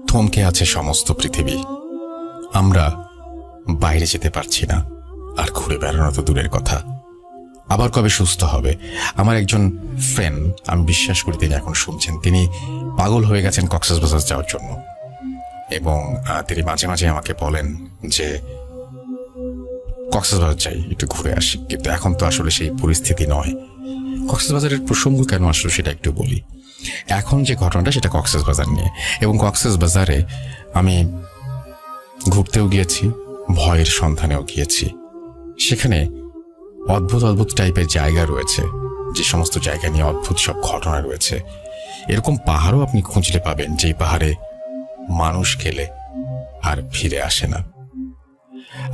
থমকে আছে সমস্ত পৃথিবী। আমরা বাইরে যেতে পারছি না, আর ঘুরে বেড়ানো তো দূরের কথা। আবার কবে সুস্থ হবে? আমার একজন ফ্রেন্ড, আমি বিশ্বাস করি তিনি এখন শুনছেন, তিনি পাগল হয়ে গেছেন কক্সবাজার যাওয়ার জন্য। এবং তিনি মাঝে মাঝে আমাকে বলেন যে কক্সবাজার যাই, একটু ঘুরে আসি। কিন্তু এখন তো আসলে সেই পরিস্থিতি নয়। কক্সবাজারের প্রসঙ্গ কেন আসলো সেটা একটু বলি। এখন যে ঘটনাটা সেটা কক্সবাজার নিয়ে, এবং কক্সবাজারে আমি ঘুরতেও গিয়েছি, ভয়ের সন্ধানেও গিয়েছি। সেখানে অদ্ভুত অদ্ভুত টাইপের জায়গা রয়েছে, যে সমস্ত জায়গা নিয়ে অদ্ভুত সব ঘটনা রয়েছে। এরকম পাহাড়ও আপনি খুঁজলে পাবেন যেই পাহাড়ে মানুষ গেলে আর ফিরে আসে না।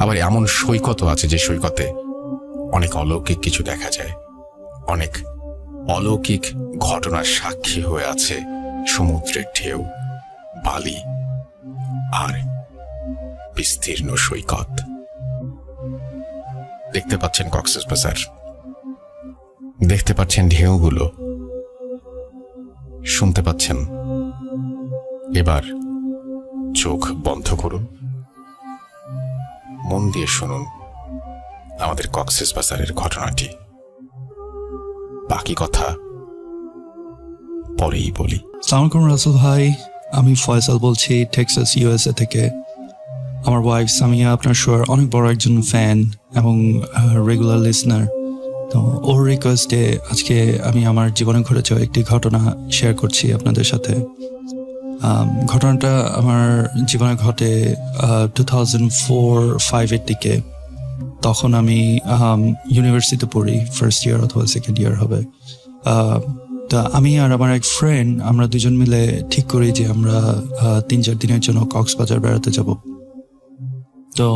আবার এমন সৈকতও আছে যে সৈকতে অনেক অলৌকিক কিছু দেখা যায়, অনেক অলৌকিক ঘটনার সাক্ষী হয়ে আছে সমুদ্রের ঢেউ, বালি আর বিস্তীর্ণ সৈকত। দেখতে পাচ্ছেন কক্সবাজার, দেখতে পাচ্ছেন ঢেউগুলো, শুনতে পাচ্ছেন। এবার চোখ বন্ধ করুন, মন দিয়ে শুনুন আমাদের কক্সবাজারের ঘটনাটি। বাকি কথা পরেই বলি। আসসালামু আলাইকুম রাসেল ভাই, আমি ফয়সাল বলছি টেক্সাস ইউএসএ থেকে। আমার ওয়াইফ সামিয়া আপনার শোর অনেক বড় একজন ফ্যান এবং রেগুলার লিসনার। তো ওর রিকোয়েস্টে আজকে আমি আমার জীবনে ঘটে যাওয়া একটি ঘটনা শেয়ার করছি আপনাদের সাথে। ঘটনাটা আমার জীবনে ঘটে 2004-05 দিকে। তখন আমি ইউনিভার্সিটিতে পড়ি, ফার্স্ট ইয়ার অথবা সেকেন্ড ইয়ার হবে। তা আমি আর আমার এক ফ্রেন্ড, আমরা দুজন মিলে ঠিক করি যে আমরা 3-4 দিনের জন্য কক্সবাজার বেড়াতে যাব। তো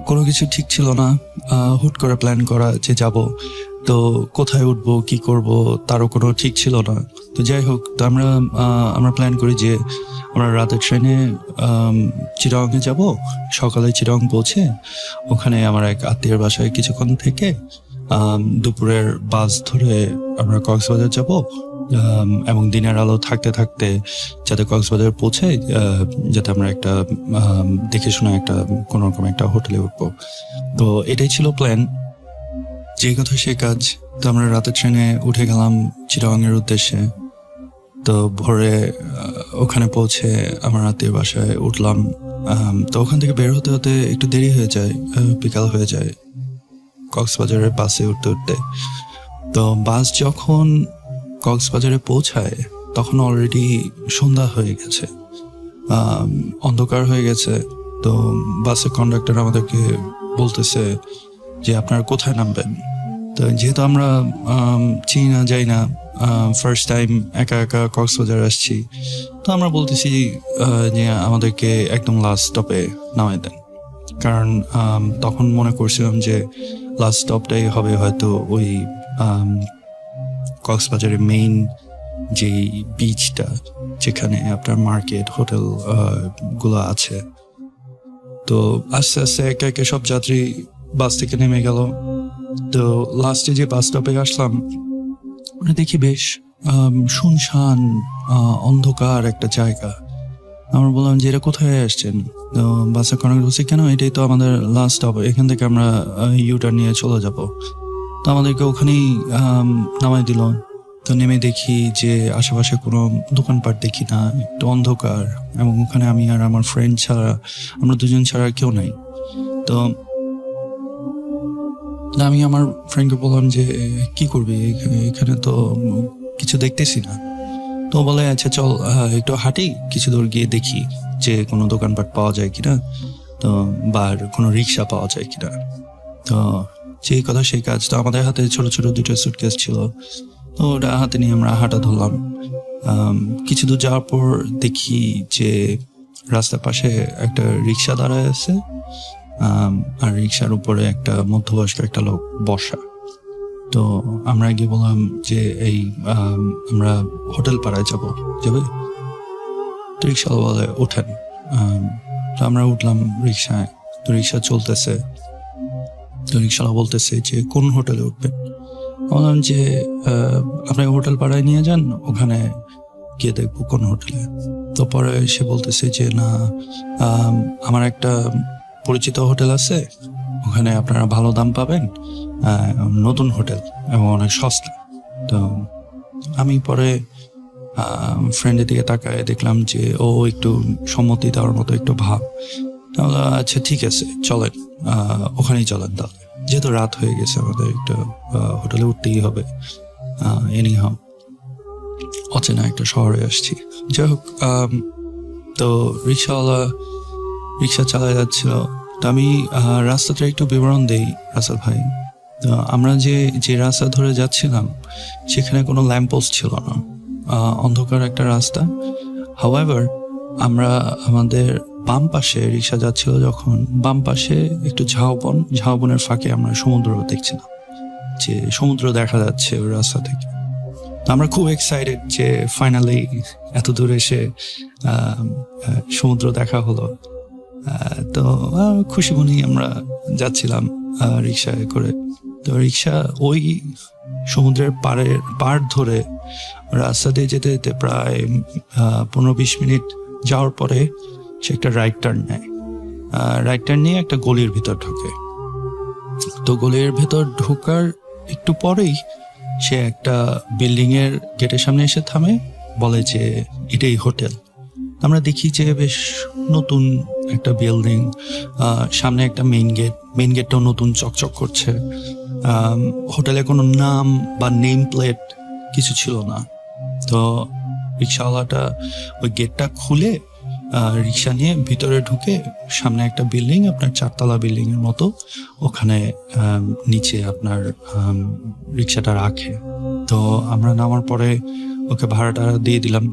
কোনো কিছু ঠিক ছিল না, হুট করে প্ল্যান করা যে যাব। তো কোথায় উঠবো, কি করব তারও কোনো ঠিক ছিল না। তো যাই হোক, তো আমরা প্ল্যান করি যে আমরা রাতের ট্রেনে চিটাগংয়ে যাব। সকালে চিটাগং পৌঁছে ওখানে আমার এক আত্মীয়ের বাসায় কিছুক্ষণ থেকে দুপুরের বাস ধরে আমরা কক্সবাজার যাব, এবং দিনের আলো থাকতে থাকতে যাতে কক্সবাজার পৌঁছে যাতে আমরা একটা দেখে শুনে একটা কোনো রকম একটা হোটেলে উঠবো। তো এটাই ছিল প্ল্যান, যে কথা সে কাজ। তো আমরা রাতের ট্রেনে উঠে গেলাম চিটাগংয়ের উদ্দেশ্যে। তো ভোরে ওখানে পৌঁছে আমার আত্মীয়ের বাসায় উঠলাম। তো ওখান থেকে বের হতে হতে একটু দেরি হয়ে যায়, বিকাল হয়ে যায় কক্সবাজারের বাসে উঠতে উঠতে। তো বাস যখন কক্সবাজারে পৌঁছায় তখন অলরেডি সন্ধ্যা হয়ে গেছে, অন্ধকার হয়ে গেছে। তো বাসের কন্ডাক্টর আমাদেরকে বলতেছে যে আপনারা কোথায় নামবেন। তো যেহেতু আমরা চিনি না, যাই না, ফার্স্ট টাইম একা একা কক্সবাজার আসছি, তো আমরা বলতেছি যে আমাদেরকে একদম লাস্ট স্টপে নামাই দেন। কারণ তখন মনে করছিলাম যে লাস্ট স্টপটাই হবে হয়তো ওই কক্সবাজারের মেইন যেই বিচটা, যেখানে আপনার মার্কেট হোটেল গুলো আছে। তো আস্তে আস্তে একে একে সব যাত্রী বাস থেকে নেমে গেল। তো লাস্টে যে বাস স্টপে আসলাম, মানে দেখি বেশ শুনশান অন্ধকার একটা জায়গা। আমরা বললাম যে এটা কোথায় আসছেন? তো বাসের কন্ডাক্টর বলছে কেন, এটাই তো আমাদের লাস্ট স্টপ, এখান থেকে আমরা ইউটার্ন নিয়ে চলে যাব। তো আমাদেরকে ওখানেই নামাই দিল। তো নেমে দেখি যে আশেপাশে কোনো দোকানপাট দেখি না, একটু অন্ধকার, এবং ওখানে আমি আর আমার ফ্রেন্ড ছাড়া, আমরা দুজন ছাড়া আর কেউ নাই। তো আমি আমার ফ্রেন্ডকে বললাম যে কি করবি, এখানে তো কিছু দেখতেছি না। তো বলে আচ্ছা চল একটু হাঁটি, কিছু দূর গিয়ে দেখি যে কোনো দোকানপাট পাওয়া যায় কিনা, তো বা কোনো রিক্সা পাওয়া যায় কিনা। তো যেই কথা সেই কাজ। তো আমাদের হাতে ছোট ছোট 2টা সুটকেস ছিল, তো ওটা হাতে নিয়ে আমরা হাঁটা ধরলাম। কিছু দূর যাওয়ার পর দেখি যে রাস্তার পাশে একটা রিক্সা দাঁড়ায় আছে, আর রিক্সার উপরে একটা মধ্যবয়স্ক একটা লোক বসা। তো আমরা গিয়ে বললাম যে এই আমরা হোটেল পাড়ায় যাবে। তো রিক্সাওয়ালা বলে ওঠেন। তো আমরা উঠলাম রিক্সায়। তো রিক্সা চলতেছে। তো রিক্সাওয়ালা বলতেছে যে কোন হোটেলে উঠবেন। বললাম যে আপনাকে হোটেল পাড়ায় নিয়ে যান, ওখানে গিয়ে দেখবো কোন হোটেলে। তো পরে সে বলতেছে যে না, আমার একটা পরিচিত হোটেল আছে, ওখানে আপনারা ভালো দাম পাবেন, নতুন হোটেল এবং অনেক সস্তা। তো আমি পরে ফ্রেন্ডের দিকে তাকায় দেখলাম যে ও একটু সম্মতি দেওয়ার মতো একটু ভাব। তাহলে আচ্ছা ঠিক আছে চলেন, ওখানেই চলেন তাহলে, যেহেতু রাত হয়ে গেছে আমাদের একটু হোটেলে উঠতেই হবে। এনিহাও অচেনা একটা শহরে আসছি। যাই হোক, তো রিক্সাওয়ালা রিক্সা চালায় যাচ্ছিল। তো আমি রাস্তাটা একটু বিবরণ দেই রাসেল ভাই। তো আমরা যে রাস্তা ধরে যাচ্ছিলাম সেখানে কোনো ল্যাম্পপোস্ট ছিল না, অন্ধকার একটা রাস্তা। হাওয়েভার আমরা আমাদের বাম পাশে রিক্সা যাচ্ছিল যখন, বাম পাশে একটু ঝাউবনের ফাঁকে আমরা সমুদ্র দেখছিলাম, যে সমুদ্র দেখা যাচ্ছে ওই রাস্তা থেকে। তো আমরা খুব এক্সাইটেড যে ফাইনালি এত দূর এসে সমুদ্র দেখা হলো। তো খুশি মনি আমরা যাচ্ছিলাম রিক্সায় করে। তো রিক্সা ওই সমুদ্রের পাড় ধরে রাস্তা দিয়ে যেতে যেতে প্রায় 15-20 মিনিট যাওয়ার পরে সে একটা রাইট টার্ন নেয়। রাইট টার্ন নিয়ে একটা গলির ভিতর ঢোকে। তো গলির ভেতর ঢোকার একটু পরেই সে একটা বিল্ডিং এর গেটের সামনে এসে থামে, বলে যে এটাই হোটেল। আমরা দেখি যে বেশ নতুন একটা বিল্ডিং, সামনে একটা মেইন গেটটাও নতুন চকচক করছে। হোটেলে কোনো নাম বা নেম প্লেট কিছু ছিল না। তো রিক্সাওয়ালাটা ওই গেটটা খুলে রিক্সা নিয়ে ভিতরে ঢুকে সামনে একটা বিল্ডিং, আপনার 4 তলা বিল্ডিং এর মতো, ওখানে নিচে আপনার রিক্সাটা রাখে। তো আমরা নামার পরে ওকে ভাড়াটা দিয়ে দিলাম,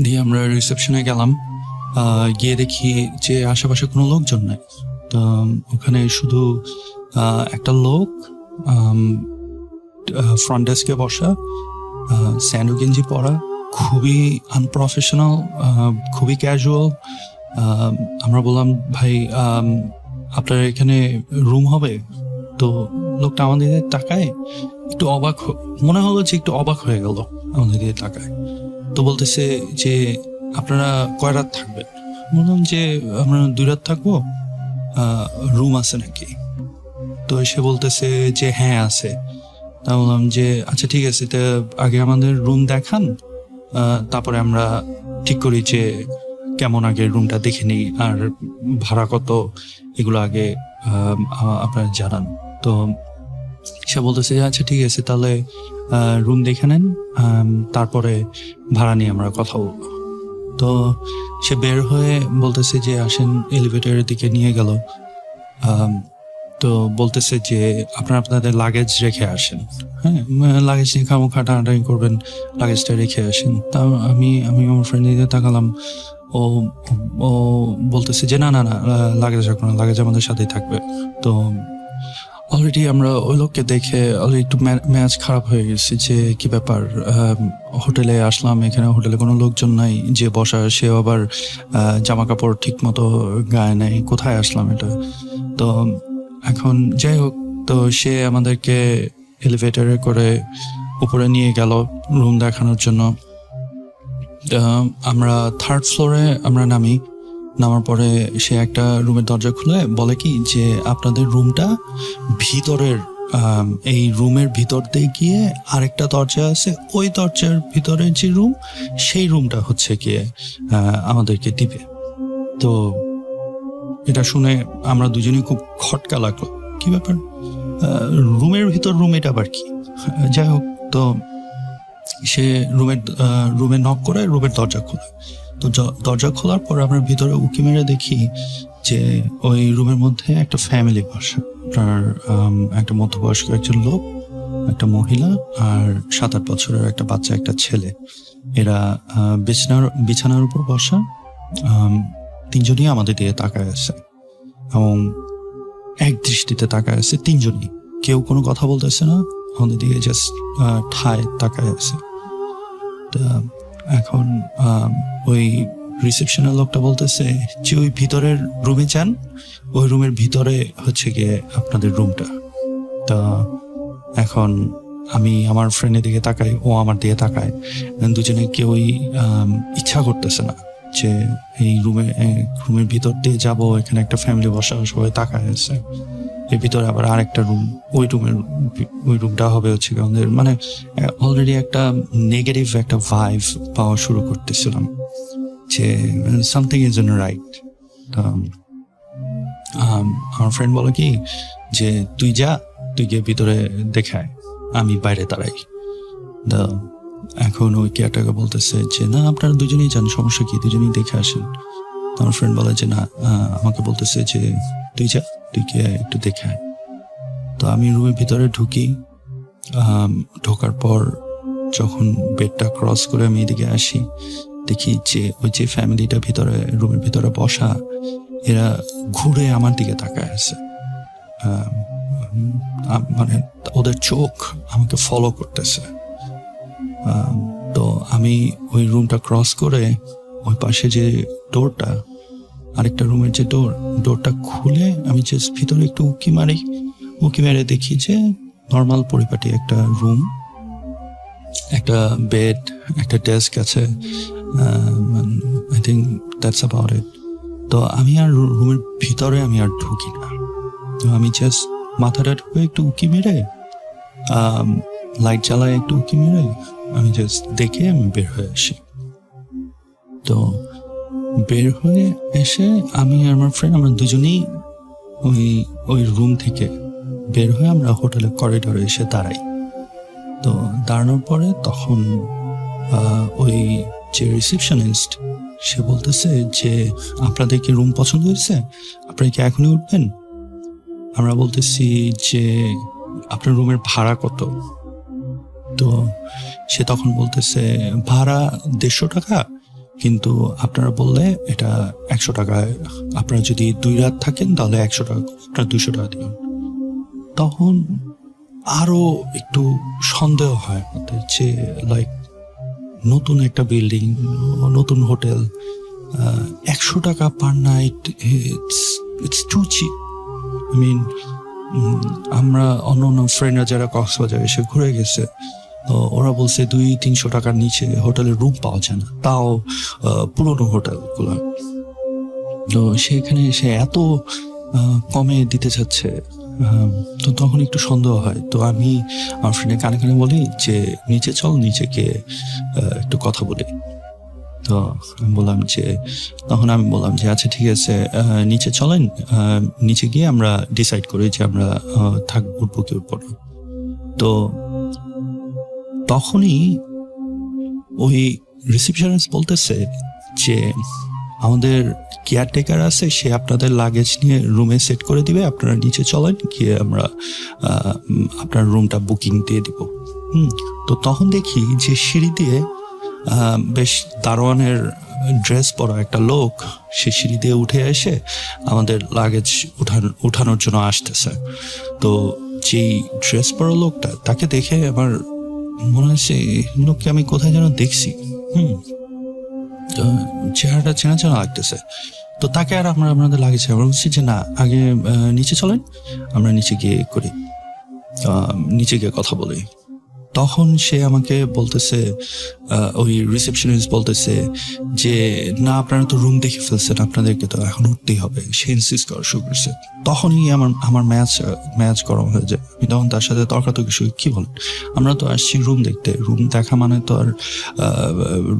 দিয়ে আমরা রিসেপশনে গেলাম। গিয়ে দেখি যে আশেপাশে কোনো লোকজন নাই। তো ওখানে শুধু একটা লোক ফ্রন্ট ডেস্কে বসা, স্যান্ডো গেঞ্জি পরা, খুবই আনপ্রফেশনাল, খুবই ক্যাজুয়াল। আমরা বললাম ভাই আপনার এখানে রুম হবে? তো লোকটা আমাদের দিকে তাকায়, একটু অবাক, মনে হলো যে একটু অবাক হয়ে গেল আমাদের দিকে তাকায়। তো বলতেছে যে আপনারা কয় রাত থাকবেন? বললাম যে আমরা 2 রাত থাকবো, রুম আছে নাকি? তো সে বলতেছে যে হ্যাঁ আছে। তা বললাম যে আচ্ছা ঠিক আছে, তো আগে আমাদের রুম দেখান, তারপরে আমরা ঠিক করি যে কেমন, আগে রুমটা দেখে নিই, আর ভাড়া কত এগুলো আগে আপনারা জানান। তো সে বলতেছে আচ্ছা ঠিক আছে, তাহলে রুম দেখে নেন, তারপরে ভাড়া নিয়ে আমরা কথা বলবো। তো সে বের হয়ে বলতেছে যে আসেন, এলিভেটরের দিকে নিয়ে গেল। তো বলতেছে যে আপনাদের লাগেজ রেখে আসেন। হ্যাঁ, লাগেজ নিয়ে খামোখা টানাটানি করবেন, লাগেজটা রেখে আসেন। তা আমি আমার ফ্রেন্ডের দিকে তাকালাম। ও বলতেছে যে না না না, লাগেজ রাখবো না, লাগেজ আমাদের সাথেই থাকবে। তো অলরেডি আমরা ওই লোককে দেখে অলরেডি একটু ম্যাচ খারাপ হয়ে গেছে, যে কি ব্যাপার, হোটেলে আসলাম, এখানে হোটেলে কোনো লোকজন নাই, যে বসা সে আবার জামা কাপড় ঠিক মতো গায়ে নেই, কোথায় আসলাম এটা। তো এখন যাই হোক, তো সে আমাদেরকে এলিভেটরে করে উপরে নিয়ে গেল রুম দেখানোর জন্য। আমরা 3rd ফ্লোরে আমরা নামার পরে সে একটা রুমের দরজা খুলে বলে কি যে আপনাদের রুমটা ভিতরের, এই রুমের ভিতর দিয়ে গিয়ে আরেকটা দরজা আছে, ওই দরজার ভিতরে যে রুম, সেই রুমটা হচ্ছে গিয়ে আমাদেরকে দিবে। তো এটা শুনে আমরা দুজনেই খুব খটকা লাগলো, কি ব্যাপার, রুমের ভিতর রুম, এটা আবার কি? যাই হোক, তো সে রুমে নক করে রুমের দরজা খোলে। তো দরজা খোলার পর আমরা ভিতরে উকি মেরে দেখি যে ওই রুমের মধ্যে একটা ফ্যামিলি বসা, আপনার একটা মধ্যবয়স্ক একজন লোক, একটা মহিলা, আর 7-8 বছরের একটা বাচ্চা, একটা ছেলে। এরা বিছানার উপর বসা, 3জনই আমাদের দিকে তাকায় আছে এবং এক দৃষ্টিতে তাকায় আছে। 3জনই, কেউ কোনো কথা বলতেছে না, আমাদের দিকে জাস্ট ঠায় তাকায় আছে। এখন ওই রিসেপশনের লোকটা বলতেছে যে ওই ভিতরের রুমে যান, ওই রুমের ভিতরে হচ্ছে গিয়ে আপনাদের রুমটা। তা এখন আমি আমার ফ্রেন্ডের দিকে তাকাই, ও আমার দিকে তাকায়। দুজনে কেউই ইচ্ছা করতেছে না যে এই রুমের ভিতর দিয়ে যাব, এখানে একটা ফ্যামিলি বসা, সবাই তাকায় আছে। এর ভিতরে আবার আরেকটা রুম, ওই রুমটা হবে হচ্ছে আমাদের, মানে অলরেডি একটা নেগেটিভ একটা ভাইব পাওয়া শুরু করতেছিলাম যে সামথিং ইজ ইন রাইট। আমার ফ্রেন্ড বলে কি যে তুই গিয়ে ভিতরে দেখায়, আমি বাইরে দাঁড়াই। এখন ওই কেয়ারটাকে বলতেছে যে না, আপনারা দুজনেই যান, সমস্যা কি, দুজনেই দেখে আসেন। আমার ফ্রেন্ড বলে যে না, আমাকে বলতেছে যে তুই গিয়ে একটু দেখে আয়। তো আমি রুমের ভিতরে ঢুকি। ঢোকার পর যখন বেডটা ক্রস করে আমি এদিকে আসি, দেখি যে ওই যে ফ্যামিলিটা রুমের ভিতরে বসা, এরা ঘুরে আমার দিকে তাকায় আছে। মানে ওদের চোখ আমাকে ফলো করতেছে। তো আমি ওই রুমটা ক্রস করে ওই পাশে যে ডোরটা, আরেকটা রুমের যে ডোরটা খুলে আমি জাস্ট ভিতরে একটু উকি মেরে দেখি যে নর্মাল পরিপাটি একটা রুম, একটা বেড, একটা ডেস্ক আছে। I think that's about it. তো আমি আর রুমের ভিতরে আমি আর ঢুকি না। তো আমি জাস্ট মাথাটা ঢুকে একটু উকি মেরে, লাইট জ্বালায় একটু উকি মেরে আমি জাস্ট দেখে আমি বের হয়ে আসি। তো বের হয়ে এসে আমি আর আমার ফ্রেন্ড, আমরা দুজনেই ওই রুম থেকে বের হয়ে আমরা হোটেলের করিডোরে এসে দাঁড়াই। তো দাঁড়ানোর পরে তখন ওই যে রিসেপশনিস্ট, সে বলতেছে যে আপনাদের কি রুম পছন্দ হয়েছে, আপনারা কি এখনই উঠবেন? আমরা বলতেছি যে আপনার রুমের ভাড়া কত? তো সে তখন বলতেছে ভাড়া 150 টাকা, কিন্তু আপনারা বললে এটা 100 টাকায়, আপনারা যদি 2 রাত থাকেন তাহলে 100 টাকা, আপনারা 200 টাকা দিবেন। তখন আরো একটু সন্দেহ হয় আমাদের যে লাইক নতুন একটা বিল্ডিং, নতুন হোটেল, 100 টাকা per night, it's too cheap. I mean, আমরা অন্য ফ্রেন্ডরা যারা কক্সবাজার এসে ঘুরে গেছে, তো ওরা বলছে 200-300 টাকার নিচে হোটেলের রুম পাওয়া যায় না, তাও পুরোনো হোটেলগুলো। তো সেখানে সে এত কমে দিতে চাচ্ছে, তো তখন একটু সন্দেহ হয়। তো আমি আমার ফ্রেন্ডের কানে কানে বলি যে নিচে চল, নিচে গিয়ে একটু কথা বলি। তো তখন আমি বললাম যে আচ্ছা ঠিক আছে, নিচে চলেন, নিচে গিয়ে আমরা ডিসাইড করি যে আমরা উঠবো কি উঠবো না। তো তখনই ওই রিসেপশনিস্ট বলতেছে যে আমাদের কেয়ারটেকার আছে, সে আপনাদের লাগেজ নিয়ে রুমে সেট করে দিবে, আপনারা নিচে চলেন, গিয়ে আমরা আপনার রুমটা বুকিং দিয়ে দিব। তো তখন দেখি যে সিঁড়ি দিয়ে বেশ দারোয়ানের ড্রেস পরা একটা লোক, সে সিঁড়ি দিয়ে উঠে এসে আমাদের লাগেজ উঠানোর জন্য আসতেছে। তো যেই ড্রেস পরা লোকটা, তাকে দেখে আমার মনে হচ্ছে লোককে আমি কোথায় যেন দেখছি। চেহারাটা চেনা চেনা লাগতেছে। তো তাকে আর আমাদের লাগেছে, আমরা বলছি যে না, আগে নিচে চলেন, আমরা নিচে গিয়ে কথা বলি। তখন সে আমাকে বলতেছে, ওই রিসেপশনিস্ট বলতেছে যে না, আপনারা তো রুম দেখে ফেলছেন, আপনাদেরকে তো এখন উঠতেই হবে। সে ইনসিস্ট করা শুরু করছে। তখনই আমার ম্যাচ গরম হয়ে যায়। আমি তখন তার সাথে তর্কাতর্কি শুরু, কি বলেন, আমরা তো আসছি রুম দেখতে, রুম দেখা মানে তো আর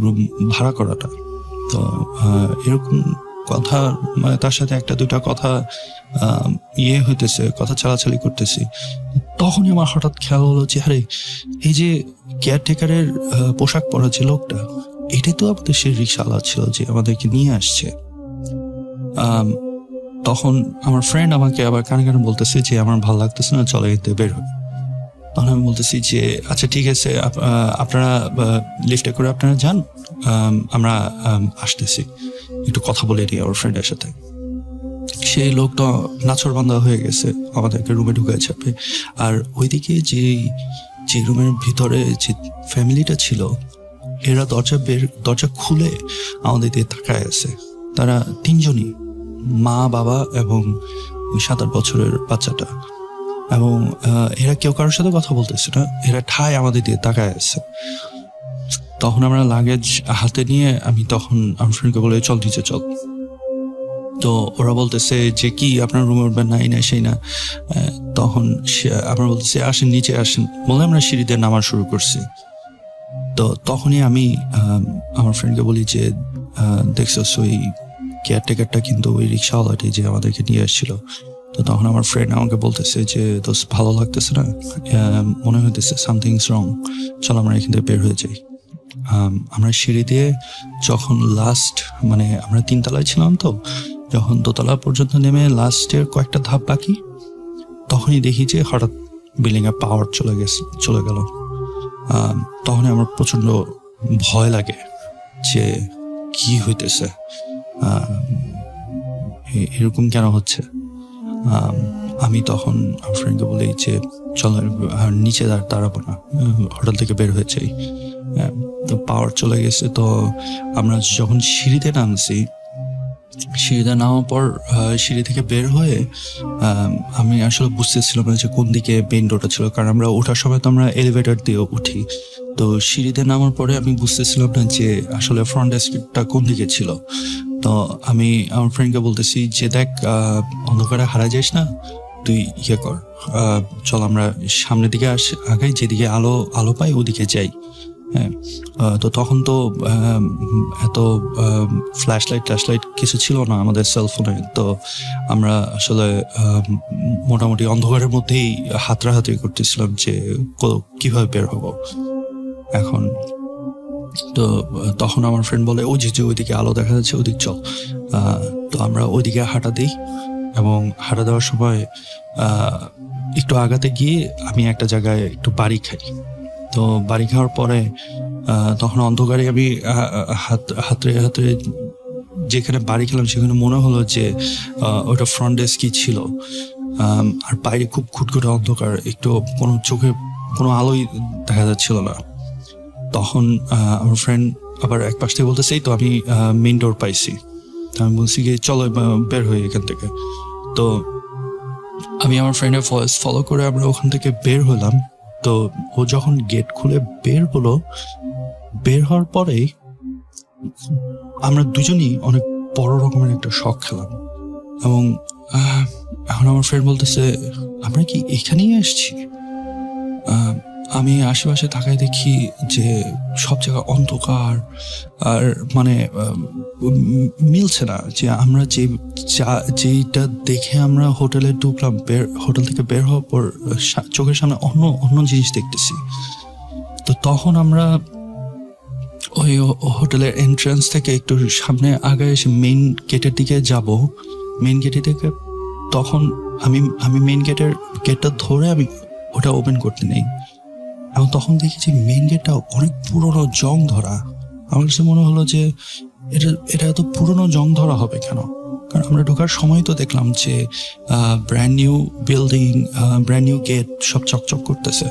রুম ভাড়া করাটা। তো এরকম কথা, মানে তার সাথে একটা দুইটা কথা হইতেছে, কথা চালাচালি করতেছি। তখনই আমার হঠাৎ খেয়াল হলো যে আরে, এই যে কেয়ারটেকারের পোশাক পরা যে লোকটা, এটাই তো আমাদের সে রিক্সাওয়ালা ছিল যে আমাদেরকে নিয়ে আসছে। তখন আমার ফ্রেন্ড আমাকে আবার কানে কানে বলতেছে যে আমার ভালো লাগতেছে না, চলে এতে বের হবে। তখন আমি বলতেছি যে আচ্ছা ঠিক আছে, আপনারা লিফটে করে আপনারা যান, আমরা আসতেছি, একটু কথা বলে দিই আমার ফ্রেন্ডের সাথে। সেই লোকটা নাছরবান্ধা হয়ে গেছে, আমাদেরকে রুমে ঢুকে যাবে। আর ওইদিকে যে রুমের ভিতরে যে ফ্যামিলিটা ছিল, এরা দরজা খুলে আমাদের দিয়ে তাকায় আছে। তারা 3 জনই, মা, বাবা এবং ওই 7-8 বছরের বাচ্চাটা। এবং এরা কেউ কারোর সাথে কথা বলতেছে না, এরা ঠায় আমাদের দিয়ে তাকায় আছে। তখন আমরা লাগেজ হাতে নিয়ে আমি তখন আমার ফ্রেন্ডকে বলে চল নিচে চল। তো ওরা বলতেছে যে কি আপনার রুমে উঠবেন না, এই না সেই না। তখন আমরা বলতেছি আসেন নিচে আসেন, বলে আমরা সিঁড়িতে নামা শুরু করছি। তো তখনই আমি আমার ফ্রেন্ডকে বলি যে দেখছো ওই কেয়ারটেকারটা কিন্তু ওই রিক্সাওয়ালাটি যে আমাদেরকে নিয়ে এসেছিল। তো তখন আমার ফ্রেন্ড আমাকে বলতেছে যে দোস্ত ভালো লাগতেছে না, মনে হইতেছে সামথিংস রং, চল আমরা এখান থেকে বের হয়ে যাই। আমরা সিঁড়ি দিয়ে যখন লাস্ট মানে আমরা 3 তলায় ছিলাম, তো যখন 2 তলা পর্যন্ত নেমে লাস্টের কয়েকটা ধাপ বাকি, তখনই দেখি যে হঠাৎ বিল্ডিং এর পাওয়ার চলে গেল। তখনই আমার প্রচন্ড ভয় লাগে যে কি হইতেছে, এরকম কেন হচ্ছে। আমি তখন আমার ফ্রেন্ডকে বলি যে চলো নিচে দাঁড়াবো না, হোটেল থেকে বের হয়ে যাই। তো পাওয়ার চলে গেছে। তো আমরা যখন সিঁড়িতে নামছি, সিঁড়িতে নামার পর সিঁড়ি থেকে বের হয়ে আমি আসলে বুঝতেছিলাম না যে কোন দিকে মেইন রোডটা ছিল, কারণ আমরা ওঠার সময় তো আমরা এলিভেটর দিয়ে উঠি। তো সিঁড়িতে নামার পরে আমি বুঝতেছিলাম না যে আসলে ফ্রন্ট এক্সিটটা কোন দিকে ছিল। তো আমি আমার ফ্রেন্ডকে বলতেছি যে দেখ অন্ধকারে হারা যাস না, তুই ইয়ে কর, চল আমরা সামনের দিকে আগাই, যেদিকে আলো পাই ওদিকে যাই। হ্যাঁ, তো তখন তো এত ফ্ল্যাশ লাইট কিছু ছিল না আমাদের সেলফোনে। তো আমরা আসলে মোটামুটি অন্ধকারের মধ্যেই হাতড়াহাতড়ি করতেছিলাম যে কিভাবে বের হবো এখন। তো তখন আমার ফ্রেন্ড বলে ওই যে ওইদিকে আলো দেখা যাচ্ছে, ওইদিক চল। তো আমরা ওইদিকে হাঁটা দিই, এবং হাঁটা দেওয়ার সময় একটু আগাতে গিয়ে আমি একটা জায়গায় একটু বাড়ি খাই। তো বাড়ি খাওয়ার পরে তখন অন্ধকারে আমি হাতে যেখানে বাড়ি খেলাম সেখানে মনে হলো যে ওটা ফ্রন্ট ডেস্কই ছিল। আর বাইরে খুব খুটখুটে অন্ধকার, একটু কোনো চোখে কোনো আলোই দেখা যাচ্ছিল না। তখন আমার ফ্রেন্ড আবার এক পাশ থেকে বলতেছে এই তো আমি মেইন ডোর পাইছি। আমি বলছি কি চলো বের হই এখান থেকে। তো আমি আমার ফ্রেন্ডের ভয়েস ফলো করে আমরা ওখান থেকে বের হলাম। তো ও যখন গেট খুলে বের হলো, বের হওয়ার পরেই আমরা দুজনই অনেক বড় রকমের একটা শক খেলাম। এবং এখন আমার ফ্রেন্ড বলতেছে আমরা কি এখানেই এসেছি। আমি আশেপাশে তাকাই দেখি যে সব জায়গা অন্ধকার, আর মানে মিলছে না যে আমরা যেইটা দেখে আমরা হোটেলে ঢুকলাম, হোটেল থেকে বের হওয়ার পর চোখের সামনে অন্য জিনিস দেখতেছি। তো তখন আমরা ওই হোটেলের এন্ট্রান্স থেকে একটু সামনে আগে এসে মেইন গেটের দিকে যাব। মেইন গেটের দিকে তখন আমি মেইন গেটটা ধরে আমি ওটা ওপেন করতে নেই, এবং তখন দেখি যে মেইন গেটটা অনেক পুরনো জং ধরা। আমার কাছে মনে হলো যে এটা এত পুরনো জং ধরা হবে কেন, কারণ আমরা ঢোকার সময় তো দেখলাম যে brand new building, brand new gate, সব চকচক করতেছে।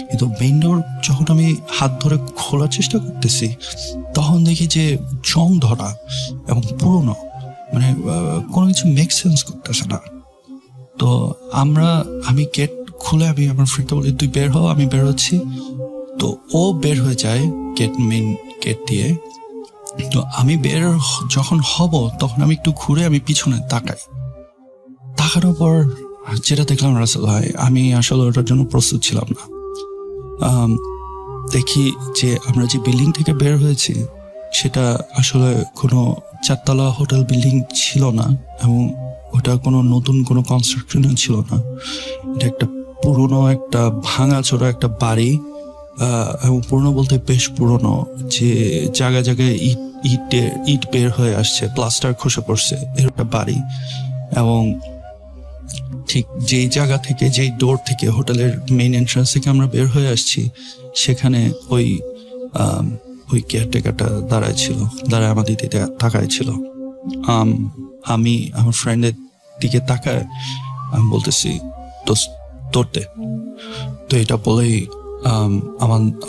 কিন্তু মেইন ডোর যখন আমি হাত ধরে খোলার চেষ্টা করতেছি তখন দেখি যে জং ধরা এবং পুরনো, মানে কোনো কিছু মেক সেন্স করতেছে না। তো আমি গেট খুলে আমি আমার ফ্রেন্ডকে বলি তুই বের হও, আমি বের হচ্ছি। তো ও বের হয়ে যায় মেইন গেট দিয়ে। তো আমি বের যখন হব তখন আমি একটু ঘুরে আমি পিছনে তাকানোর পর যেটা দেখলাম রাসেল ভাই, আমি আসলে ওটার জন্য প্রস্তুত ছিলাম না। দেখি যে আমরা যে বিল্ডিং থেকে বের হয়েছি সেটা আসলে কোনো 4 তলা হোটেল বিল্ডিং ছিল না, এবং ওটা কোনো নতুন কোনো কনস্ট্রাকশনও ছিল না। এটা একটা পুরনো একটা ভাঙাচোরা একটা বাড়ি, এবং পুরনো বলতে বেশ পুরনো, যে জায়গায় জায়গায় ইট বের হয়ে আসছে, প্লাস্টার খসে পড়ছে, এর একটা বাড়ি। এবং ঠিক যেই জায়গা থেকে, যেই ডোর থেকে হোটেলের মেইন এন্ট্রান্স থেকে আমরা বের হয়ে আসছি, সেখানে ওই কেয়ারটেকারটা দাঁড়ায় আমাদের দিকে তাকায় ছিল। আমি আমার ফ্রেন্ডের দিকে তাকায় আমি বলতেছি তোরতে। তো এটা বলেই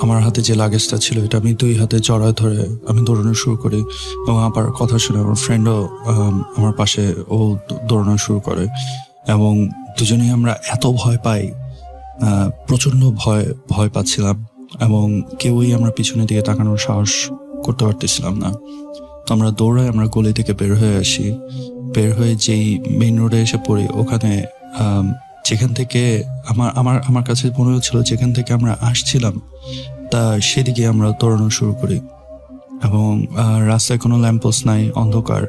আমার হাতে যে লাগেজটা ছিল এটা আমি 2 হাতে জড়ায় ধরে আমি দৌড়ানো শুরু করি, এবং আবার কথা শুনে আমার ফ্রেন্ডও আমার পাশে ও দৌড়ানো শুরু করে। এবং দুজনেই আমরা এত ভয় পাই, প্রচন্ড ভয় ভয় পাচ্ছিলাম, এবং কেউই আমরা পিছনের দিকে তাকানোর সাহস করতে পারতেছিলাম না। তো আমরা দৌড়াই, আমরা গলি থেকে বের হয়ে আসি। বের হয়ে যেই মেইন রোডে এসে পড়ি, ওখানে যেখান থেকে আমার আমার আমার কাছে মনে হচ্ছিল যেখান থেকে আমরা আসছিলাম তা সেদিকে আমরা দৌড়ানো শুরু করি, এবং রাস্তায় কোনো ল্যাম্পপোস্ট নাই, অন্ধকার,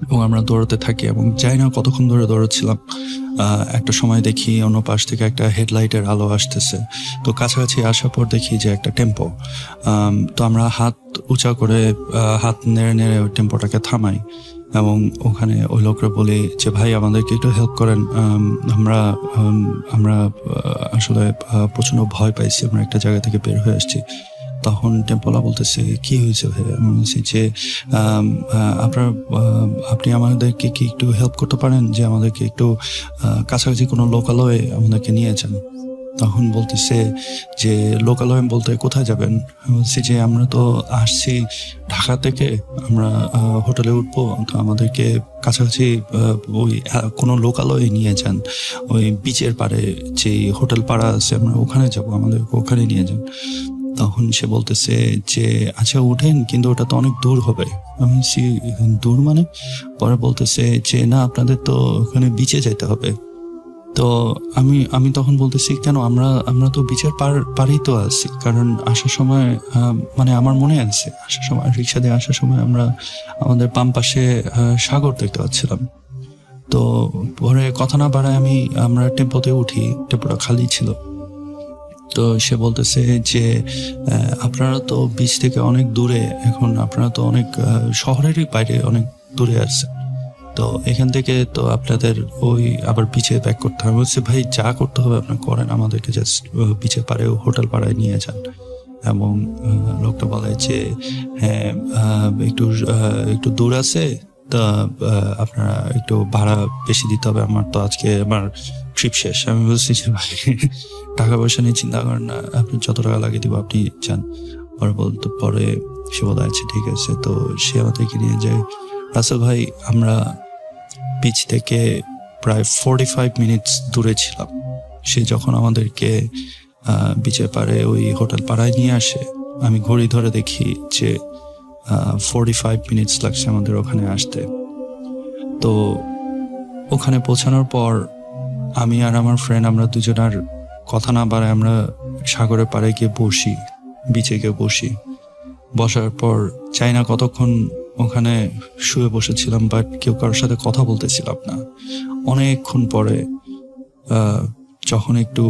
এবং আমরা দৌড়াতে থাকি এবং যাই না কতক্ষণ ধরে দৌড়াচ্ছিলাম। একটা সময় দেখি অন্য পাশ থেকে একটা হেডলাইটের আলো আসতেছে। তো কাছাকাছি আসার পর দেখি যে একটা টেম্পো। তো আমরা হাত উঁচা করে হাত নেড়ে নেড়ে ওই টেম্পোটাকে থামাই, এবং ওখানে ওই লোকরা বলি যে ভাই আমাদেরকে একটু হেল্প করেন, আমরা আমরা আসলে প্রচন্ড ভয় পাইছি, আমরা একটা জায়গা থেকে বের হয়ে আসছি। তখন টেম্পোলা বলতেছে কি হয়েছে ভাই? আমি বলছি যে আপনি আমাদেরকে কি একটু হেল্প করতে পারেন, যে আমাদেরকে একটু কাছাকাছি কোনো লোকালয়ে আমাদেরকে নিয়ে যান। তখন বলতেছে যে লোকালয় বলতে কোথায় যাবেন? আমি বলছি যে আমরা তো আসছি ঢাকা থেকে, আমরা হোটেলে উঠবো, তো আমাদেরকে কাছাকাছি ওই কোনো লোকালয়ে নিয়ে যান, ওই বিচের পাড়ে যে হোটেল পাড়া আছে আমরা ওখানে যাব, আমাদেরকে ওখানে নিয়ে যান। তখন সে বলতেছে যে আচ্ছা উঠেন, কিন্তু ওটা তো অনেক দূর হবে। আমি বলছি দূর মানে? পরে বলতেছে যে না, আপনাদের তো ওখানে বিচে যেতে হবে। তো আমি তখন বলতেছি কেন, আমরা তো বিচের পাড়েই তো আছি, কারণ আসার সময় মানে আমার মনে আছে আসার সময় রিক্সা দিয়ে আসার সময় আমরা আমাদের বাম পাশে সাগর দেখতে পাচ্ছিলাম। তো পরে কথা না বাড়ায় আমরা টেম্পোতে উঠি, টেম্পোটা খালি ছিল। তো সে বলতেছে যে আপনারা তো বিচ থেকে অনেক দূরে, এখন আপনারা তো অনেক শহরেরই বাইরে অনেক দূরে আছে, তো এখান থেকে তো আপনাদের ওই আবার বিচে ব্যাক করতে হবে। বলছে ভাই যা করতে হবে আপনার করেন, আমাদেরকে জাস্ট বিচে পাড়ে হোটেল পাড়ায় নিয়ে যান। এবং লোকটা বলে যে হ্যাঁ একটু দূর আছে, তা আপনারা একটু ভাড়া বেশি দিতে হবে, আমার তো আজকে আমার ট্রিপ শেষ। আমি বলছি যে ভাই টাকা পয়সা নিয়ে চিন্তা করেন না, আপনি যত টাকা লাগিয়ে দিব আপনি যান। পরে সে বলে আচ্ছা ঠিক আছে। তো সে আমাদেরকে নিয়ে যায়। রাসেল ভাই আমরা বিচ থেকে প্রায় 45 মিনিটস দূরে ছিলাম। সে যখন আমাদেরকে বিচের পাড়ে ওই হোটেল পাড়ায় নিয়ে আসে, আমি ঘড়ি ধরে দেখি যে 45 মিনিটস লাগছে আমাদের ওখানে আসতে। তো ওখানে পৌঁছানোর পর আমি আর আমার ফ্রেন্ড আমরা দুজন আর কথা না বাড়ায় আমরা সাগরের পাড়ে গিয়ে বসি, বিচে গিয়ে বসি। বসার পর চাই না কতক্ষণ ওখানে শুয়ে বসেছিলাম, বাট কেউ কারোর সাথে কথা বলতেছিলাম না। অনেকক্ষণ পরে যখন একটু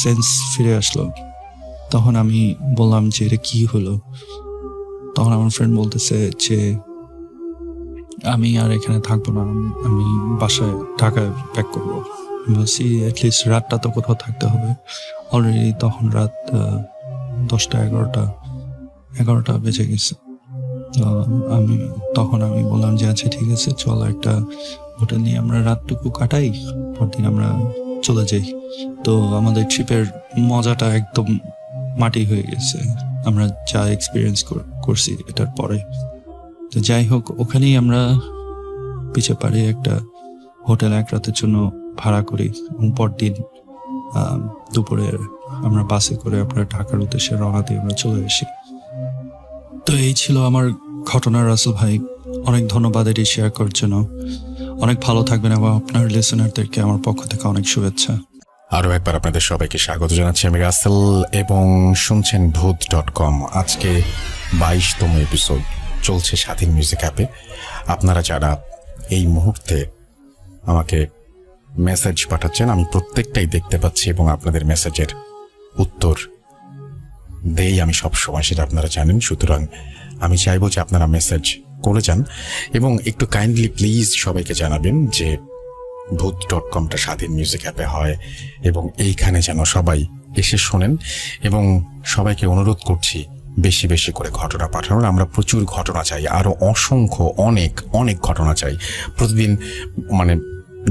সেন্স ফিরে আসলো, তখন আমি বললাম যে এটা কি হলো। তখন আমার ফ্রেন্ড বলতেছে যে আমি আর এখানে থাকবো না, আমি বাসায় ঢাকায় ব্যাক করবো। বলছি অ্যাটলিস্ট রাতটা তো কোথাও থাকতে হবে। অলরেডি তখন রাত 10টা 11টা বেজে গেছে। তখন আমি বললাম যে আচ্ছা ঠিক আছে, চল একটা হোটেল নিয়ে আমরা রাতটুকু কাটাই, পরদিন আমরা চলে যাই। তো আমাদের ট্রিপের মজাটা একদম মাটি হয়ে গেছে, আমরা যা এক্সপিরিয়েন্স করছি এটার পরে। তো যাই হোক, ওখানেই আমরা পিছে পাড়ে একটা হোটেল এক রাতের জন্য ভাড়া করি, এবং পরদিন দুপুরে আমরা বাসে করে আমরা ঢাকার উদ্দেশ্যে রওনা দিয়ে আমরা চলে আসি। তো এই ছিল আমার ঘটনা রাসেল ভাই, অনেক ধন্যবাদ এটি শেয়ার করার জন্য। অনেক ভালো থাকবেন এবং আপনার লিসেনারদেরকে আমার পক্ষ থেকে অনেক শুভেচ্ছা। আরও একবার আপনাদের সবাইকে স্বাগত জানাচ্ছি, আমি রাসেল, এবং শুনছেন ভূত.com। আজকে 22তম এপিসোড চলছে স্বাধীন মিউজিক অ্যাপে। আপনারা যারা এই মুহূর্তে আমাকে মেসেজ পাঠাচ্ছেন, আমি প্রত্যেকটাই দেখতে পাচ্ছি এবং আপনাদের মেসেজের উত্তর দেই আমি সব সময়, সেটা আপনারা জানেন। সুতরাং আমি চাইবো যে আপনারা মেসেজ করে যান এবং একটু কাইন্ডলি প্লিজ সবাইকে জানাবেন যে ভূত.comটা স্বাধীন মিউজিক অ্যাপে হয়, এবং এইখানে যেন সবাই এসে শোনেন। এবং সবাইকে অনুরোধ করছি বেশি বেশি করে ঘটনা পাঠানোর। আমরা প্রচুর ঘটনা চাই, আরো অসংখ্য অনেক ঘটনা চাই প্রতিদিন। মানে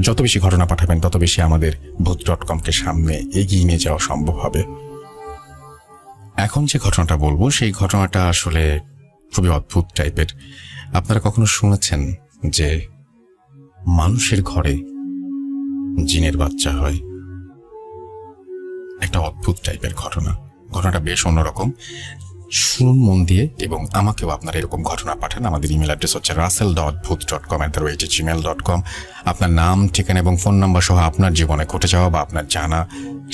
যত বেশি ঘটনা পাঠাবেন তত বেশি আমাদের ভূত.comকে সামনে এগিয়ে নিয়ে যাওয়া সম্ভব হবে। এখন যে ঘটনাটা বলবো সেই ঘটনাটা আসলে খুবই অদ্ভুত টাইপের। আপনারা কখনো শুনেছেন যে মানুষের ঘরে জিনের বাচ্চা হয়। একটা অদ্ভুত টাইপের ঘটনাটা বেশ অন্যরকম। শুনুন মন দিয়ে, এবং আমাকেও আপনারা এরকম ঘটনা পাঠান। আমাদের ইমেল অ্যাড্রেস হচ্ছে russell.booth.com@gmail.com। আপনার নাম, ঠিকানা এবং ফোন নাম্বার সহ আপনার জীবনে ঘটে যাওয়া বা আপনার জানা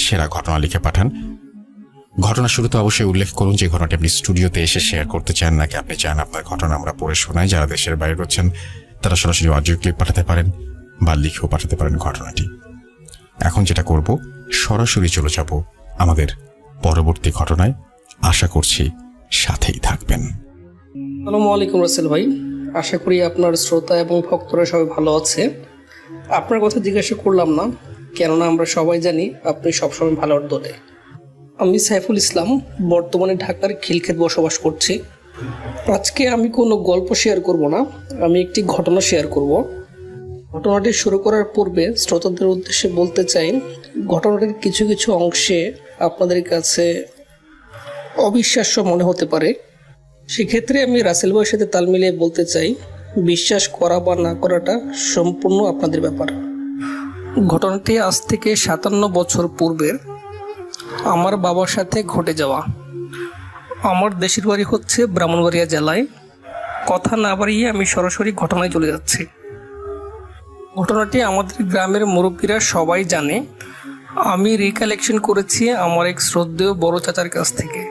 সেরা ঘটনা লিখে পাঠান। ঘটনা শুরুতে অবশ্যই উল্লেখ করুন যে ঘটনাটি আপনি স্টুডিওতে এসে শেয়ার করতে চান, নাকি আপনি চান আপনার ঘটনা আমরা পড়ে শোনাই। যারা দেশের বাইরে রয়েছেন তারা সরাসরি অডিও ক্লিপ পাঠাতে পারেন বা লিখেও পাঠাতে পারেন ঘটনাটি। এখন যেটা করব, সরাসরি চলে যাব আমাদের পরবর্তী ঘটনায়। আশা করছি সাথেই থাকবেন। আসসালামু আলাইকুম রাসেল ভাই, আশা করি আপনার শ্রোতা এবং ভক্তরা সবাই ভালো আছে। আপনার কথা জিজ্ঞাসা করলাম না, কেননা আমরা সবাই জানি আপনি সবসময় ভালোর দলে। আমি সাইফুল ইসলাম, বর্তমানে ঢাকার খিলক্ষেত বসবাস করছি। আজকে আমি কোনো গল্প শেয়ার করব না, আমি একটি ঘটনা শেয়ার করব। ঘটনাটি শুরু করার পূর্বে শ্রোতাদের উদ্দেশ্যে বলতে চাই, ঘটনাটির কিছু কিছু অংশে আপনাদের কাছে অবিশ্বাস্য মনে হতে পারে। সেক্ষেত্রে আমি রাসেল ভাইয়ের সাথে তাল মিলিয়ে বলতে চাই, বিশ্বাস করা বা না করাটা সম্পূর্ণ আপনাদের ব্যাপার। ঘটনাটি আজ থেকে 57 বছর পূর্বের আমার বাবার সাথে ঘটে যাওয়া। আমার দেশের বাড়ি হচ্ছে ব্রাহ্মণবাড়িয়া জেলায়। কথা না বাড়িয়ে আমি সরাসরি ঘটনায় চলে যাচ্ছি। ঘটনাটি আমাদের গ্রামের মুরব্বীরা সবাই জানে। আমি রিকালেকশন করেছি আমার এক শ্রদ্ধেয় বড় চাচার কাছ থেকে।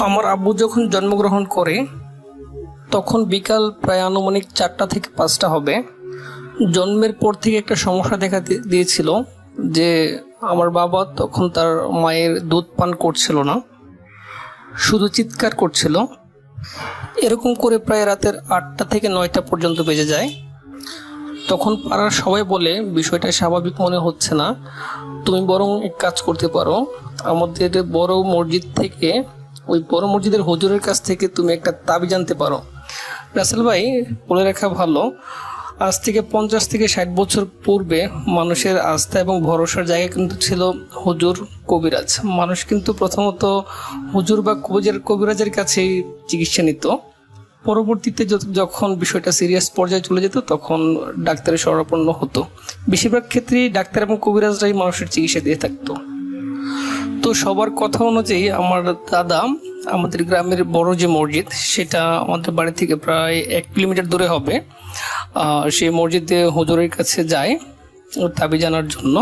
আমার আব্বু যখন জন্মগ্রহণ করে তখন বিকাল প্রায় আনুমানিক 4টা থেকে 5টা হবে। জন্মের পর থেকে একটা সমস্যা দেখা দিয়েছিল যে আমার বাবা তখন তার মায়ের দুধ পান করছিল না, শুধু চিৎকার করছিল। এরকম করে প্রায় রাতের 8টা থেকে 9টা পর্যন্ত বেজে যায়। তখন পাড়ার সবাই বলে বিষয়টা স্বাভাবিক মনে হচ্ছে না, তুমি বরং এক কাজ করতে পারো, আমাদের বড় মসজিদ থেকে, ওই বড় মসজিদের হুজুরের কাছ থেকে তুমি একটা তাবিজ আনতে পারো। রাসেল ভাই, বলে রাখা ভালো, আজ থেকে 50 থেকে 60 বছর পূর্বে মানুষের আস্থা এবং ভরসার জায়গা কিন্তু ছিল হুজুর, কবিরাজ। মানুষ কিন্তু প্রথমত হুজুর বা কবিরাজের কাছেই চিকিৎসা নিত। পরবর্তীতে যখন বিষয়টা সিরিয়াস পর্যায়ে চলে যেত তখন ডাক্তারের শরণাপন্ন হতো। বেশিরভাগ ক্ষেত্রেই ডাক্তার এবং কবিরাজরাই মানুষের চিকিৎসা দিয়ে থাকতো। তো সবার কথা অনুযায়ী আমার দাদা আমাদের গ্রামের বড় যে মসজিদ, সেটা আমাদের বাড়ি থেকে প্রায় 1 কিলোমিটার দূরে হবে, সেই মসজিদে হুজুরের কাছে যায় তাবিজ আনার জন্য।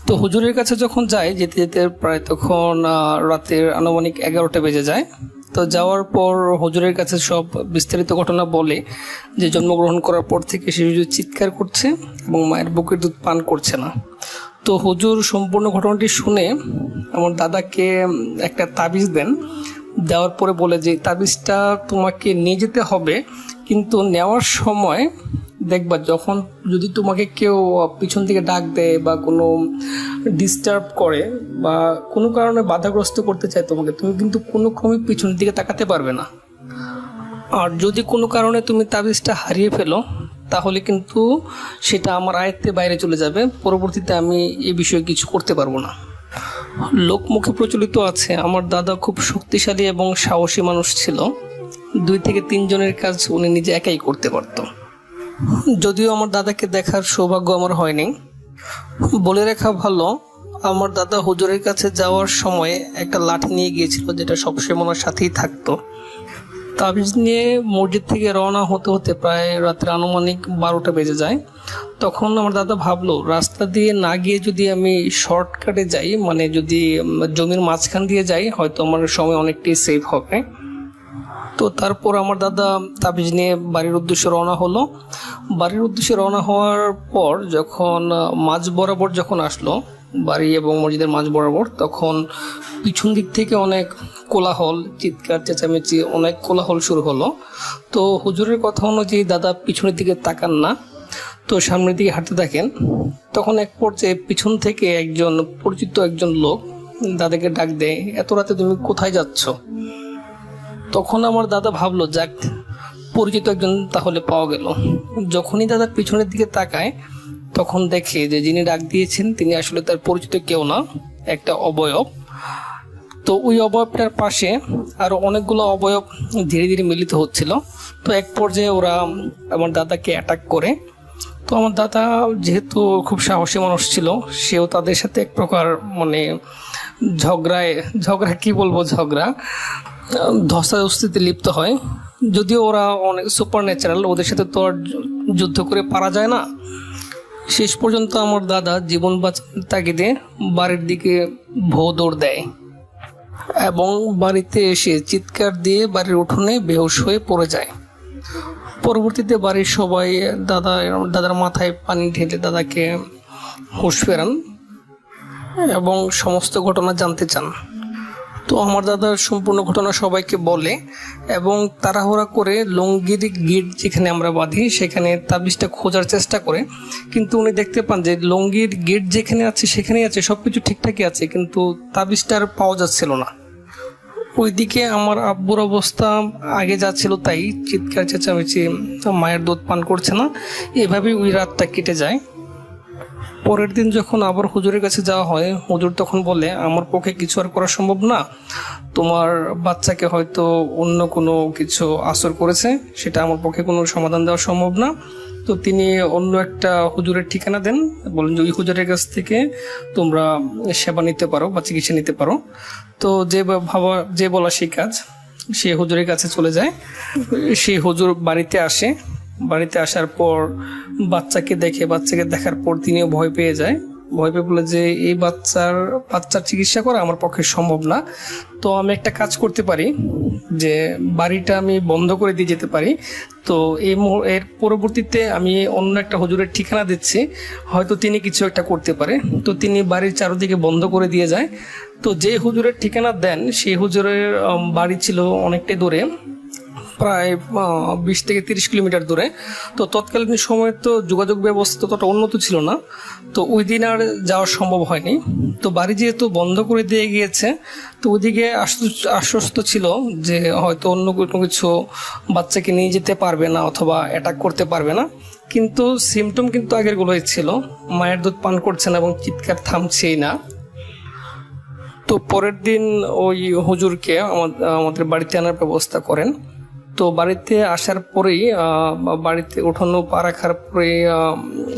তো হুজুরের কাছে যখন যায়, যেতে যেতে প্রায় তখন রাতের আনুমানিক 11টা বেজে যায়। তো যাওয়ার পর হুজুরের কাছে সব বিস্তারিত ঘটনা বলে যে জন্মগ্রহণ করার পর থেকে শিশু চিৎকার করছে এবং মায়ের বুকের দুধ পান করছে না। তো হুজুর সম্পূর্ণ ঘটনাটি শুনে আমার দাদাকে একটা তাবিজ দেন। দেওয়ার পরে বলে যে তাবিজটা তোমাকে নিয়ে যেতে হবে, কিন্তু নেওয়ার সময় দেখবা যখন যদি তোমাকে কেউ পিছন থেকে ডাক দেয় বা কোনো ডিস্টার্ব করে বা কোনো কারণে বাধাগ্রস্ত করতে চায় তোমাকে, তুমি কিন্তু কোনো ক্রমে পিছনের দিকে তাকাতে পারবে না। আর যদি কোনো কারণে তুমি তাবিজটা হারিয়ে ফেলো তাহলে কিন্তু সেটা আমার আয়ত্তের বাইরে চলে যাবে, পরবর্তীতে আমি এই বিষয়ে কিছু করতে পারবো না। লোকমুখে প্রচলিত আছে আমার দাদা খুব শক্তিশালী এবং সাহসী মানুষ ছিল। 2 থেকে 3 জনের কাজ উনি নিজে একাই করতে পারত। যদিও আমার দাদাকে দেখার সৌভাগ্য আমার হয়নি। বলে রাখা ভালো, আমার দাদা হুজুরের কাছে যাওয়ার সময় একটা লাঠি নিয়ে গিয়েছিল, যেটা সবসময় ওনার সাথেই থাকতো। তাবিজ নিয়ে মসজিদ থেকে রওনা হতে হতে প্রায় রাতের আনুমানিক 12টা বেজে যায়। তখন আমার দাদা ভাবলো, রাস্তা দিয়ে না গিয়ে যদি আমি শর্টকাটে যাই, মানে যদি জমির মাঝখান দিয়ে যাই, হয়তো আমার সময় অনেকটাই সেভ হবে। তো তারপর আমার দাদা তাবিজ নিয়ে বাড়ির উদ্দেশ্যে রওনা হলো। বাড়ির উদ্দেশ্যে রওনা হওয়ার পর যখন মাঝ বরাবর যখন আসলো, বাড়ি এবং মসজিদের মাঝ বরাবর, তখন পিছন দিক থেকে অনেক কোলাহল, চিৎকার চেঁচামেচি, অনেক কোলাহল শুরু হলো। তো হুজুরের কথা অনুযায়ী দাদা পিছনের দিকে তাকান না, তো সামনের দিকে হাঁটতে থাকেন। তখন এক পর্যায়ে পিছন থেকে পরিচিত একজন লোক দাদাকে ডাক দেয়, এত রাতে তুমি কোথায় যাচ্ছ? তখন আমার দাদা ভাবলো, যাক, পরিচিত একজন তাহলে পাওয়া গেল। যখনই দাদা পিছনের দিকে তাকায় তখন দেখে যে যিনি ডাক দিয়েছেন তিনি আসলে তার পরিচিত কেউ না, একটা অবয়ব। তো ওই অবয়বটার পাশে আরো অনেকগুলো অবয়ব ধীরে ধীরে মিলিত হচ্ছিল। তো এক পর্যায়ে ওরা আমার দাদাকে অ্যাটাক করে তো আমার দাদা যেহেতু খুব সাহসী মানুষ ছিল, সেও তাদের সাথে এক প্রকার মানে ঝগড়া কি বলবো, ধস্তাধস্তিতে লিপ্ত হয়। যদিও ওরা অনেক সুপার ন্যাচারাল, ওদের সাথে তো আর যুদ্ধ করে পারা যায় না। শেষ পর্যন্ত আমার দাদা জীবন বাঁচানোর তাগিদে বাড়ির দিকে দৌড় দেয় এবং বাড়িতে এসে চিৎকার দিয়ে বাড়ির উঠোনে বেহুশ হয়ে পড়ে যায়। পরবর্তীতে বাড়ির সবাই দাদার মাথায় পানি ঢেলে দাদাকে হুঁশ ফেরান এবং সমস্ত ঘটনা জানতে চান। তো আমার দাদার সম্পূর্ণ ঘটনা সবাইকে বলে এবং তাড়াহুড়া করে লঙ্গির গিট যেখানে আমরা বাঁধি সেখানে তাবিজটা খোঁজার চেষ্টা করে, কিন্তু উনি দেখতে পান যে লঙ্গির গিট যেখানে আছে সেখানেই আছে, সব কিছু ঠিকঠাকই আছে, কিন্তু তাবিজটা আর পাওয়া যাচ্ছিল না। ওইদিকে আমার আব্বুর অবস্থা আগে যা ছিল তাই, চিৎকার চেঁচামেচি, মায়ের দুধ পান করছে না, এভাবেই ওই রাতটা কেটে যায়। পরের দিন যখন আবার হুজুরের কাছে যাওয়া হয়, হুজুর তখন বলে আমার পক্ষে কিছু আর করা সম্ভব না, তোমার বাচ্চাকে হয়তো অন্য কোনো কিছু আসর করেছে, সেটা আমার পক্ষে কোনো সমাধান দেওয়া সম্ভব না। তো তিনি অন্য একটা হুজুরের ঠিকানা দেন, বলেন যে ওই হুজুরের কাছ থেকে তোমরা সেবা নিতে পারো বা চিকিৎসা নিতে পারো। তো যে বলা সেই কাজ, সে হুজুরের কাছে চলে যায়। সেই হুজুর বাড়িতে আসে, বাড়িতে আসার পর বাচ্চাকে দেখার পর তিনিও ভয় পেয়ে যায়। ভয় পেয়ে বলে যে এই বাচ্চার চিকিৎসা করা আমার পক্ষে সম্ভব না, তো আমি একটা কাজ করতে পারি যে বাড়িটা আমি বন্ধ করে দিয়ে যেতে পারি। তো এর পরবর্তীতে আমি অন্য একটা হুজুরের ঠিকানা দিচ্ছি, হয়তো তিনি কিছু একটা করতে পারে। তো তিনি বাড়ির চারদিকে বন্ধ করে দিয়ে যায়। তো যে হুজুরের ঠিকানা দেন সেই হুজুরের বাড়ি ছিল অনেকটাই দূরে, প্রায় 20 থেকে 30 কিলোমিটার দূরে। তো তৎকালীন সময়ে তো যোগাযোগ ব্যবস্থা ততটা উন্নত ছিল না, তো ওই দিন আর যাওয়া সম্ভব হয়নি। তো বাড়ি যেহেতু বন্ধ করে দিয়ে গিয়েছে, তো ওইদিকে আশ্বস্ত ছিল যে হয়তো অন্য কোনো কিছু বাচ্চাকে নিয়ে যেতে পারবে না অথবা অ্যাটাক করতে পারবে না, কিন্তু সিমটম কিন্তু আগেরগুলোই ছিল, মায়ের দুধ পান করছে না এবং চিৎকার থামছেই না। তো পরের দিন ওই হুজুরকে আমাদের বাড়িতে আনার ব্যবস্থা করেন। তো বাড়িতে আসার পরেই বাড়িতে উঠানো পা রাখার পরেই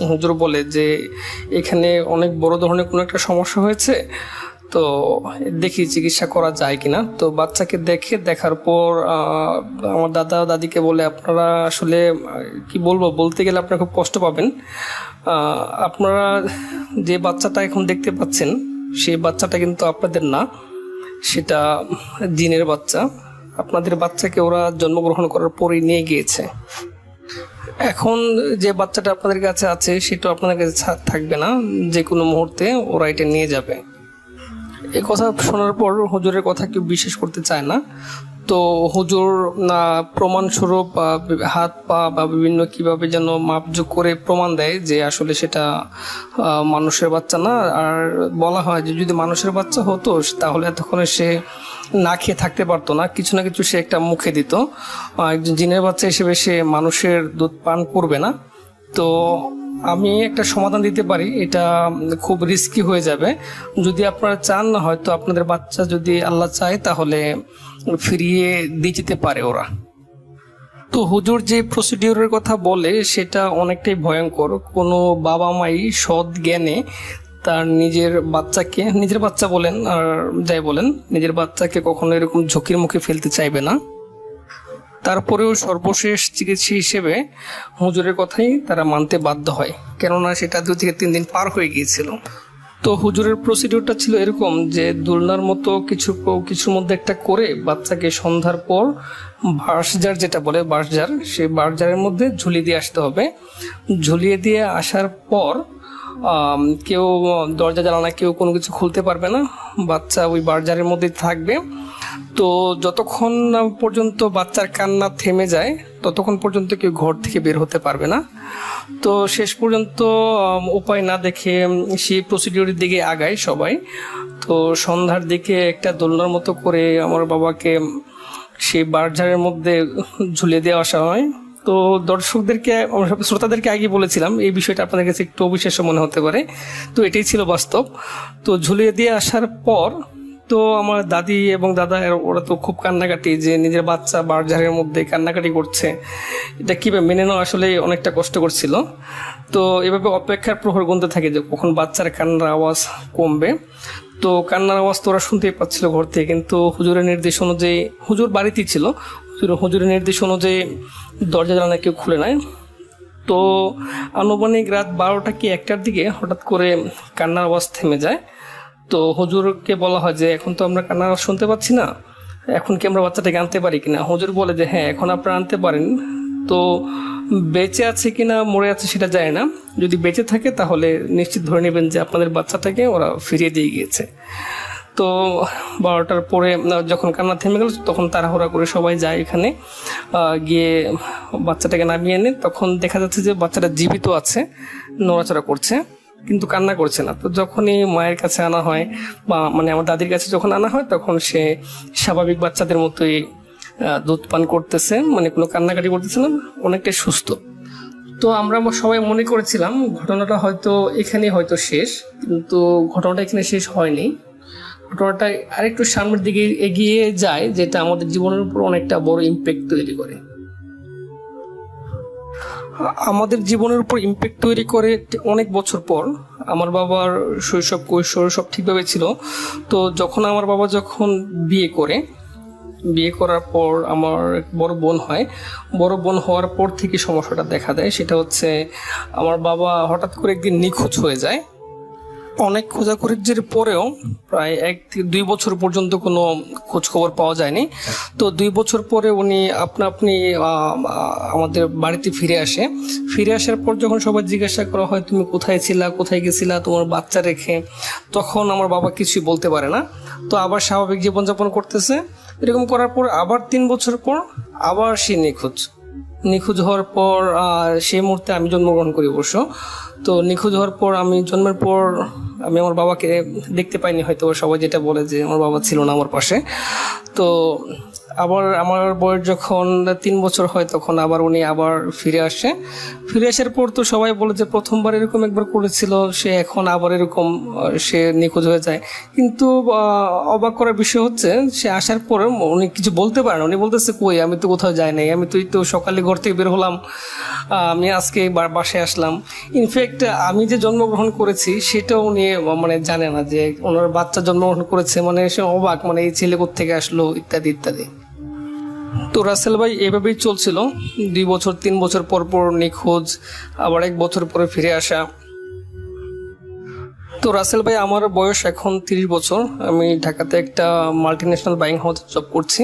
হুজুর বলে যে এখানে অনেক বড় ধরনের কোনো একটা সমস্যা হয়েছে, তো দেখি চিকিৎসা করা যায় কিনা। তো বাচ্চাকে দেখার পর আমার দাদিকে বলে আপনারা আসলে কি বলবো, বলতে গেলে আপনারা খুব কষ্ট পাবেন। আপনারা যে বাচ্চাটা এখন দেখতে পাচ্ছেন সেই বাচ্চাটা কিন্তু আপনাদের না, সেটা জিনের বাচ্চা। আপনাদের বাচ্চাকে ওরা জন্মগ্রহণ করার পরেই নিয়ে গিয়েছে। এখন যে বাচ্চাটা আপনাদের কাছে আছে সেটা আপনাদের কাছে থাকবে না, যে কোনো মুহূর্তে ওরা এটা নিয়ে যাবে। এই কথা শোনার পর হুজুরের কথা কেউ বিশ্বাস করতে চায় না। তো হুজুর প্রমাণস্বরূপ হাত পা বা বিভিন্ন কিভাবে যেন মাপযোগ করে প্রমাণ দেয় যে আসলে সেটা মানুষের বাচ্চা না। আর বলা হয় যে যদি মানুষের বাচ্চা হতো তাহলে এতক্ষণে সে না খেয়ে থাকতে পারতো না, কিছু না কিছু সে একটা মুখে দিত। একজন জিনের বাচ্চা হিসেবে সে মানুষের দুধ পান করবে না। তো আমি একটা সমাধান দিতে পারি, এটা খুব রিস্কি হয়ে যাবে। যদি আপনারা চান, হয়তো আপনাদের বাচ্চা যদি আল্লাহ চায় তাহলে ফিরিয়ে দিয়ে যেতে পারে ওরা। তো হুজুর যে প্রসিডিওরের কথা বলে সেটা অনেকটাই ভয়ঙ্কর। কোনো বাবা মাই সৎ জ্ঞানে তার নিজের বাচ্চা বলেন আর যাই বলেন, নিজের বাচ্চাকে কখনো এরকম ঝুঁকির মুখে ফেলতে চাইবে না। তারপরেও সর্বশেষ চিকিৎসা হিসেবে হুজুরের কথাই তারা মানতে বাধ্য হয়, কেননা সেটা 2 থেকে 3 দিন পার হয়ে গিয়েছিল। তো হুজুরের প্রসিডিওরটা ছিল এরকম যে দোলনার মতো কিছুর মধ্যে একটা করে বাচ্চাকে সন্ধ্যার পর বাঁশঝাড়, যেটা বলে বাঁশঝাড়, সেই বাঁশঝাড়ের মধ্যে ঝুলিয়ে দিয়ে আসতে হবে। ঝুলিয়ে দিয়ে আসার পর কেউ দরজা জানালা কেউ কোনো কিছু খুলতে পারবে না, বাচ্চা ওই বাঁশঝাড়ের মধ্যে থাকবে। তো যতক্ষণ পর্যন্ত বাচ্চার কান্না থেমে যায় ততক্ষণ পর্যন্ত কেউ ঘর থেকে বের হতে পারবে না। তো শেষ পর্যন্ত উপায় না দেখে সেই প্রসিডিওরের দিকে আগায় সবাই। তো সন্ধ্যার দিকে একটা দোলনার মতো করে আমার বাবাকে সেই বাঁশঝাড়ের মধ্যে ঝুলিয়ে দিয়ে আসা হয়। তো শ্রোতাদেরকে আগে বলেছিলাম এই বিষয়টা আপনাদের কাছে একটু অবিশ্বাস্য মনে হতে পারে, তো এটাই ছিল বাস্তব। তো ঝুলিয়ে দিয়ে আসার পর তো আমার দাদি এবং দাদা ওরা তো খুব কান্নাকাটি, যে নিজের বাচ্চা বাড়ঝাড়ের মধ্যে কান্নাকাটি করছে, এটা কীভাবে মেনে নেওয়া আসলে অনেকটা কষ্ট করছিল। তো এভাবে অপেক্ষার প্রহর গুনতে থাকে যে কখন বাচ্চার কান্নার আওয়াজ কমবে। তো কান্নার আওয়াজ তো ওরা শুনতেই পাচ্ছিল ঘর থেকে, কিন্তু হুজুরের নির্দেশ অনুযায়ী, হুজুর বাড়িতেই ছিল, হুজুরের নির্দেশ অনুযায়ী দরজা জানালা কেউ খুলে নেয়। তো আনুমানিক রাত 12টা কি 1টার দিকে হঠাৎ করে কান্নার আওয়াজ থেমে যায়। তো হুজুরকে বলা হয় যে এখন তো আমরা কান্নার আওয়াজ শুনতে পাচ্ছি না, এখন কি আমরা বাচ্চাটাকে আনতে পারি কিনা। হুজুর বলে যে হ্যাঁ, এখন আপনারা আনতে পারেন। তো বেঁচে আছে কিনা মরে আছে সেটা যায় না, যদি বেঁচে থাকে তাহলে নিশ্চিত ধরে নেবেন যে আপনাদের বাচ্চাটাকে ওরা ফিরিয়ে দিয়ে গিয়েছে। তো 12টার পরে যখন কান্না থেমে গেল তখন তাড়াহুড়া করে সবাই যায় এখানে, গিয়ে বাচ্চাটাকে নামিয়ে এনে তখন দেখা যাচ্ছে যে বাচ্চাটা জীবিত আছে, নড়াচড়া করছে কিন্তু কান্না করছে না। তো যখনই মায়ের কাছে আনা হয় বা মানে আমার দাদির কাছে যখন আনা হয় তখন সে স্বাভাবিক বাচ্চাদের মতোই দুধ পান করতেছে, মানে কোনো কান্নাকাটি করতেছে না, অনেকটাই সুস্থ। তো আমরা সবাই মনে করেছিলাম ঘটনাটা হয়তো এখানে হয়তো শেষ, কিন্তু ঘটনাটা এখানে শেষ হয়নি। ঘটনাটা আরেকটু সামনের দিকে এগিয়ে যায়, যেটা আমাদের জীবনের উপর অনেকটা বড় ইম্প্যাক্ট তৈরি করে। আমাদের জীবনের উপর ইম্প্যাক্ট তৈরি করে অনেক বছর পর। আমার বাবার শৈশব কৈশোর সব ঠিকভাবে ছিল। তো যখন আমার বাবা যখন বিয়ে করার পর আমার বড় বোন হয়, বড় বোন হওয়ার পর থেকে সমস্যাটা দেখা দেয়। সেটা হচ্ছে আমার বাবা হঠাৎ করে একদিন নিখোঁজ হয়ে যায়। অনেক খোঁজাখুঁজির পরেও প্রায় 1-2 বছর পর্যন্ত কোনো খোঁজ খবর পাওয়া যায়নি। তো 2 বছর পরে উনি আপনি আমাদের বাড়িতে ফিরে আসার পর যখন সবাই জিজ্ঞাসা করা হয় তুমি কোথায় ছিলা, কোথায় গেছিলা তোমার বাচ্চা রেখে, তখন আমার বাবা কিছুই বলতে পারে না। তো আবার স্বাভাবিক জীবনযাপন করতেছে। এরকম করার পর আবার 3 বছর পর আবার সে নিখোঁজ হওয়ার পর সেই মুহূর্তে আমি জন্মগ্রহণ করি অবশ্য। তো নিখোঁজ হওয়ার পর আমি জন্মের পর আমি আমার বাবাকে দেখতে পাইনি, হয়তো সবাই যেটা বলে যে আমার বাবা ছিল না আমার পাশে। তো আবার আমার বয়স যখন 3 বছর হয় তখন আবার উনি আবার ফিরে আসার পর তো সবাই বলে যে প্রথমবার এরকম একবার করেছিল, সে এখন আবার এরকম সে নিখোঁজ হয়ে যায়। কিন্তু অবাক করার বিষয় হচ্ছে সে আসার পরে উনি কিছু বলতে পারে না। উনি বলতেছে কই, আমি তো কোথাও যাই নাই, আমি তো সকালে ঘর থেকে বের হলাম, আমি আজকে বাসায় আসলাম। ইনফ্যাক্ট আমি যে জন্মগ্রহণ করেছি সেটাও উনি মানে জানে না, যে ওনার বাচ্চা জন্মগ্রহণ করেছে, মানে সে অবাক, মানে এই ছেলে কোত্থেকে আসলো ইত্যাদি ইত্যাদি। তো রাসেল ভাই এভাবেই চলছিল, 2 বছর 3 বছর পর পর নিখোঁজ, আবার 1 বছর পরে ফিরে আসা। তো রাসেল ভাই আমার বয়স এখন 30 বছর, আমি ঢাকাতে একটা মাল্টিন্যাশনাল বাইং হাউসে জব করছি।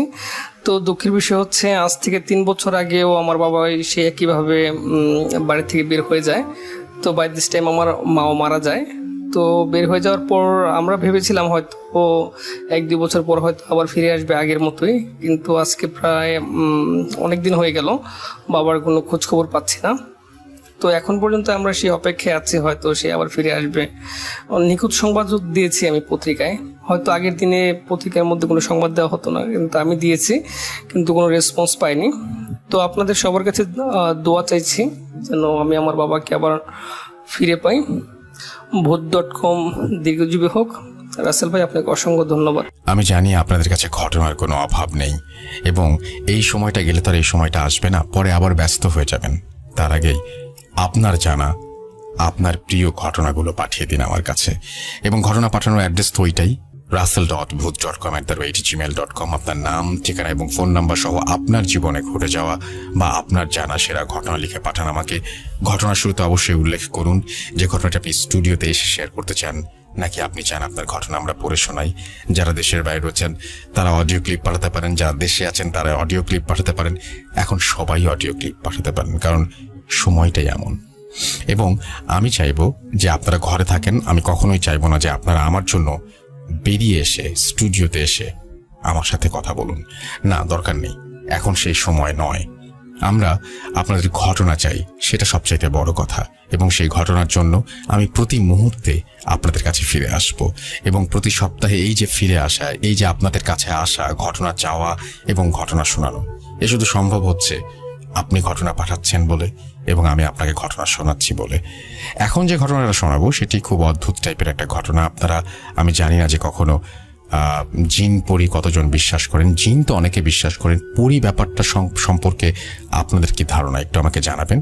তো দুঃখের বিষয় হচ্ছে আজ থেকে 3 বছর আগেও আমার বাবা সে একইভাবে বাড়ি থেকে বের হয়ে যায়। তো বাই দিস টাইম আমার মাও মারা যায়। তো বের হয়ে যাওয়ার পর আমরা ভেবেছিলাম হয়তো 1-2 বছর পর হয়তো আবার ফিরে আসবে আগের মতোই, কিন্তু আজকে প্রায় অনেক দিন হয়ে গেল বাবার কোনো খোঁজ খবর পাচ্ছি না। তো এখন পর্যন্ত আমরা সেই অপেক্ষায় আছি, হয়তো সে আবার ফিরে আসবে। নিখোঁজ সংবাদ দিয়েছি আমি পত্রিকায়, হয়তো আগের দিনে পত্রিকার মধ্যে কোনো সংবাদ দেওয়া হতো না, কিন্তু আমি দিয়েছি, কিন্তু কোনো রেসপন্স পাইনি। তো আপনাদের সবার কাছে দোয়া চাইছি যেন আমি আমার বাবাকে আবার ফিরে পাই। ভূত.com দীর্ঘজীবী হোক। রাসেল ভাই আপনাকে অসংখ্য ধন্যবাদ। আমি জানি আপনাদের কাছে ঘটনার কোনো অভাব নেই, এবং এই সময়টা গেলে তার এই সময়টা আসবে না, পরে আবার ব্যস্ত হয়ে যাবেন। তার আগেই আপনার জানা আপনার প্রিয় ঘটনাগুলো পাঠিয়ে দিন আমার কাছে, এবং ঘটনা পাঠানোর অ্যাড্রেস তো ওইটাই, russell.booth.com@gmail.com। আপনার নাম, ঠিকানা এবং ফোন নাম্বার সহ আপনার জীবনে ঘটে যাওয়া বা আপনার জানা সেরা ঘটনা লিখে পাঠান আমাকে। ঘটনার শুরুতে অবশ্যই উল্লেখ করুন যে ঘটনাটা আপনি স্টুডিওতে এসে শেয়ার করতে চান, নাকি আপনি চান আপনার ঘটনা আমরা পড়ে শোনাই। যারা দেশের বাইরে রয়েছেন তারা অডিও ক্লিপ পাঠাতে পারেন, যারা দেশে আছেন তারা অডিও ক্লিপ পাঠাতে পারেন। এখন সবাই অডিও ক্লিপ পাঠাতে পারেন, কারণ সময়টাই এমন। এবং আমি চাইবো যে আপনারা ঘরে থাকেন, আমি কখনোই চাইবো না যে আপনারা আমার জন্য বেরিয়ে এসে স্টুডিওতে এসে আমার সাথে কথা বলুন। না, দরকার নেই, এখন সেই সময় নয়। আমরা আপনাদের ঘটনা চাই, সেটা সবচাইতে বড় কথা। এবং সেই ঘটনার জন্য আমি প্রতি মুহূর্তে আপনাদের কাছে ফিরে আসব, এবং প্রতি সপ্তাহে এই যে ফিরে আসা, এই যে আপনাদের কাছে আসা, ঘটনা চাওয়া এবং ঘটনা শোনানো, এ শুধু সম্ভব হচ্ছে আপনি ঘটনা পাঠাচ্ছেন বলে এবং আমি আপনাকে ঘটনা শোনাচ্ছি বলে। এখন যে ঘটনাটা শোনাবো সেটি খুব অদ্ভুত টাইপের একটা ঘটনা। আপনারা, আমি জানি না যে কখনো জিন পরি কতজন বিশ্বাস করেন? জিন তো অনেকে বিশ্বাস করেন, পরি ব্যাপারটা সম্পর্কে আপনাদের কি ধারণা একটু আমাকে জানাবেন।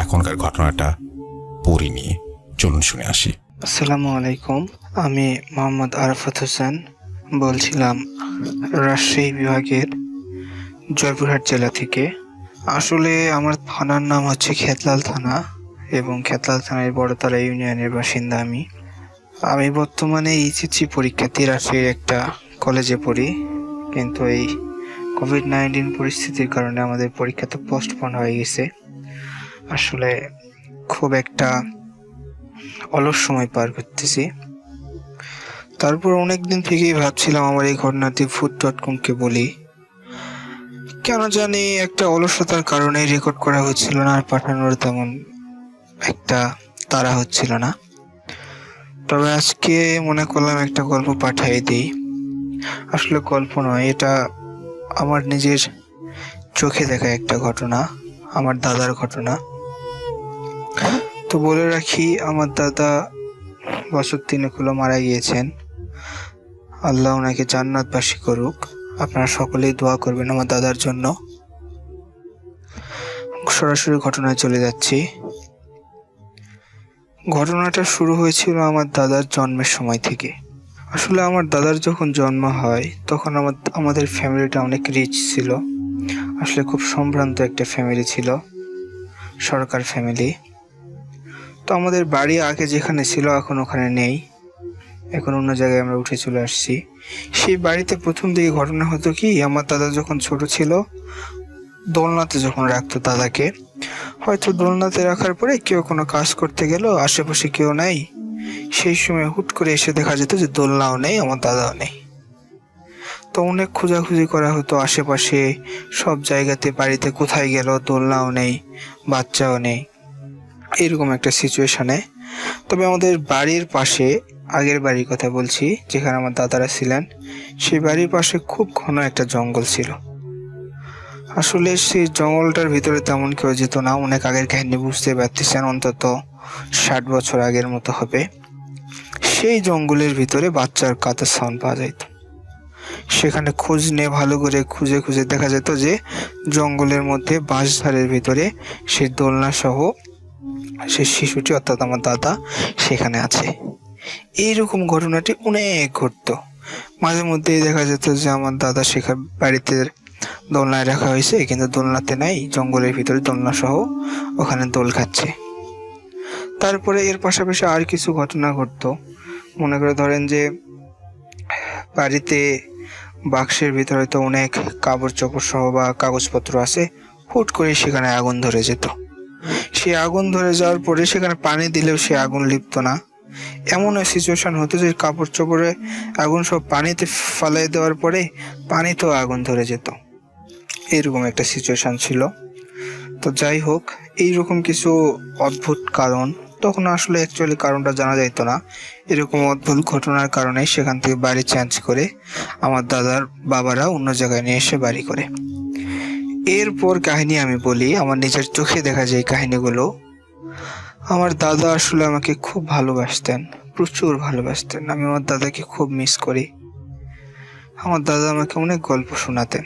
এখনকার ঘটনাটা পরি নিয়ে, চলুন শুনে আসি। আসসালামু আলাইকুম, আমি মোহাম্মদ আরাফাত হোসেন বলছিলাম রাজশাহী বিভাগের জয়পুরহাট জেলা থেকে। আসলে আমার থানার নাম হচ্ছে খেতলাল থানা এবং খেতলাল থানার বড়তলা ইউনিয়নের বাসিন্দা আমি বর্তমানে এইচএসসি পরীক্ষার্থী রাজশাহীর একটা কলেজে পড়ি, কিন্তু এই কোভিড-19 পরিস্থিতির কারণে আমাদের পরীক্ষা তো পোস্টপোন হয়ে গেছে। আসলে খুব একটা অলস সময় পার করতেছি। তারপর অনেকদিন থেকেই ভাবছিলাম আমার এই ঘটনাটি food.com-কে বলি, কেন জানি একটা অলসতার কারণে রেকর্ড করা হচ্ছিল না, আর পাঠানোর তেমন একটা তাড়া হচ্ছিল না। তবে আজকে মনে করলাম একটা গল্প পাঠিয়ে দিই। আসলে গল্প নয়, এটা আমার নিজের চোখে দেখা একটা ঘটনা, আমার দাদার ঘটনা। তো বলে রাখি, আমার দাদা বছর 3 হলো মারা গিয়েছেন। আল্লাহ ওনাকে জান্নাতবাসী করুক। আপনারা সকলেই দোয়া করবেন আমার দাদার জন্য। সরাসরি ঘটনায় চলে যাচ্ছি। ঘটনাটা শুরু হয়েছিল আমার দাদার জন্মের সময় থেকে। আসলে আমার দাদার যখন জন্ম হয় তখন আমাদের ফ্যামিলিটা অনেক রিচ ছিল। আসলে খুব সম্ভ্রান্ত একটা ফ্যামিলি ছিল, সরকার ফ্যামিলি। তো আমাদের বাড়ি আগে যেখানে ছিল এখন ওখানে নেই, এখন অন্য জায়গায় আমরা উঠে চলে আসছি। সেই বাড়িতে প্রথম দিকে ঘটনা হতো কি, আমার দাদা যখন ছোট ছিল দোলনাতে যখন রাখতো দাদাকে, হয়তো দোলনাতে রাখার পরে কেউ কোনো কাজ করতে গেল, আশেপাশে কেউ নাই, সেই সময় হুট করে এসে দেখা যেত যে দোলনাও নেই, আমার দাদাও নেই। তো অনেক খোঁজাখুঁজি করা হতো আশেপাশে সব জায়গাতে, বাড়িতে কোথায় গেল, দোলনাও নেই, বাচ্চাও নেই, এরকম একটা সিচুয়েশনে। তবে আমাদের বাড়ির পাশে, আগের বাড়ির কথা বলছি যেখানে আমার দাদারা ছিলেন, সেই বাড়ির পাশে খুব ঘন একটা জঙ্গল ছিল। আসলে সেই জঙ্গলটার ভিতরে তেমন কেউ যেত না। অনেক আগের কাহিনী, বুঝতে পারতেছেন, অন্তত 60 বছর আগের মতো হবে। সেই জঙ্গলের ভিতরে বাচ্চার কাঁথার সাউন্ড পাওয়া যেত। সেখানে খোঁজ নিয়ে ভালো করে খুঁজে খুঁজে দেখা যেত যে জঙ্গলের মধ্যে বাঁশঝাড়ের ভিতরে সেই দোলনা সহ সেই শিশুটি, অর্থাৎ আমার দাদা, সেখানে আছে। এইরকম ঘটনাটি অনেক ঘটতো। মাঝে মধ্যেই দেখা যেত যে আমার দাদা সেখানে বাড়িতে দোলনায় রাখা হয়েছে, কিন্তু দোলনাতে নাই, জঙ্গলের ভিতরে দোলনা সহ ওখানে দোল খাচ্ছে। তারপরে এর পাশাপাশি আর কিছু ঘটনা ঘটতো। মনে করে ধরেন যে বাড়িতে বাক্সের ভিতরে তো অনেক কাপড় চোপড় সহ বা কাগজপত্র আছে, হুট করে সেখানে আগুন ধরে যেত। সে আগুন ধরে যাওয়ার পরে সেখানে পানি দিলেও সে আগুন লিপ্ত না। এমন সিচুয়েশন হতো যে কাপড় চোপড়ে আগুন সব পানিতে ফালাই দেওয়ার পরে পানিতেও আগুন ধরে যেত। এরকম একটা সিচুয়েশন ছিল। তো যাই হোক, এইরকম কিছু অদ্ভুত কারণ, তখন আসলে অ্যাকচুয়ালি কারণটা জানা যাইতো না। এরকম অদ্ভুত ঘটনার কারণে সেখান থেকে বাড়ি চেঞ্জ করে আমার দাদার বাবারা অন্য জায়গায় নিয়ে এসে বাড়ি করে। এরপর কাহিনী আমি বলি, আমার নিজের চোখে দেখা যায় কাহিনীগুলো। আমার দাদা আসলে আমাকে খুব ভালোবাসতেন, প্রচুর ভালোবাসতেন। আমি আমার দাদাকে খুব মিস করি। আমার দাদা আমাকে অনেক গল্প শোনাতেন।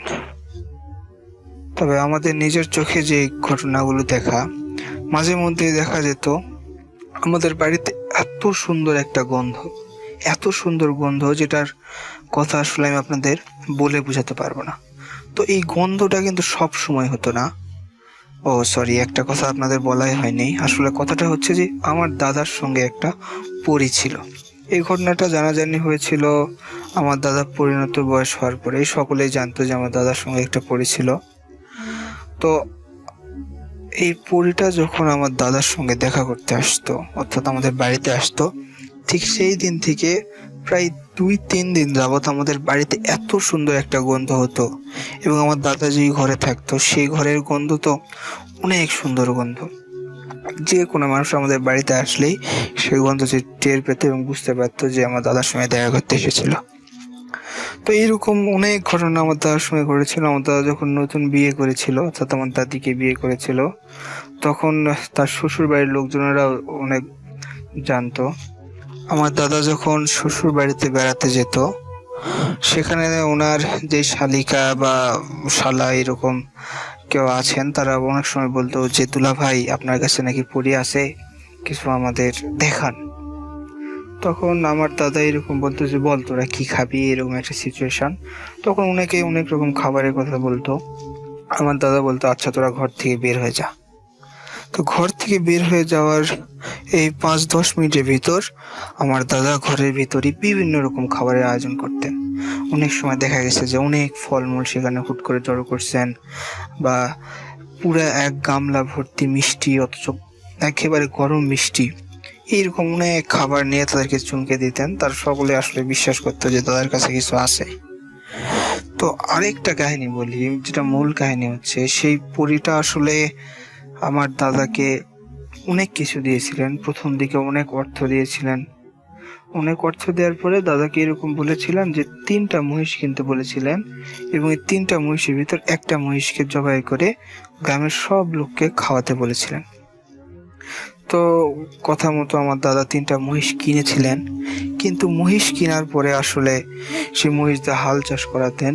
তবে আমাদের নিজের চোখে যে ঘটনাগুলো দেখা, মাঝে মধ্যে দেখা যেত আমাদের বাড়িতে এত সুন্দর একটা গন্ধ, এত সুন্দর গন্ধ যেটার কথা আসলে আমি আপনাদের বলে বোঝাতে পারবো না। তো এই গন্ধটা কিন্তু সব সময় হতো না। ও সরি, একটা কথা আপনাদের বলাই হয়নি। আসলে কথাটা হচ্ছে যে আমার দাদার সঙ্গে একটা পরী ছিল। এই ঘটনাটা জানাজানি হয়েছিল আমার দাদা পরিণত বয়স হওয়ার পরে। সকলেই জানতো যে আমার দাদার সঙ্গে একটা পরী ছিল। তো এই পরীটা যখন আমার দাদার সঙ্গে দেখা করতে আসতো, অর্থাৎ আমাদের বাড়িতে আসতো, ঠিক সেই দিন থেকে প্রায় 2-3 দিন যাবৎ আমাদের বাড়িতে এত সুন্দর একটা গন্ধ হতো। এবং আমার দাদা যেই ঘরে থাকতো সেই ঘরের গন্ধ তো অনেক সুন্দর গন্ধ। যে কোনো মানুষ আমাদের বাড়িতে আসলেই সেই গন্ধ যে টের পেত এবং বুঝতে পারতো যে আমার দাদার সঙ্গে দেখা করতে এসেছিল। তো এইরকম অনেক ঘটনা আমার দাদার সঙ্গে ঘটেছিল। আমার দাদা যখন নতুন বিয়ে করেছিল, অর্থাৎ আমার দাদিকে বিয়ে করেছিল, তখন তার শ্বশুর বাড়ির লোকজনেরা অনেক জানতো। আমার দাদা যখন শ্বশুর বাড়িতে বেড়াতে যেত, সেখানে ওনার যে শালিকা বা শালা এরকম কেউ আছেন, তারা অনেক সময় বলতো যে দুলা ভাই আপনার কাছে নাকি পরী আছে, কিছু আমাদের দেখান। তখন আমার দাদা এরকম বলতো যে বল তোরা কি খাবি, এরকম একটা সিচুয়েশন। তখন অনেকে অনেক রকম খাবারের কথা বলতো। আমার দাদা বলতো আচ্ছা তোরা ঘর থেকে বের হয়ে যা। তো ঘর থেকে বের হয়ে যাওয়ার এই 5-10 মিনিটের ভিতর আমার দাদা ঘরের ভিতরই বিভিন্ন রকম খাবারের আয়োজন করতেন। অনেক সময় দেখা গেছে যে অনেক ফলমূল সেখানে হুট করে জড়ো করছেন, বা পুরো এক গামলা ভর্তি মিষ্টি, অথচ একেবারে গরম মিষ্টি, এইরকম অনেক খাবার নিয়ে তাদেরকে চুমকে দিতেন। তার সকলে আসলে বিশ্বাস করতো যে তাদের কাছে কিছু আছে। তো আরেকটা কাহিনী বলি, যেটা মূল কাহিনী হচ্ছে, সেই পরীটা আসলে আমার দাদাকে অনেক কিছু দিয়েছিলেন। প্রথম দিকে অনেক অর্থ দিয়েছিলেন। অনেক অর্থ দেওয়ার পরে দাদাকে এরকম বলেছিলেন যে 3টা মহিষ কিনতে বলেছিলেন, এবং এই 3টা মহিষের ভিতর একটা মহিষকে জবাই করে গ্রামের সব লোককে খাওয়াতে বলেছিলেন। তো কথা মতো আমার দাদা 3টা মহিষ কিনেছিলেন, কিন্তু মহিষ কেনার পরে আসলে সেই মহিষ দিয়ে হাল চাষ করাতেন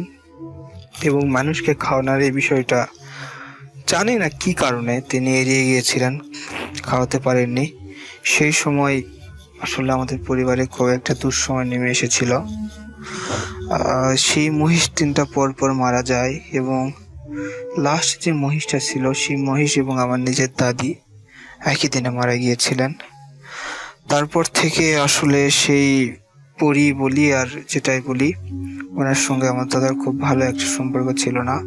এবং মানুষকে খাওয়ানোর এই বিষয়টা জানি না কি কারণে তিনি এড়িয়ে গিয়েছিলেন, খাওয়াতে পারেননি। সেই সময় আসলে আমাদের পরিবারে খুব একটা দুঃসময় নেমে এসেছিল। সেই মহিষ 3টা পর পর মারা যায়, এবং লাস্ট যে মহিষটা ছিল সেই মহিষ এবং আমার নিজের দাদি একই দিনে মারা গিয়েছিলেন। তারপর থেকে আসলে সেই পরি বলি আর যেটাই বলি, ওনার সঙ্গে আমার দাদার খুব ভালো একটা সম্পর্ক ছিল না।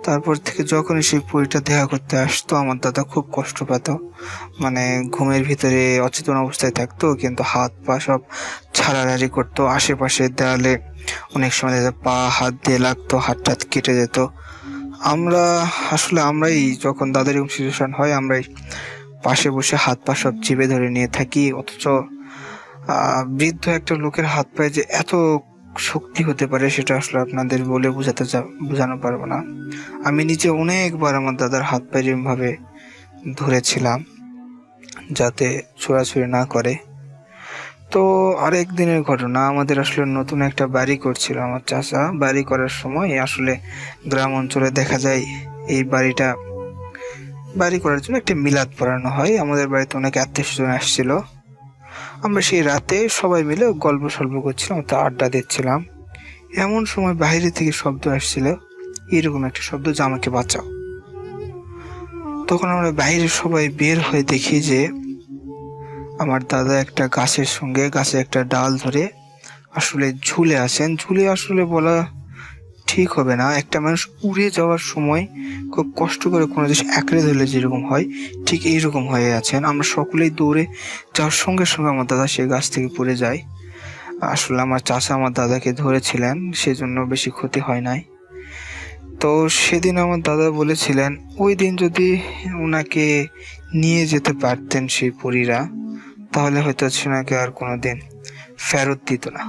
তারপর থেকে যখনই সেই পরীটা দেখা করতে আসতো আমার দাদা খুব কষ্ট পেত। মানে ঘুমের ভিতরে অচেতন অবস্থায় থাকতো, কিন্তু হাত পা সব ছাড়াছাড়ি করতো। আশেপাশে দেওয়ালে অনেক সময় দেখা যায় পা হাত দিয়ে লাগতো, হাত টাত কেটে যেত। আমরাই যখন দাদার এরকম সিচুয়েশন হয়, আমরাই পাশে বসে হাত পা সব চিপে ধরে নিয়ে থাকি। অথচ বৃদ্ধ একটা লোকের হাত পায়ে যে এত শক্তি হতে পারে সেটা আসলে আপনাদের বলে বোঝানো পারবো না। আমি নিজে অনেকবার আমার দাদার হাত পায়ে এরকম ভাবে ধরেছিলাম যাতে ছোড়াছুড়ি না করে। তো আরেক দিনের ঘটনা, আমাদের আসলে নতুন একটা বাড়ি করছিল আমার চাচা। বাড়ি করার সময় আসলে গ্রাম অঞ্চলে দেখা যায় এই বাড়ি করার জন্য একটা মিলাদ পড়ানো হয়। আমাদের বাড়িতে অনেক আত্মীয়স্বজন আসছিল। আমরা সেই রাতে সবাই মিলে গল্প সল্প করছিলাম, তো আড্ডা দিচ্ছিলাম। এমন সময় বাইরে থেকে শব্দ আসছিল, এরকম একটা শব্দ যে আমাকে বাঁচাও। তখন আমরা বাইরে সবাই বের হয়ে দেখি যে আমার দাদা একটা গাছে একটা ডাল ধরে আসলে ঝুলে আছেন। ঝুলে আসলে বলা ঠিক হবে না, একটা মানুষ উড়ে যাওয়ার সময় খুব কষ্ট করে কোনো জিনিস আঁকড়ে ধরলে যেরকম হয়, ঠিক এইরকম হয়ে আছেন। আমরা সকলেই দৌড়ে যাওয়ার সঙ্গে সঙ্গে আমার দাদা সেই গাছ থেকে পড়ে যায়। আসলে আমার চাচা আমার দাদাকে ধরেছিলেন, সেজন্য বেশি ক্ষতি হয় নাই। তো সেদিন আমার দাদা বলেছিলেন ওই দিন যদি ওনাকে নিয়ে যেতে পারতেন সেই পরীরা, তাহলে হয়তো সেনাকে আর কোনোদিন ফেরত দিত না।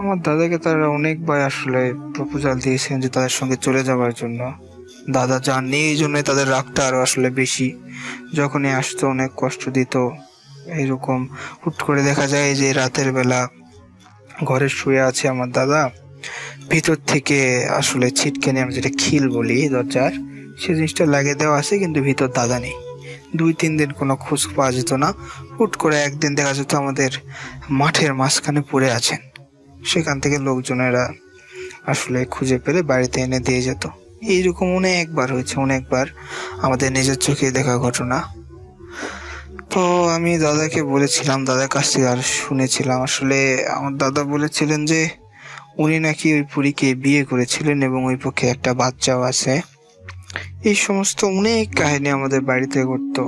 আমার দাদাকে তারা অনেকবার আসলে প্রপোজাল দিয়েছেন যে তাদের সঙ্গে চলে যাওয়ার জন্য। দাদা যাননি, এই জন্যই তাদের রাগটা আরো আসলে বেশি। যখনই আসতো অনেক কষ্ট দিত। এইরকম হুট করে দেখা যায় যে রাতের বেলা ঘরে শুয়ে আছে আমার দাদা, ভিতর থেকে আসলে ছিটকে আমরা যেটা খিল বলি দরজার, সে জিনিসটা লাগিয়ে দেওয়া আছে, কিন্তু ভিতর দাদা নেই। 2-3 দিন কোনো খোঁজ পাওয়া যেত না। হুট করে একদিন দেখা যেত আমাদের মাঠের মাঝখানে পড়ে আছেন। সেখান থেকে লোকজনেরা আসলে খুঁজে পেলে বাড়িতে এনে দিয়ে যেত। এইরকম অনেকবার হয়েছে, অনেকবার আমাদের নিজের চোখে দেখা ঘটনা। তো আমি দাদাকে বলেছিলাম, দাদার কাছ থেকে আর শুনেছিলাম, আসলে আমার দাদা বলেছিলেন যে উনি নাকি ওই পরীকে বিয়ে করেছিলেন এবং ওই পক্ষে একটা বাচ্চাও আছে। এই সমস্ত অনেক কাহিনী আমাদের বাড়িতে ঘটতো।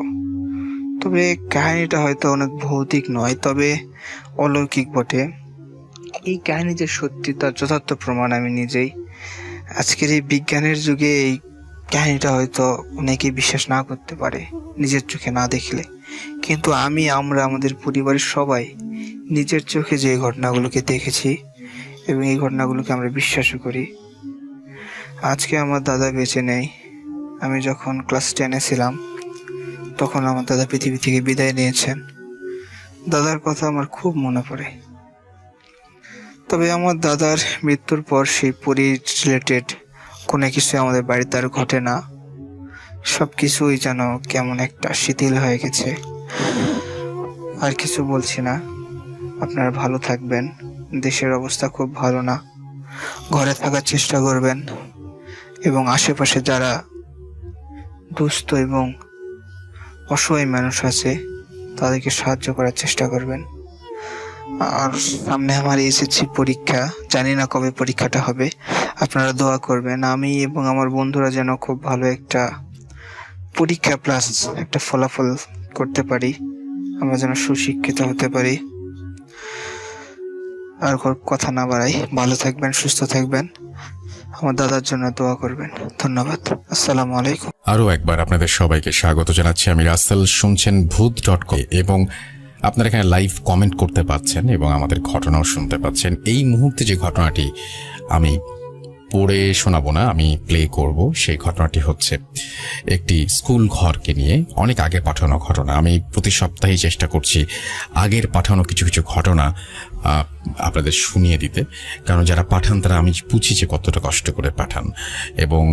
তবে কাহিনীটা হয়তো অনেক ভৌতিক নয়, তবে অলৌকিক বটে। এই কাহিনী যে সত্যি তার যথার্থ প্রমাণ আমি নিজেই। আজকের এই বিজ্ঞানের যুগে এই কাহিনীটা হয়তো অনেকেই বিশ্বাস না করতে পারে নিজের চোখে না দেখলে, কিন্তু আমরা আমাদের পরিবারের সবাই নিজের চোখে যে ঘটনাগুলোকে দেখেছি এবং এই ঘটনাগুলোকে আমরা বিশ্বাসও করি। আজকে আমার দাদা বেঁচে নেই। আমি যখন ক্লাস 10-এ ছিলাম তখন আমার দাদা পৃথিবী থেকে বিদায় নিয়েছেন। দাদার কথা আমার খুব মনে পড়ে। তবে আমার দাদার মৃত্যুর পর সেই পরি রিলেটেড কোনো কিছু আমাদের বাড়িতে আর ঘটে না। সব কিছুই যেন কেমন একটা শিথিল হয়ে গেছে। আর কিছু বলছি না, আপনারা ভালো থাকবেন। দেশের অবস্থা খুব ভালো না, ঘরে থাকার চেষ্টা করবেন এবং আশেপাশে যারা দুস্থ এবং অসহায় মানুষ আছে তাদেরকে সাহায্য করার চেষ্টা করবেন। আর সামনে আমার এসএসসি পরীক্ষা, জানি না কবে পরীক্ষাটা হবে, আপনারা দোয়া করবেন আমি এবং আমার বন্ধুরা যেন খুব ভালো একটা পরীক্ষা প্লাস একটা ফলাফল করতে পারি, আমরা যেন সুশিক্ষিত হতে পারি। আর কথা না বাড়াই, ভালো থাকবেন, সুস্থ থাকবেন, আমার দাদার জন্য দোয়া করবেন। ধন্যবাদ। আসসালামু আলাইকুম। আরও একবার আপনাদের সবাইকে স্বাগত জানাচ্ছি। আমি রাসেল, শুনছেন ভূত.com এবং আপনারা এখানে লাইভ কমেন্ট করতে পাচ্ছেন এবং আমাদের ঘটনাও শুনতে পাচ্ছেন। এই মুহূর্তে যে ঘটনাটি আমি পড়ে শোনাবো না, আমি প্লে করব, সেই ঘটনাটি হচ্ছে একটি স্কুল ঘরকে নিয়ে অনেক আগের পাঠানো ঘটনা। আমি প্রতি সপ্তাহেই চেষ্টা করছি আগের পাঠানো কিছু কিছু ঘটনা আপনাদের শুনিয়ে দিতে, কারণ যারা পাঠান তারা আমি বুঝি যে কতটা কষ্ট করে পাঠান। এবং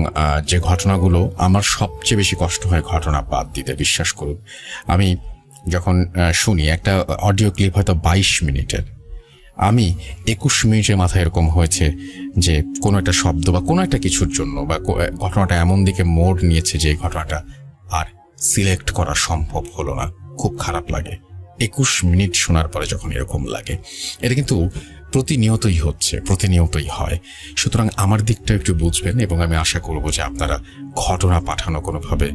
যে ঘটনাগুলো আমার সবচেয়ে বেশি কষ্ট হয় ঘটনা বাদ দিতে, বিশ্বাস করুন। আমি যখন শুনি একটা অডিও ক্লিপ হয়তো 22 মিনিটের, আমি 21 মিনিটের মাথায় এরকম হয়েছে যে কোনো একটা শব্দ বা কোনো একটা কিছুর জন্য বা ঘটনাটা এমন দিকে মোড় নিয়েছে যে এই ঘটনাটা আর সিলেক্ট করা সম্ভব হলো না। খুব খারাপ লাগে 21 মিনিট শোনার পরে যখন এরকম লাগে। এটা কিন্তু প্রতিনিয়তই হচ্ছে, প্রতিনিয়তই হয়। সুতরাং আমার দিকটা একটু বুঝবেন এবং আমি আশা করব যে আপনারা ঘটনা পাঠানো কোনোভাবে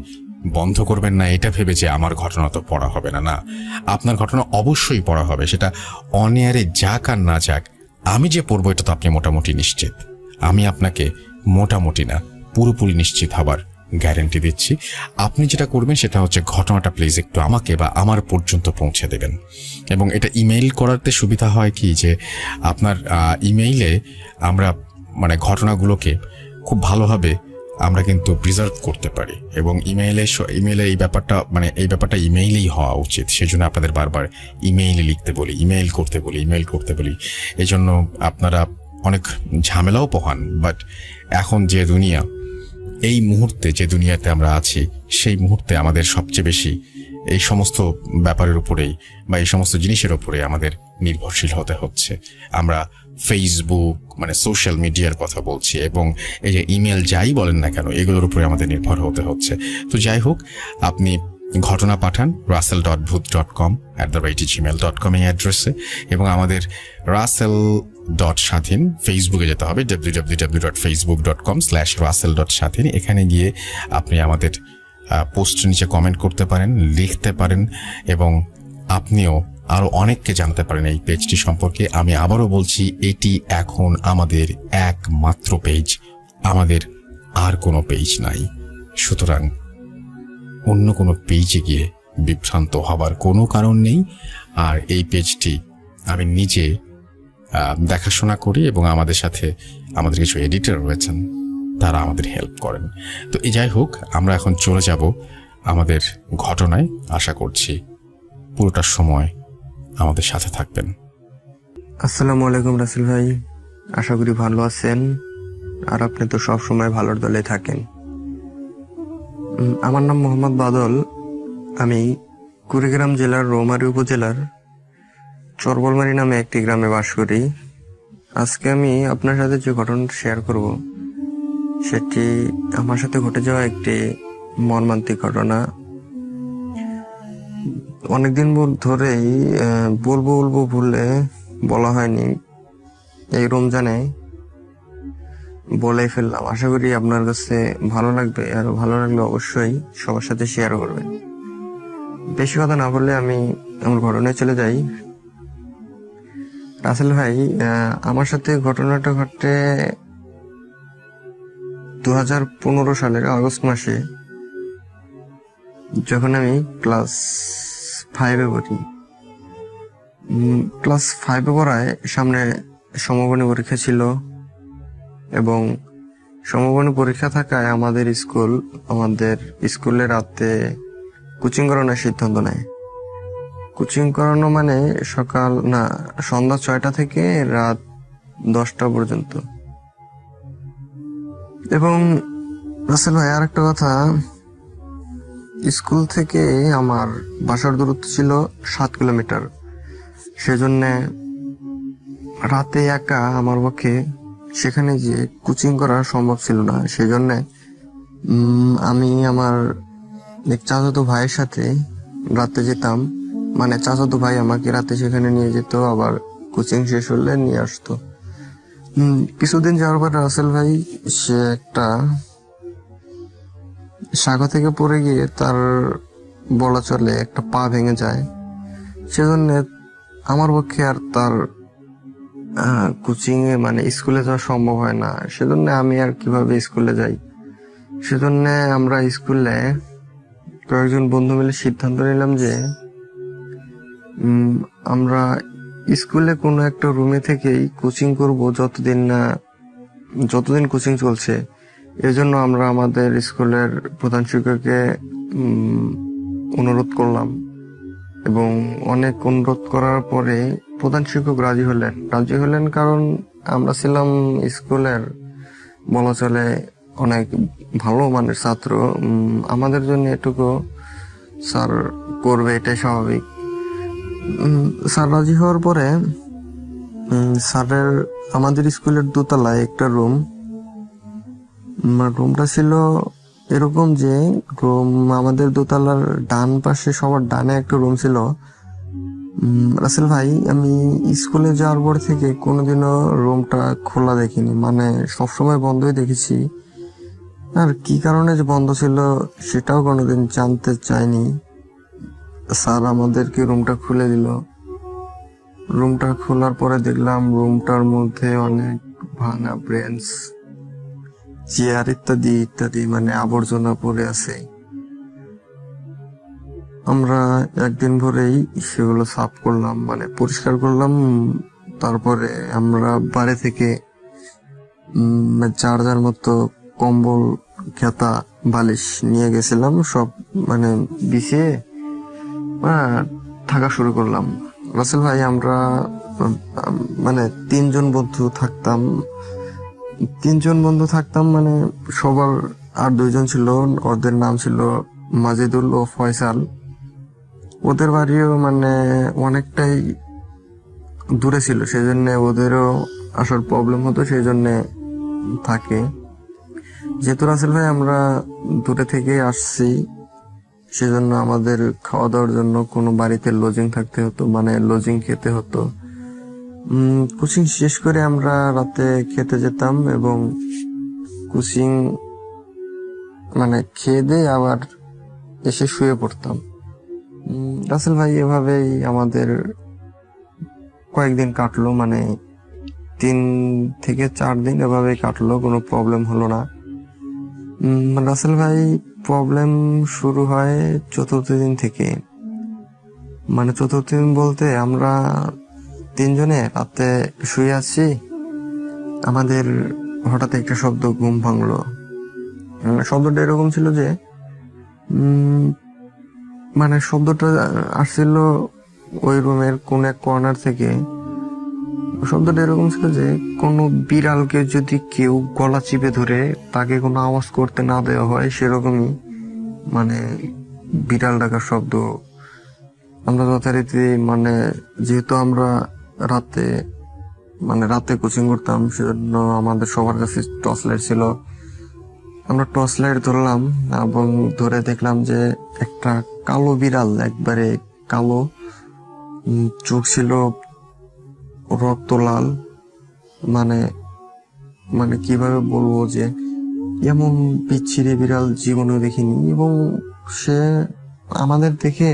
বন্ধ করবেন না এটা ভেবে যে আমার ঘটনা তো পড়া হবে না। না, আপনার ঘটনা অবশ্যই পড়া হবে, সেটা অন এয়ারে যাক আর না যাক। আমি যে পড়বো এটা তো আপনি মোটামুটি নিশ্চিত। আমি আপনাকে মোটামুটি না, পুরোপুরি নিশ্চিত হবার গ্যারেন্টি দিচ্ছি। আপনি যেটা করবেন সেটা হচ্ছে ঘটনাটা প্লিজ একটু আমাকে বা আমার পর্যন্ত পৌঁছে দেবেন। এবং এটা ইমেইল করাতে সুবিধা হয় কি যে আপনার ইমেইলে আমরা মানে ঘটনাগুলোকে খুব ভালোভাবে আমরা কিন্তু প্রিজার্ভ করতে পারি এবং ইমেইলে এই ব্যাপারটা ইমেইলেই হওয়া উচিত। সেজন্য আপনাদের বারবার ইমেইলে লিখতে বলি, ইমেইল করতে বলি। এই জন্য আপনারা অনেক ঝামেলাও পোহান। বাট এখন যে দুনিয়া, এই মুহূর্তে যে দুনিয়াতে আমরা আছি, সেই মুহূর্তে আমাদের সবচেয়ে বেশি এই সমস্ত ব্যাপারের উপরেই বা এই সমস্ত জিনিসের উপরে আমাদের নির্ভরশীল হতে হচ্ছে। আমরা ফেসবুক মানে সোশ্যাল মিডিয়ার কথা বলছি এবং এই যে ইমেল যাই বলেন না কেন, এগুলোর উপরে আমাদের নির্ভর হতে হচ্ছে। তো যাই হোক, আপনি ঘটনা পাঠান rasel.booth.com@gmail.com এই অ্যাড্রেসে, এবং আমাদের rasel.স্বাধীন ফেসবুকে যেতে হবে, www.facebook.com/rasel.স্বাধীন। এখানে গিয়ে আপনি আমাদের পোস্টের নিচে কমেন্ট করতে পারেন, লিখতে পারেন এবং আপনিও আরো অনেককে জানতে পারেন এই পেজটি সম্পর্কে। আমি আবারও বলছি, এটি এখন আমাদের একমাত্র পেজ, আমাদের আর কোনো পেজ নাই। সুতরাং অন্য কোনো পেজে গিয়ে বিভ্রান্ত হবার কোনো কারণ নেই। আর এই পেজটি আমি নিজে দেখাশোনা করি এবং আমাদের সাথে আমাদের কিছু এডিটর রয়েছেন, তারা আমাদের হেল্প করেন। তো এই যাই হোক, আমরা এখন চলে যাব আমাদের ঘটনায়। আশা করছি পুরোটা সময় আমাদের সাথে থাকবেন। আসসালামু আলাইকুম রাসেল ভাই, আশা করি ভালো আছেন। আর আপনি তো সব সময় ভালোর দলে থাকেন। আমার নাম মোহাম্মদ বাদল, আমি কুড়িগ্রাম জেলার রৌমারী উপজেলার চরবলমারি নামে একটি গ্রামে বাস করি। আজকে আমি আপনার সাথে যে ঘটনাটা শেয়ার করব সেটি আমার সাথে ঘটে যাওয়া একটি মর্মান্তিক ঘটনা। অনেকদিন ধরেই বলবো বলে বলা হয়নি, এই রমজানে বলে ফেললাম। আশা করি আপনার কাছে ভালো লাগবে, আর ভালো লাগলে অবশ্যই সবার সাথে শেয়ার করবেন। বেশি কথা না বললে আমি আমার ঘটনায় চলে যাই। রাসেল ভাই, আমার সাথে ঘটনাটা ঘটে 2015 সালের আগস্ট মাসে, যখন আমি ক্লাস 5-এ পড়ি। ক্লাস 5-এ পড়ায় সামনে সমবনী পরীক্ষা ছিল এবং সমবনী পরীক্ষা থাকায় আমাদের স্কুলে রাতে কোচিং করানোর সিদ্ধান্ত নেয়। কোচিং করানো মানে সন্ধ্যা 6টা থেকে রাত 10টা পর্যন্ত। এবং রাসেল ভাই আর একটা কথা, স্কুল থেকে আমার বাসার দূরত্ব ছিল 7 কিলোমিটার। সেজন্য রাতে একা আমার পক্ষে সেখানে যে কোচিং করা সম্ভব ছিল না। সেজন্য আমি আমার এক চাচাতো ভাইয়ের সাথে রাতে যেতাম, মানে চাচাতো ভাই আমাকে রাতে সেখানে নিয়ে যেত, আবার কোচিং শেষ হলে নিয়ে আসতো। কিছুদিন যাওয়ার পর রাসেল ভাই সে একটা শাখা থেকে পড়ে গিয়ে তার বলা চলে একটা পা ভেঙে যায়। সেজন্য আমার পক্ষে আর তার কোচিং এ মানে স্কুলে যাওয়া সম্ভব হয় না। সেজন্য আমি আর কিভাবে স্কুলে যাই। সেজন্য আমরা স্কুলে কয়েকজন বন্ধু মিলে সিদ্ধান্ত নিলাম যে আমরা স্কুলে কোনো একটা রুমে থেকেই কোচিং করব যতদিন কোচিং চলছে। এজন্য আমরা আমাদের স্কুলের প্রধান শিক্ষককে অনুরোধ করলাম, এবং অনেক অনুরোধ করার পরে প্রধান শিক্ষক রাজি হলেন কারণ আমরা ছিলাম স্কুলের বলা চলে অনেক ভালো মানের ছাত্র। আমাদের জন্য এটুকু স্যার করবে, এটাই স্বাভাবিক। স্যার রাজি হওয়ার পরে স্যারের আমাদের স্কুলের দোতলায় একটা রুমটা ছিল এরকম যে আমাদের দোতলার ডান পাশে সবার ডানে একটা রুম ছিল। রাসেল ভাই, আমি স্কুলে যাওয়ার পর থেকে কোনোদিনও রুমটা খোলা দেখিনি, মানে সবসময় বন্ধই দেখেছি। আর কি কারণে যে বন্ধ ছিল সেটাও কোনোদিন জানতে চাইনি। স্যার আমাদেরকে রুমটা খুলে দিল। রুমটা খোলার পরে দেখলাম রুমটার মধ্যে অনেক ভাঙা বেঞ্চ, চেয়ার ইত্যাদি ইত্যাদি মানে আবর্জনা পড়ে আছে। আমরা একদিন ভরেই সেগুলো সাফ করলাম, মানে পরিষ্কার করলাম। তারপরে আমরা বাড়ি থেকে চার্জার মতো কম্বল, খেতা, বালিশ নিয়ে গেছিলাম, সব মানে বিছিয়ে থাকা শুরু করলাম। রাসেল ভাই, আমরা মানে 3 জন বন্ধু থাকতাম, মানে সবার আর 2 জন ছিল, ওদের নাম ছিল মাজেদুল ও ফয়সাল। ওদের বাড়িও মানে অনেকটাই দূরে ছিল, সেজন্য ওদেরও আসার প্রবলেম হতো, সেই জন্য থাকে। যেহেতু রাসেল ভাই আমরা দূরে থেকে আসছি, সেজন্য আমাদের খাওয়া দাওয়ার জন্য কোনো বাড়িতে লজিং থাকতে হতো, মানে লজিং খেতে হতো। কোচিং শেষ করে আমরা রাতে খেতে যেতাম এবং কোচিং মানে খেয়ে দিয়ে আবার এসে শুয়ে পড়তাম। রাসেল ভাই, এভাবেই আমাদের কয়েকদিন কাটলো, মানে 3 থেকে 4 দিন এভাবেই কাটলো, কোনো প্রবলেম হলো না। রাসেল ভাই, প্রবলেম শুরু হয় 4র্থ দিন থেকে। মানে 4র্থ দিন বলতে আমরা 3 জনে রাতে শুয়ে আছি, আমাদের হঠাৎ একটা শব্দ ঘুম ভাঙলো। শব্দটা এরকম ছিল যে মানে শব্দটা আসছিল ওই রুমের কোন এক কর্নার থেকে। শব্দটা এরকম ছিল যে কোনো বিড়ালকে যদি কেউ গলা চিপে ধরে তাকে কোনো আওয়াজ করতে না দেওয়া হয়, সেরকমই মানে বিড়াল ডাকার শব্দ। আমরা যথারীতি মানে যেহেতু আমরা রাতে কোচিং করতাম, সেজন্য আমাদের সবার কাছে টর্চ লাইট ছিল। আমরা টর্চ লাইট ধরলাম এবং ধরে দেখলাম যে একটা কালো বিড়াল, একবারে কালো, চোখ ছিল রক্ত লাল। মানে মানে কিভাবে বলবো যে এমন বিচ্ছিরি বিড়াল জীবনেও দেখিনি। এবং সে আমাদের দেখে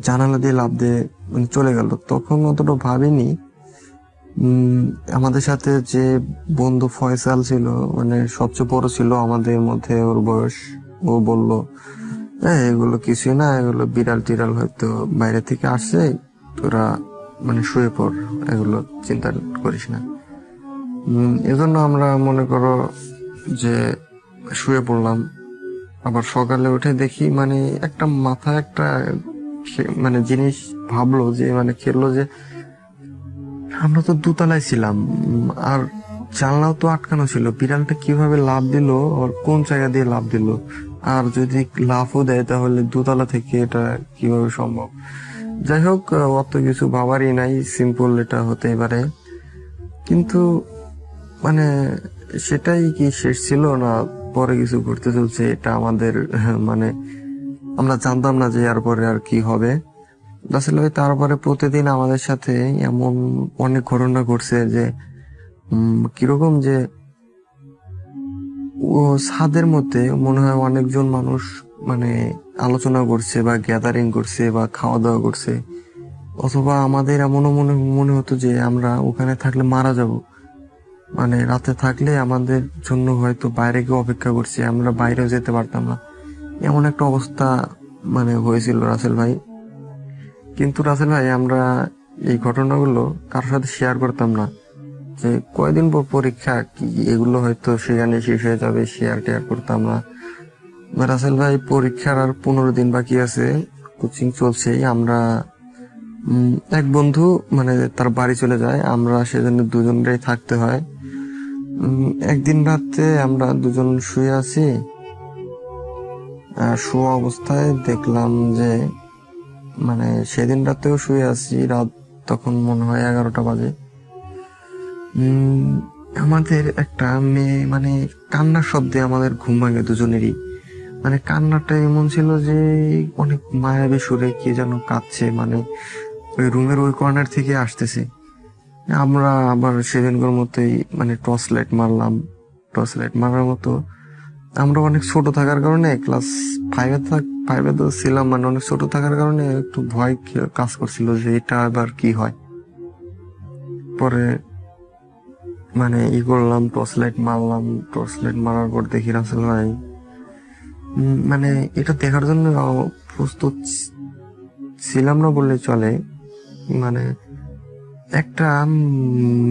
জানালা দিয়ে লাফ দিয়ে চলে গেল। তখন অতটা ভাবিনি। আমাদের সাথে যে বন্ধু ফয়সাল ছিল, মানে সবচেয়ে বড় ছিল আমাদের মধ্যে, ওর বয়স, ও বলল এগুলো কিছুই না, এগুলো বিড়াল টিড়াল হয়তো বাইরে থেকে আসছে, তোরা মানে শুয়ে পড়, এগুলো চিন্তা করিস না। এজন্য আমরা মনে করো যে শুয়ে পড়লাম। আবার সকালে উঠে দেখি মানে একটা মাথায় একটা মানে জিনিস ভাবলো যে মানে খেললো যে আমরা তো দোতলায় ছিলাম, আর জানলাও তো আটকানো ছিল। বিড়ালটা কিভাবে লাফ দিল, আর কোন জায়গা দিয়ে লাফ দিল, আর যদি লাফও দেয় তাহলে দোতলা থেকে এটা কিভাবে সম্ভব? যাই হোক, অত কিছু ভাবারই নাই, সিম্পল এটা হতেই পারে। কিন্তু মানে সেটাই কি শেষ ছিল, না পরে কিছু ঘটতে চলছে? এটা আমাদের মানে আমরা জানতাম না যে এরপরে আর কি হবে। রাসেল ভাই তারপরে প্রতিদিন আমাদের সাথে এমন অনেক ঘটনা ঘটছে যে কিরকম যে ও ছাদের মধ্যে মনে হয় অনেকজন মানুষ মানে আলোচনা করছে বা গ্যাদারিং করছে বা খাওয়া দাওয়া করছে, অথবা আমাদের এমনও মনে মনে হতো যে আমরা ওখানে থাকলে মারা যাব। মানে রাতে থাকলে আমাদের জন্য হয়তো বাইরে কেউ অপেক্ষা করছে, আমরা বাইরেও যেতে পারতাম না, এমন একটা অবস্থা মানে হয়েছিল রাসেল ভাই। কিন্তু রাসেল ভাই আমরা এই ঘটনাগুলো কারোর সাথে শেয়ার করতাম না, যে কয়দিন পর পরীক্ষা, কি এগুলো হয়তো সেখানে শেষ হয়ে যাবে, টেয়ার করতাম না। রাসেল ভাই পরীক্ষার আর 15 দিন বাকি আছে, কোচিং চলছেই। আমরা এক বন্ধু মানে তার বাড়ি চলে যায়, আমরা সেজন্য দুজনেই থাকতে হয়। একদিন রাতে আমরা দুজন শুয়ে আছি, শোয়া অবস্থায় দেখলাম যে মানে সেদিন রাতেও শুয়ে আছি, রাত তখন মনে হয় 11টা বাজে। আমাদের একটা মেয়ে মানে কান্নার শব্দে আমাদের ঘুম ভাঙে দুজনেরই। মানে কান্নাটা এমন ছিল যে অনেক মায়াবী সুরে কে যেন কাঁদছে, মানে ওই রুমের ওই কর্নার থেকে আসতেছে। আমরা আবার সেদিনকার মতোই মানে টর্চ লাইট মারলাম, টর্চ লাইট মারার মতো। আমরা অনেক ছোট থাকার কারণে ক্লাস 5-এ তো ছিলাম, মানে অনেক ছোট থাকার কারণে একটু ভয় কাজ করছিল যে এটা আবার কি হয়। পরে মানে করলাম, টর্চ লাইট মারলাম। টর্চ লাইট মারার পর দেখি রাসেল ভাই মানে এটা দেখার জন্য প্রস্তুত ছিলাম না বললে চলে। মানে একটা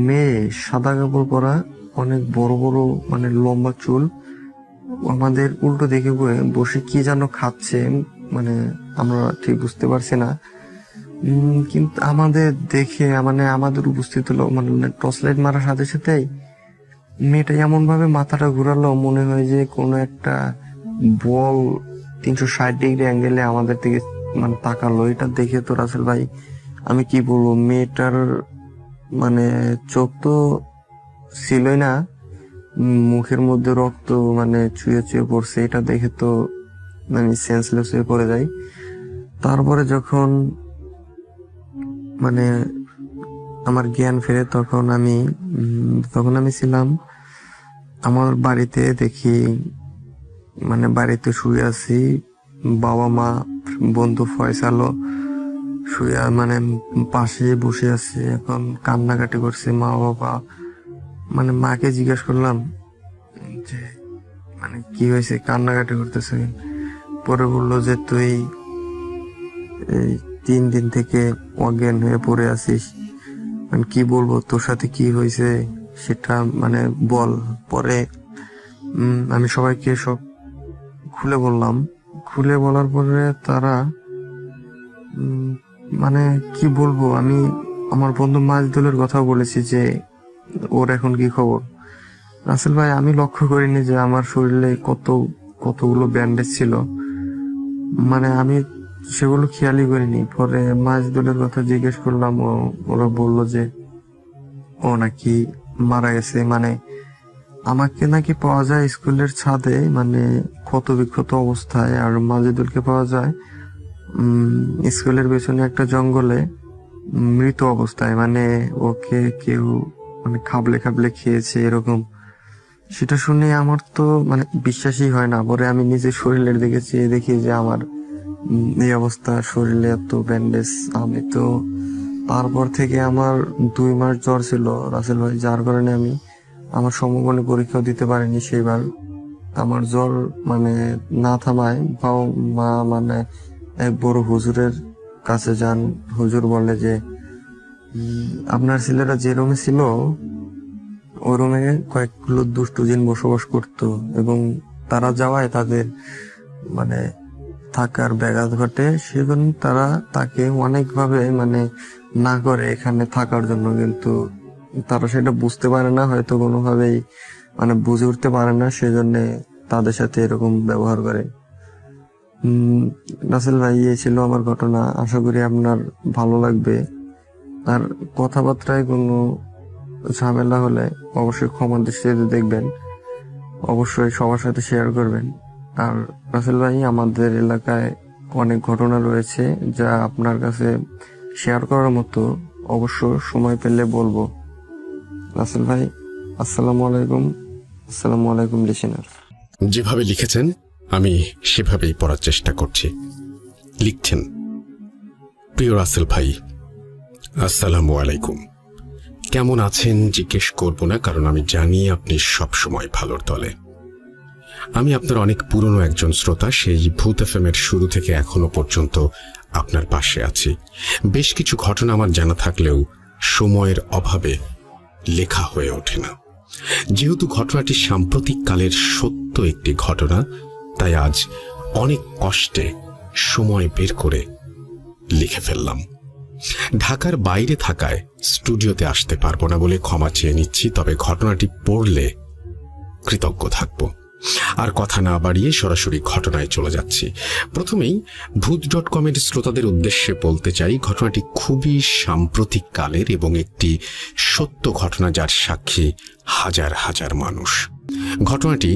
মেয়ে, সাদা কাপড় পরা, অনেক বড় বড় মানে লম্বা চুল, আমাদের উল্টো দিকে বসে কি যেন খাচ্ছে, মানে আমরা ঠিক বুঝতে পারছি না। কিন্তু আমাদের দেখে মানে আমাদের উপস্থিত হলো, মানে টর্চ লাইট মারার সাথে সাথেই মেয়েটা এমন ভাবে মাথাটা ঘুরালো, মনে হয় যে কোনো একটা বল 360 ডিগ্রি অ্যাঙ্গেলে আমাদের দিকে মানে তাকালো। এটা দেখে তো রাসেল ভাই আমি কি বলবো, মেয়েটার মানে চোখ তো ছিলই না, মুখের মধ্যে রক্ত মানে চুয়ে চুয়ে পড়ছে। এটা দেখে তো আমি সেন্সলেস হয়ে পড়ে যাই। তারপরে যখন মানে আমার জ্ঞান ফেরে তখন আমি ছিলাম আমার বাড়িতে। দেখি মানে বাড়িতে শুয়ে আছি, বাবা মা বন্ধু ফয়সালও শুয়ে মানে পাশে বসে আছে, এখন কান্নাকাটি করছে মা বাবা। মানে মাকে জিজ্ঞেস করলাম যে মানে কি হয়েছে, কান্নাকাটি করতেছে। পরে বললো যে তুই এই 3 দিন থেকে অজ্ঞান হয়ে পড়ে আছিস, মানে কি বলবো তোর সাথে কি হয়েছে সেটা মানে বল। পরে আমি সবাইকে সব খুলে বললাম। খুলে বলার পরে তারা মানে কি বলবো, আমি আমার বন্ধু মাজদুলের কথা বলেছি যে ওর এখন কি খবর। রাসেল ভাই আমি লক্ষ্য করিনি যে আমার শরীরে কতগুলো ব্যান্ডেজ ছিল, মানে আমি সেগুলো খেয়ালই করিনি। পরে মাজদুলের কথা জিজ্ঞেস করলাম, ওরা বললো যে ও নাকি মারা গেছে। মানে আমাকে নাকি পাওয়া যায় স্কুলের ছাদে মানে ক্ষত বিক্ষত অবস্থায়, আর মাজদুলকে পাওয়া যায় স্কুলের পেছনে একটা জঙ্গলে মৃত অবস্থায়, মানে ওকে কেউ মানে খাবলে খাবলে খেয়েছে এরকম। সেটা শুনে আমার তো মানে বিশ্বাসই হয় না। পরে আমি নিজের শরীরের দিকে চেয়ে দেখি যে আমার এই অবস্থা, শরীরে এত ব্যান্ডেজ। আমি তো তারপর থেকে আমার 2 মাস জ্বর ছিল রাসেল ভাই, যার কারণে আমি আমার সমমানের পরীক্ষাও দিতে পারিনি সেইবার। আমার জ্বর মানে না থামায় বাবা মা মানে এক বড় হুজুরের কাছে যান। হুজুর বলে যে আপনার ছেলেরা যে রুমে ছিল ওই রুমে কয়েকগুলো দুষ্ট জিন বসবাস করত, এবং তারা যাওয়ায় তাদের মানে থাকার ব্যাঘাত ঘটে, সেজন্য তারা তাকে অনেকভাবে মানে না করে এখানে থাকার জন্য, কিন্তু তারা সেটা বুঝতে পারে না, হয়তো কোনোভাবেই মানে বুঝে উঠতে পারে না, সেজন্য তাদের সাথে এরকম ব্যবহার করে। রাসেল ভাই, এই ছিল আমার ঘটনা। আশা করি আপনার ভালো লাগবে। আর কথাবার্তায় কোনো ঝামেলা হলে অবশ্যই ক্ষমা দৃষ্টিতে দেখবেন, অবশ্যই সবার সাথে শেয়ার করবেন। আর রাসেল ভাই, আমাদের এলাকায় অনেক ঘটনা রয়েছে যা আপনার কাছে শেয়ার করার মতো, অবশ্য সময় পেলে বলবো। রাসেল ভাই, আসসালামু আলাইকুম। আসসালামু আলাইকুম লিসেনার। যেভাবে লিখেছেন আমি সেভাবেই পড়ার চেষ্টা করছি। লিখছেন, প্রিয় রাসেল ভাই, আসসালামু আলাইকুম। কেমন আছেন জিজ্ঞেস করব না, কারণ আমি জানি আপনি সব সময় ভালোর দলে। আমি আপনার অনেক পুরনো একজন শ্রোতা। সেই ভূত এফএমের শুরু থেকে এখনো পর্যন্ত আপনার পাশে আছি। বেশ কিছু ঘটনা আমার জানা থাকলেও সময়ের অভাবে লেখা হয়ে ওঠে না। যেহেতু ঘটনাটি সাম্প্রতিক কালের সত্য একটি ঘটনা, তাই আজ অনেক কষ্টে সময় বের করে লিখে ফেললাম। ঢাকার বাইরে থাকায় স্টুডিওতে আসতে পারবো না বলে ক্ষমা চেয়ে নিচ্ছি, তবে ঘটনাটি পড়লে কৃতজ্ঞ থাকব। আর কথা না বাড়িয়ে সরাসরি ঘটনায় চলে যাচ্ছি। প্রথমেই ভূত.com-এর শ্রোতাদের উদ্দেশ্যে বলতে চাই, ঘটনাটি খুবই সাম্প্রতিক কালের এবং একটি সত্য ঘটনা, যার সাক্ষী হাজার হাজার মানুষ। ঘটনাটি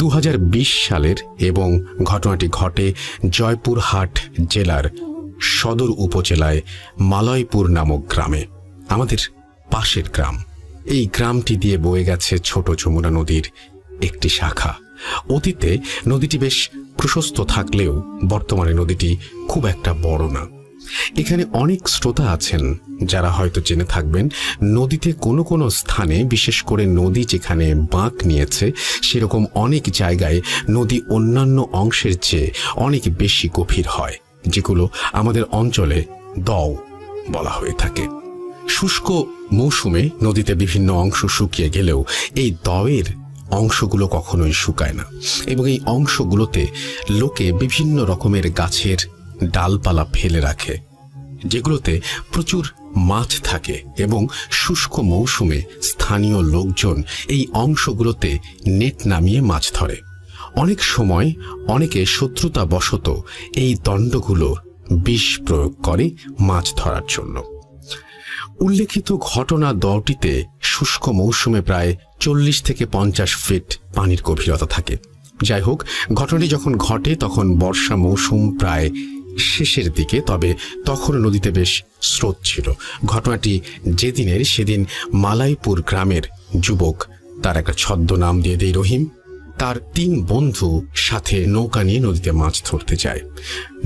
2020 সালের এবং ঘটনাটি ঘটে জয়পুরহাট জেলার সদর উপজেলায় মালয়পুর নামক গ্রামে, আমাদের পাশের গ্রাম। এই গ্রামটি দিয়ে বয়ে গেছে ছোট যমুনা নদীর একটি শাখা। অতীতে নদীটি বেশ প্রশস্ত থাকলেও বর্তমানে নদীটি খুব একটা বড় না। এখানে অনেক শ্রোতা আছেন যারা হয়তো জেনে থাকবেন, নদীতে কোনো কোনো স্থানে, বিশেষ করে নদী যেখানে বাঁক নিয়েছে সেরকম অনেক জায়গায় নদী অন্যান্য অংশের চেয়ে অনেক বেশি গভীর হয়, যেগুলো আমাদের অঞ্চলে দও বলা হয়ে থাকে। শুষ্ক মৌসুমে নদীতে বিভিন্ন অংশ শুকিয়ে গেলেও এই দওয়ের অংশগুলো কখনোই শুকায় না, এবং এই অংশগুলোতে লোকে বিভিন্ন রকমের গাছের ডালপালা ফেলে রাখে, যেগুলোতে প্রচুর মাছ থাকে, এবং শুষ্ক মৌসুমে স্থানীয় লোকজন এই অংশগুলোতে নেট নামিয়ে মাছ ধরে। অনেক সময় অনেকে শত্রুতা বশত এই দণ্ডগুলো বিষ প্রয়োগ করে মাছ ধরার জন্য। উল্লেখিত ঘটনা দটিতে শুষ্ক মৌসুমে প্রায় 40 থেকে 50 ফিট পানির গভীরতা থাকে। যাই হোক, ঘটনাটি যখন ঘটে তখন বর্ষা মৌসুম প্রায় শেষের দিকে, তবে তখন নদীতে বেশ স্রোত ছিল। ঘটনাটি যেদিনের সেদিন মালাইপুর গ্রামের যুবক, তার একটা ছদ্মনাম দিয়ে দেই রহিম, তার 3 বন্ধু সাথে নৌকা নিয়ে নদীতে মাছ ধরতে যায়।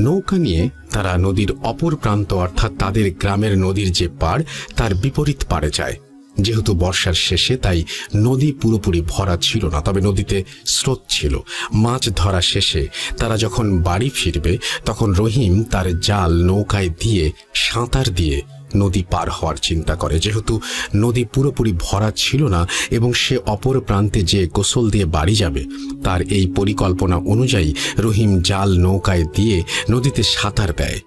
নৌকা নিয়ে তারা নদীর অপর প্রান্ত, অর্থাৎ তাদের গ্রামের নদীর যে পাড়, তার বিপরীত পাড়ে যায়। যেহেতু বর্ষার শেষে, তাই নদী পুরোপুরি ভরা ছিল না, তবে নদীতে স্রোত ছিল। মাছ ধরা শেষে তারা যখন বাড়ি ফিরবে তখন রহিম তার জাল নৌকায় দিয়ে সাঁতার দিয়ে নদী পার হওয়ার চিন্তা করে। যেহেতু নদী পুরোপুরি ভরা ছিল না এবং সে অপর প্রান্তে যে গোসল দিয়ে বাড়ি যাবে, তার এই পরিকল্পনা অনুযায়ী রহিম জাল নৌকায় দিয়ে নদীতে সাঁতার দেয়,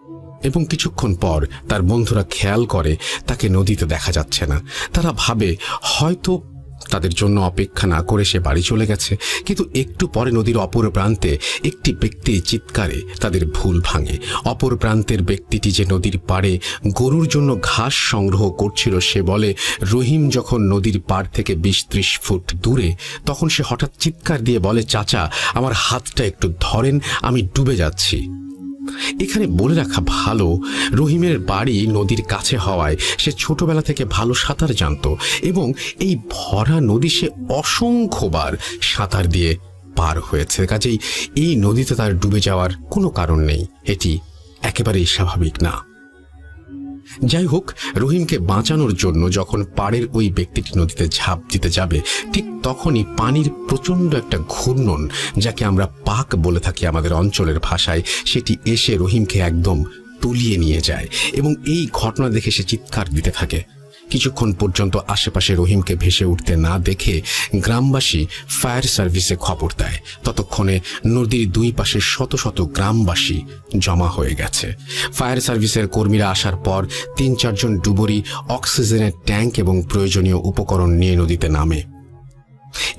এবং কিছুক্ষণ পর তার বন্ধুরা খেয়াল করে তাকে নদীতে দেখা যাচ্ছে না। তারা ভাবে হয়তো তাদের জন্য অপেক্ষা না করে সে বাড়ি চলে গেছে, কিন্তু একটু পরে নদীর অপর প্রান্তে একটি ব্যক্তির চিৎকারে তাদের ভুল ভাঙে। অপর প্রান্তের ব্যক্তিটি যে নদীর পাড়ে গরুর জন্য ঘাস সংগ্রহ করছিল, সে বলে রহিম যখন নদীর পাড় থেকে 20-30 ফুট দূরে, তখন সে হঠাৎ চিৎকার দিয়ে বলে, চাচা আমার হাতটা একটু ধরেন, আমি ডুবে যাচ্ছি। এখানে বলে রাখা ভালো, রহিমের বাড়ি নদীর কাছে হওয়ায় সে ছোটবেলা থেকে ভালো সাঁতার জানত, এবং এই ভরা নদী সে অসংখ্যবার সাঁতার দিয়ে পার হয়েছে। কাজেই এই নদীতে তার ডুবে যাওয়ার কোনো কারণ নেই, এটি একেবারেই স্বাভাবিক না। যাই হোক, রহিমকে বাঁচানোর জন্য যখন পাড়ের ওই ব্যক্তিটি নদীতে ঝাঁপ দিতে যাবে, ঠিক তখনই পানির প্রচণ্ড একটা ঘূর্ণন, যাকে আমরা পাক বলে থাকি আমাদের অঞ্চলের ভাষায়, সেটি এসে রহিমকে একদম তলিয়ে নিয়ে যায়, এবং এই ঘটনা দেখে সে চিৎকার দিতে থাকে। কিছুক্ষণ পর্যন্ত আশেপাশে রহিমকে ভেসে উঠতে না দেখে গ্রামবাসী ফায়ার সার্ভিসে খবর দেয়। ততক্ষণে নদীর দুই পাশে শত শত গ্রামবাসী জমা হয়ে গেছে। ফায়ার সার্ভিসের কর্মীরা আসার পর 3-4 জন ডুবুরি অক্সিজেনের ট্যাঙ্ক এবং প্রয়োজনীয় উপকরণ নিয়ে নদীতে নামে।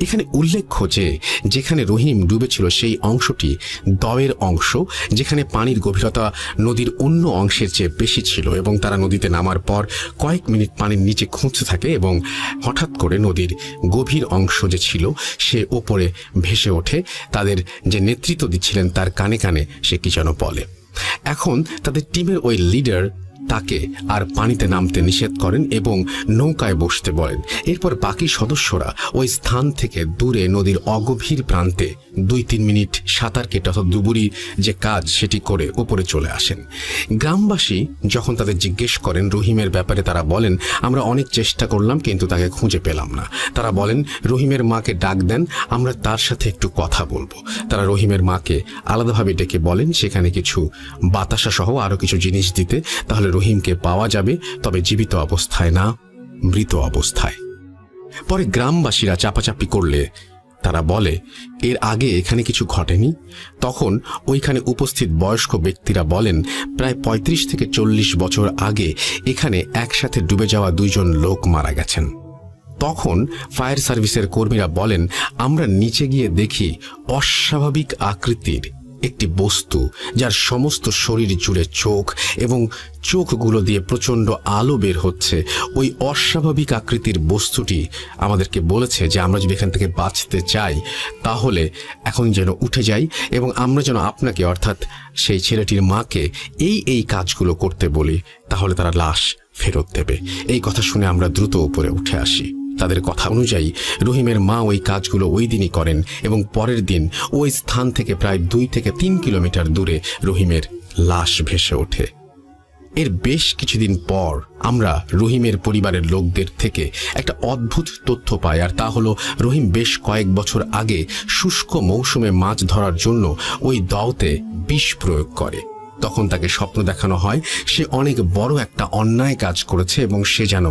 এখানে উল্লেখ্য যে যেখানে রহিম ডুবেছিল সেই অংশটি দয়ের অংশ, যেখানে পানির গভীরতা নদীর অন্য অংশের চেয়ে বেশি ছিল, এবং তারা নদীতে নামার পর কয়েক মিনিট পানির নিচে খুঁজতে থাকে এবং হঠাৎ করে নদীর গভীর অংশ যে ছিল সে ওপরে ভেসে ওঠে। তাদের যে নেতৃত্ব দিচ্ছিলেন তার কানে কানে সে কি যেন বলে। এখন তাদের টিমের ওই লিডার তাকে আর পানিতে নামতে নিষেধ করেন এবং নৌকায় বসতে বলেন। এরপর বাকি সদস্যরা ওই স্থান থেকে দূরে নদীর অগভীর প্রান্তে 2-3 মিনিট সাঁতার কেটে অথবা ডুবুরি যে কাজ সেটি করে উপরে চলে আসেন। গ্রামবাসী যখন তাদের জিজ্ঞেস করেন রহিমের ব্যাপারে, তারা বলেন আমরা অনেক চেষ্টা করলাম কিন্তু তাকে খুঁজে পেলাম না। তারা বলেন রহিমের মাকে ডাক দেন, আমরা তার সাথে একটু কথা বলবো। তারা রহিমের মাকে আলাদাভাবে ডেকে বলেন সেখানে কিছু বাতাসা সহ আরো কিছু জিনিস দিতে, তাহলে রহিমকে পাওয়া যাবে, তবে জীবিত অবস্থায় না, মৃত অবস্থায়। পরে গ্রামবাসীরা চাপাচাপি করলে তারা বলে এর আগে এখানে কিছু ঘটেনি। তখন ওইখানে উপস্থিত বয়স্ক ব্যক্তিরা বলেন প্রায় 35 থেকে 40 বছর আগে এখানে একসাথে ডুবে যাওয়া 2 জন লোক মারা গেছেন। তখন ফায়ার সার্ভিসের কর্মীরা বলেন আমরা নিচে গিয়ে দেখি অস্বাভাবিক আকৃতির একটি বস্তু, যার সমস্ত শরীর জুড়ে চোখ এবং চোখগুলো দিয়ে প্রচণ্ড আলো বের হচ্ছে। ওই অস্বাভাবিক আকৃতির বস্তুটি আমাদেরকে বলেছে যে আমরা যদি এখান থেকে বাঁচতে চাই তাহলে এখন যেন উঠে যাই এবং আমরা যেন আপনাকে অর্থাৎ সেই ছেলেটির মাকে এই কাজগুলো করতে বলি, তাহলে তারা লাশ ফেরত দেবে। এই কথা শুনে আমরা দ্রুত উপরে উঠে আসি। তাদের কথা অনুযায়ী রহিমের মা ওই কাজগুলো ওই দিনই করেন এবং পরের দিন ওই স্থান থেকে প্রায় 2 থেকে 3 কিলোমিটার দূরে রহিমের লাশ ভেসে ওঠে। এর বেশ কিছুদিন পর আমরা রহিমের পরিবারের লোকদের থেকে একটা অদ্ভুত তথ্য পাই, আর তা হলো রহিম বেশ কয়েক বছর আগে শুষ্ক মৌসুমে মাছ ধরার জন্য ওই দাওতে বিষ প্রয়োগ করে। তখন তাকে স্বপ্ন দেখানো হয় সে অনেক বড় একটা অন্যায় কাজ করেছে এবং সে যেন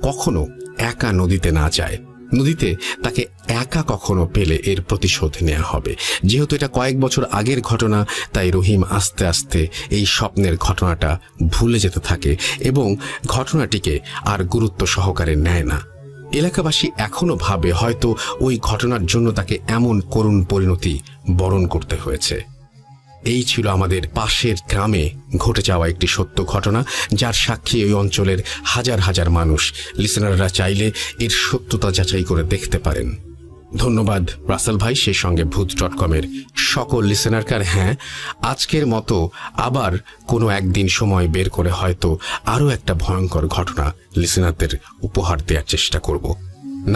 কখনো একা নদীতে না যায়। নদীতে তাকে একা কখনো পেলে এর প্রতিশোধ নেওয়া হবে। যেহেতু এটা কয়েক বছর আগের ঘটনা, তাই রহিম আস্তে আস্তে এই স্বপ্নের ঘটনাটা ভুলে যেতে থাকে এবং ঘটনাটিকে আর গুরুত্ব সহকারে নেয় না। এলাকাবাসী এখনো ভাবে হয়তো ওই ঘটনার জন্য তাকে এমন করুণ পরিণতি বরণ করতে হয়েছে। এই ছিল আমাদের পাশের গ্রামে ঘটে যাওয়া একটি সত্য ঘটনা, যার সাক্ষী ওই অঞ্চলের হাজার হাজার মানুষ। লিসেনাররা চাইলে এর সত্যতা যাচাই করে দেখতে পারেন। ধন্যবাদ রাসেল ভাই, সেই সঙ্গে ভূত.com-এর সকল লিসেনারকে। হ্যাঁ, আজকের মতো আবার কোনো একদিন সময় বের করে হয়তো আরও একটা ভয়ঙ্কর ঘটনা লিসেনারদের উপহার দেওয়ার চেষ্টা করব।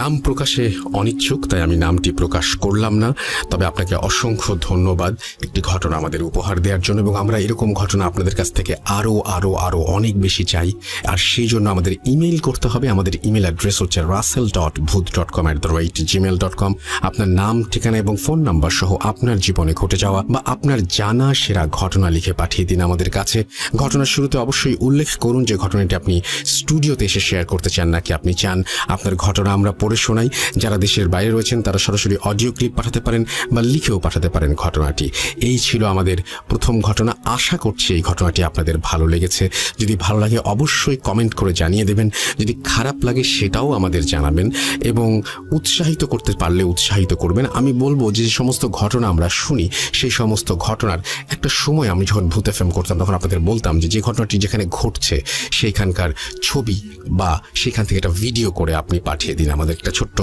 নাম প্রকাশে অনিচ্ছুক, তাই আমি নামটি প্রকাশ করলাম না। তবে আপনাকে অসংখ্য ধন্যবাদ একটি ঘটনা আমাদের উপহার দেওয়ার জন্য, এবং আমরা এরকম ঘটনা আপনাদের কাছ থেকে আরও আরও আরও অনেক বেশি চাই। আর সেই জন্য আমাদের ইমেইল করতে হবে। আমাদের ইমেল অ্যাড্রেস হচ্ছে russell.booth.com@gmail.com। আপনার নাম, ঠিকানা এবং ফোন নাম্বার সহ আপনার জীবনে ঘটে যাওয়া বা আপনার জানা সেরা ঘটনা লিখে পাঠিয়ে দিন আমাদের কাছে। ঘটনার শুরুতে অবশ্যই উল্লেখ করুন যে ঘটনাটি আপনি স্টুডিওতে এসে শেয়ার করতে চান নাকি আপনি চান আপনার ঘটনা আমরা পড়ে শোনাই। যারা দেশের বাইরে রয়েছেন তারা সরাসরি অডিও ক্লিপ পাঠাতে পারেন বা লিখেও পাঠাতে পারেন ঘটনাটি। এই ছিল আমাদের প্রথম ঘটনা। আশা করছি এই ঘটনাটি আপনাদের ভালো লেগেছে। যদি ভালো লাগে অবশ্যই কমেন্ট করে জানিয়ে দেবেন, যদি খারাপ লাগে সেটাও আমাদের জানাবেন, এবং উৎসাহিত করতে পারলে উৎসাহিত করবেন। আমি বলবো যে সমস্ত ঘটনা আমরা শুনি সেই সমস্ত ঘটনার একটা সময় আমি যখন ভূত এফএম করতাম তখন আপনাদের বলতাম যে ঘটনাটি যেখানে ঘটছে সেইখানকার ছবি বা সেখান থেকে একটা ভিডিও করে আপনি পাঠিয়ে দিন, আমাদের একটা ছোট্ট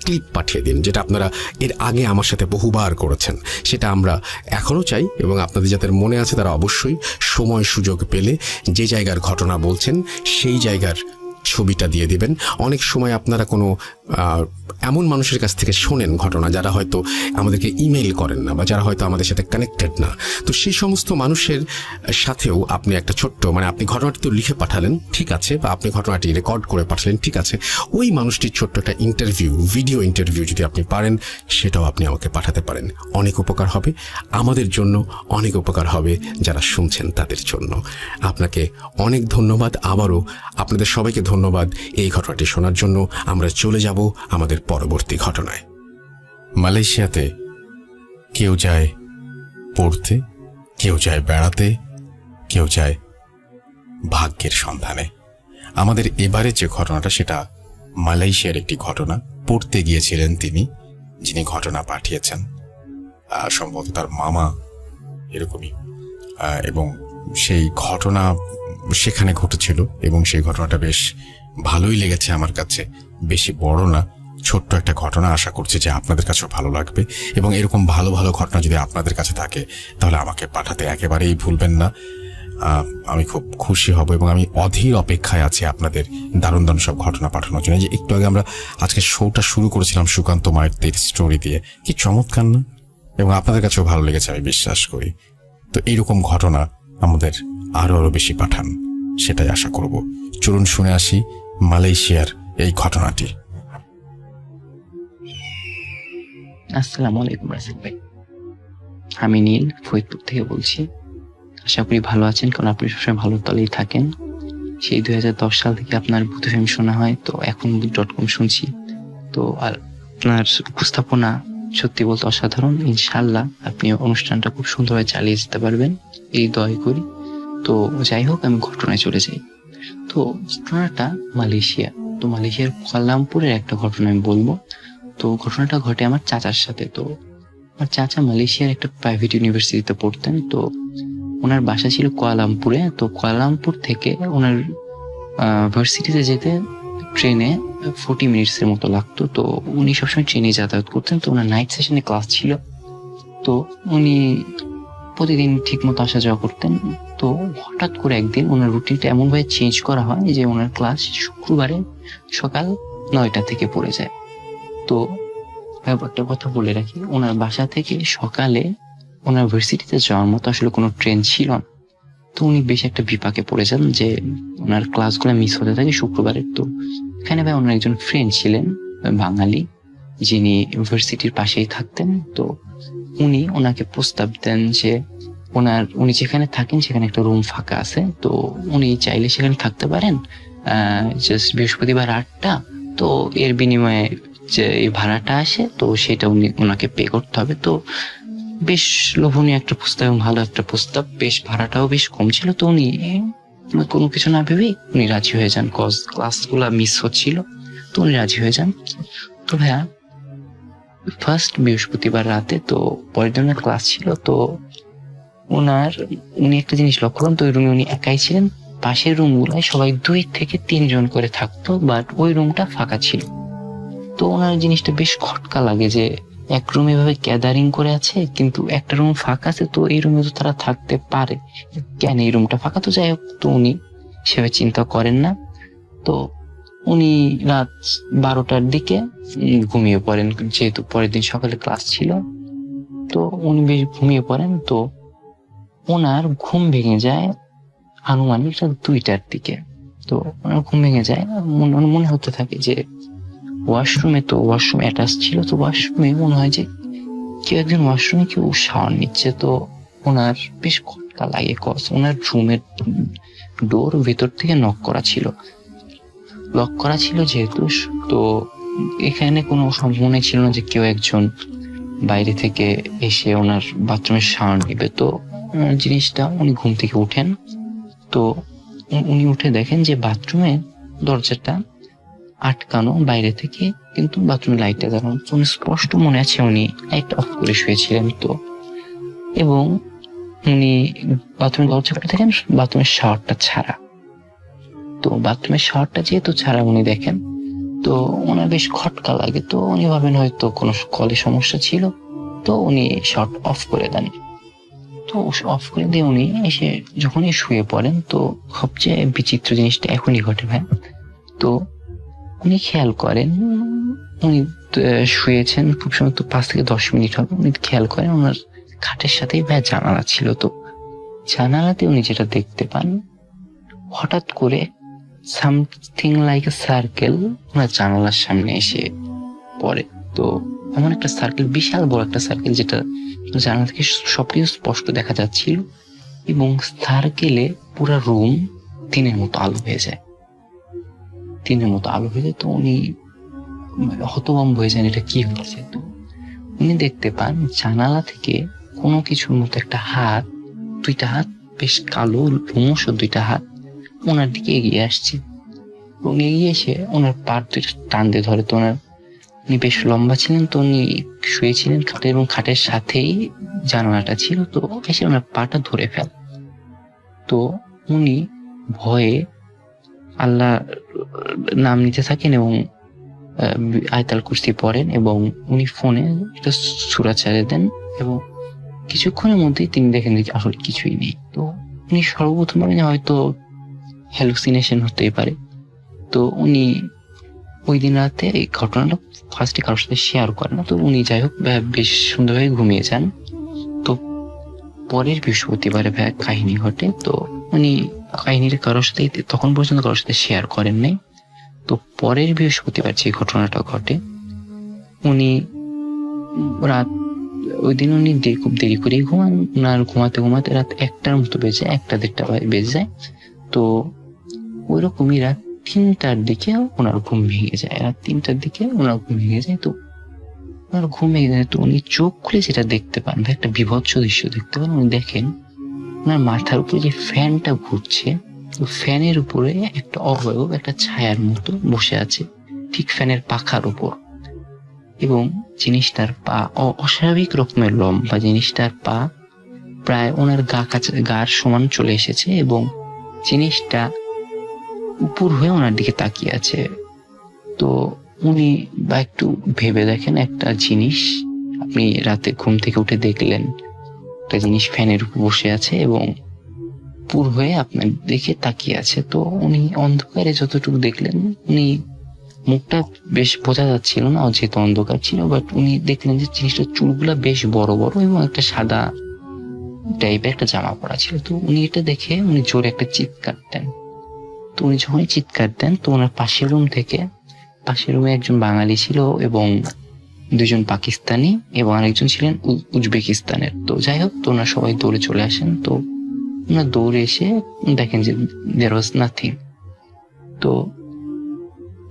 ক্লিপ পাঠিয়ে দিন, যেটা আপনারা এর আগে আমার সাথে বহুবার করেছেন। সেটা আমরা এখনও চাই, এবং আপনাদের যাদের মনে আছে তারা অবশ্যই সময় সুযোগ পেলে যে জায়গার ঘটনা বলছেন সেই জায়গার ছবিটা দিয়ে দিবেন। অনেক সময় আপনারা কোনো এমন মানুষের কাছ থেকে শোনেন ঘটনা যারা হয়তো আমাদেরকে ইমেইল করেন না বা যারা হয়তো আমাদের সাথে কানেক্টেড না। তো সেই সমস্ত মানুষের সাথেও আপনি একটা ছোট্ট আপনি ঘটনাটি তো লিখে পাঠালেন, ঠিক আছে, বা আপনি ঘটনাটি রেকর্ড করে পাঠালেন, ঠিক আছে, ওই মানুষটির ছোট্ট একটা ইন্টারভিউ, ভিডিও ইন্টারভিউ যদি আপনি পারেন সেটাও আপনি আমাকে পাঠাতে পারেন। অনেক উপকার হবে আমাদের জন্য, অনেক উপকার হবে যারা শুনছেন তাদের জন্য। আপনাকে অনেক ধন্যবাদ। আবারও আপনাদের সবাইকে ধন্যবাদ এই ঘটনাটি শোনার জন্য। আমরা চলে যাব আমাদের পরবর্তী ঘটনায়। মালয়েশিয়াতে কেউ যায় পড়তে, কেউ যায় বেড়াতে, কেউ যায় ভাগ্যের সন্ধানে। আমাদের এবারে যে ঘটনাটা সেটা মালয়েশিয়ার একটি ঘটনা। পড়তে গিয়েছিলেন তিনি, যিনি ঘটনা পাঠিয়েছেন, সম্ভবত তার মামা এরকমই, এবং সেই ঘটনা সেখানে ঘটেছিল এবং সেই ঘটনাটা বেশ ভালোই লেগেছে আমার কাছে। বেশি বড় না, ছোট্ট একটা ঘটনা। আশা করছি যে আপনাদের কাছেও ভালো লাগবে, এবং এরকম ভালো ভালো ঘটনা যদি আপনাদের কাছে থাকে তাহলে আমাকে পাঠাতে একেবারেই ভুলবেন না। আমি খুব খুশি হব এবং আমি অধীর অপেক্ষায় আছি আপনাদের দারুণ দারুণ সব ঘটনা পাঠানোর জন্য। যে একটু আগে আমরা আজকে শোটা শুরু করেছিলাম সুকান্ত মাইতির স্টোরি দিয়ে, কি চমৎকার না? এবং আপনাদের কাছেও ভালো লেগেছে আমি বিশ্বাস করি। তো এইরকম ঘটনা আমাদের আরো বেশি পাঠান, সেটাই আশা করব। চলুন শুনে আসি মালয়েশিয়ার এই ঘটনাটি। আসসালামু আলাইকুম রাসেল ভাই, আমি নীল ফরিদপুর থেকে বলছি। আশা করি ভালো আছেন, কারণ আপনি সবসময় ভালো তলেই থাকেন। সেই 2010 সাল থেকে আপনার ভূত ফিল্ম শোনা হয়, তো এখন .com শুনছি। তো আর আপনার উপস্থাপনা সত্যি বলতে অসাধারণ। ইনশাআল্লাহ আপনি অনুষ্ঠানটা খুব সুন্দরভাবে চালিয়ে যেতে পারবেন, এই দোয়াই করি। তো যাই হোক, আমি ঘটনায় চলে যাই। তো ঘটনাটা মালয়েশিয়া। তো মালয়েশিয়ার কুয়ালালামপুরের একটা ঘটনা আমি বলবো। তো ঘটনাটা ঘটে আমার চাচার সাথে। তো আমার চাচা মালয়েশিয়ার একটা প্রাইভেট ইউনিভার্সিটিতে পড়তেন। তো ওনার বাসা ছিল কুয়ালালামপুরে। তো কুয়ালালামপুর থেকে ওনার ভার্সিটিতে যেতে ট্রেনে 40 মিনিটসের মতো লাগতো। তো উনি সবসময় ট্রেনে যাতায়াত করতেন। তো ওনার নাইট সেশনে ক্লাস ছিল, তো উনি প্রতিদিন ঠিক মতো আসা যাওয়া করতেন। তো হঠাৎ করে একদিন ওনার রুটিনটা এমনভাবে চেঞ্জ করা হয় যে ওনার ক্লাস শুক্রবারে সকাল 9টা থেকে পড়ে যায়। তো একটা কথা বলে রাখি, ওনার বাসা থেকে সকালে ওনার ভার্সিটিতে যাওয়ার মতো আসলে কোনো ট্রেন ছিল না। তো উনি বেশ একটা বিপাকে পড়ে যান যে ওনার ক্লাসগুলো মিস হতে থাকে শুক্রবারের। তো এখানে ভাই ওনার একজন ফ্রেন্ড ছিলেন বাঙালি, যিনি ইউনিভার্সিটির পাশেই থাকতেন। তো উনি ওনাকে প্রস্তাব দেন যে উনি যেখানে থাকেন সেখানে একটা রুম ফাঁকা আছে, তো উনি চাইলে সেখানে থাকতে পারেন জাস্ট বৃহস্পতিবার 8টা। তো এর বিনিময়ে যে এই ভাড়াটা আসে তো সেটা ওনাকে পে করতে হবে। তো বেশ লোভনীয় একটা প্রস্তাব এবং ভালো একটা প্রস্তাব, বেশ ভাড়াটাও বেশ কম ছিল। তো উনি কোনো কিছু না ভেবেই উনি রাজি হয়ে যান, কজ ক্লাসগুলা মিস হচ্ছিল। তো উনি রাজি হয়ে যান। তো ভাইয়া ফার্স্ট বৃহস্পতিবার রাতে, তো পরের দিনের ক্লাস ছিল। তো উনি একটা জিনিস লক্ষ্য করেন, তো ওই রুমে উনি একাই ছিলেন। পাশের রুমগুলায় সবাই 2 থেকে 3 জন করে থাকতো, বাট ওই রুমটা ফাঁকা ছিল। তো ওনার জিনিসটা বেশ খটকা লাগে যে এক রুমে এভাবে গ্যাদারিং করে আছে, কিন্তু একটা রুম ফাঁকা আছে, তো এই রুমে তো তারা থাকতে পারে, কেন এই রুমটা ফাঁকা? তো যাই হোক, তো উনি সেভাবে চিন্তা করেন না। তো উনি রাত 12টার দিকে ঘুমিয়ে পড়েন, যেহেতু পরের দিন সকালে ক্লাস ছিল। তো উনি বেশ ঘুমিয়ে পড়েন। তো ওনার ঘুম ভেঙে যায় আনুমানিক 2টার দিকে। তো ওনার ঘুম ভেঙে যায়, মনে হতে থাকে যে ওয়াশরুমে, তো ওয়াশরুম অ্যাটাচ ছিল, তো ওয়াশরুমে মনে হয় যে কেউ একজন ওয়াশরুমে কেউ শাওয়ার নিচ্ছে। তো ওনার বেশ খটকা লাগে, কজ ওনার রুমের ডোর ভেতর থেকে লক করা ছিল যেহেতু। তো এখানে কোনো সম্ভাবনা ছিল না যে কেউ একজন বাইরে থেকে এসে ওনার বাথরুমের শাওয়ার নেবে। তো জিনিসটা উনি ঘুম থেকে উঠেন। তো উনি উঠে দেখেন যে বাথরুমের দরজাটা আটকানো বাইরে থেকে, কিন্তু বাথরুমের লাইটটা জ্বালানো। তো স্পষ্ট মনে আছে উনি লাইট অফ করে শুয়েছিলেন। তো এবং উনি বাথরুমের দরজা খুলে দেখেন বাথরুমের শাওয়ারটা ছাড়া। তো বাথরুমের শাওয়ারটা যেহেতু ছাড়া উনি দেখেন, তো ওনার বেশ খটকা লাগে। তো উনি ভাবেন হয়তো কোনো কলে সমস্যা ছিল, তো উনি শাওয়ার অফ করে দেন। তো অফ করে দিয়ে উনি এসে যখনই শুয়ে পড়েন, তো সবচেয়ে বিচিত্র জিনিসটা এখনই ঘটে ভাই। তো উনি খেয়াল করেন, উনি শুয়েছেন খুব সময়, তো 5 থেকে 10 মিনিট হবে। উনি খেয়াল করেন ওনার খাটের সাথেই ভাই জানালা ছিল। তো জানালাতে উনি যেটা দেখতে পান, হঠাৎ করে সামথিং লাইক এ সার্কেল ওনার জানালার সামনে এসে পড়ে। তো এমন একটা সার্কেল, বিশাল বড় একটা সার্কেল, যেটা জানালা থেকে সবকিছু স্পষ্ট দেখা যাচ্ছিল, এবং সার্কেলে পুরো রুম দিনের মতো আলো হয়ে যায়। দিনের মতো আলো হয়ে যায়। তো উনি হতভম্ব হয়ে যান, এটা কি হয়েছে। তো উনি দেখতে পান জানালা থেকে কোনো কিছুর মতো একটা হাত, দুইটা হাত, বেশ কালো লোমশ দুইটা হাত ওনার দিকে এগিয়ে আসছে, এবং এগিয়ে এসে ওনার পা দুইটা টান দিয়ে ধরে। তো উনি বেশ লম্বা ছিলেন, তো উনি শুয়েছিলেন খাটে, এবং খাটের সাথেই জানালাটা ছিল। তো এসে ওনার পাটা ধরে ফেল। তো উনি ভয়ে আল্লাহ নাম নিতে থাকেন এবং আয়াতুল কুরসি পড়েন, এবং উনি ফোনে একটা সূরা ছেড়ে দেন, এবং কিছুক্ষণের মধ্যেই তিনি দেখেন যে আসলে কিছুই নেই। তো উনি সর্বপ্রথম ভাবেন হয়তো হ্যালুসিনেশন হতেই পারে। তো উনি ওই দিন রাতে এই ঘটনাটা ফার্স্টে কারোর সাথে শেয়ার করেন না। তো উনি যাই হোক বেশ সুন্দরভাবে ঘুমিয়ে যান। তো পরের বৃহস্পতিবারে কাহিনী ঘটে। তো উনি কাহিনীটা কারোর সাথে তখন পর্যন্ত কারোর সাথে শেয়ার করেন নাই। তো পরের বৃহস্পতিবার যে ঘটনাটা ঘটে, উনি রাত ওই দিন উনি খুব দেরি করেই ঘুমান। ওনার ঘুমাতে ঘুমাতে রাত 1টার মতো বেজে যায়, 1টা-1:30 বেজে যায়। তো ওই রকমই রাত 3টার দিকে ওনার ঘুম ভেঙে যায়। রাত 3টার দিকে ওনার ঘুম ভেঙে যায়। তো ওনার ঘুম ভেঙে যায়, তো উনি চোখ খুলে যেটা দেখতে পান, একটা বিভৎস দৃশ্য দেখতে পান। উনি দেখেন ওনার মাথার উপরে যে ফ্যানটা ঘুরছে, তো ফ্যানের উপরে একটা অবয়ব একটা ছায়ার মতো বসে আছে ঠিক ফ্যানের পাখার উপর, এবং জিনিসটার পা অস্বাভাবিক রকমের লম্বা। জিনিসটার পা প্রায় ওনার গার সমান চলে এসেছে, এবং জিনিসটা উপর হয়ে ওনার দিকে তাকিয়ে আছে। তো উনি বা একটু ভেবে দেখেন, একটা জিনিস আপনি রাতে ঘুম থেকে উঠে দেখলেন একটা জিনিস ফ্যানের উপর বসে আছে এবং পুর হয়ে আপনার দিকে তাকিয়ে আছে। তো উনি অন্ধকারে যতটুকু দেখলেন, উনি মুখটা বেশ বোঝা যাচ্ছিল না যেহেতু অন্ধকার ছিল, বাট উনি দেখলেন যে জিনিসটার চুলগুলা বেশ বড় বড় এবং একটা সাদা টাইপের একটা জামা পরা ছিল। তো উনি এটা দেখে উনি জোরে একটা চিৎকার দেন। তো উনি যখনই চিৎকার দেন, তো ওনার পাশের রুমে একজন বাঙালি ছিল এবং 2জন পাকিস্তানি এবং আরেকজন ছিলেন উজবেকিস্তানের। তো যাই হোক, তো ওনারা সবাই দৌড়ে চলে আসেন। তো ওনারা দৌড়ে এসে দেখেন যে দেয়ার ওয়াজ নাথিং। তো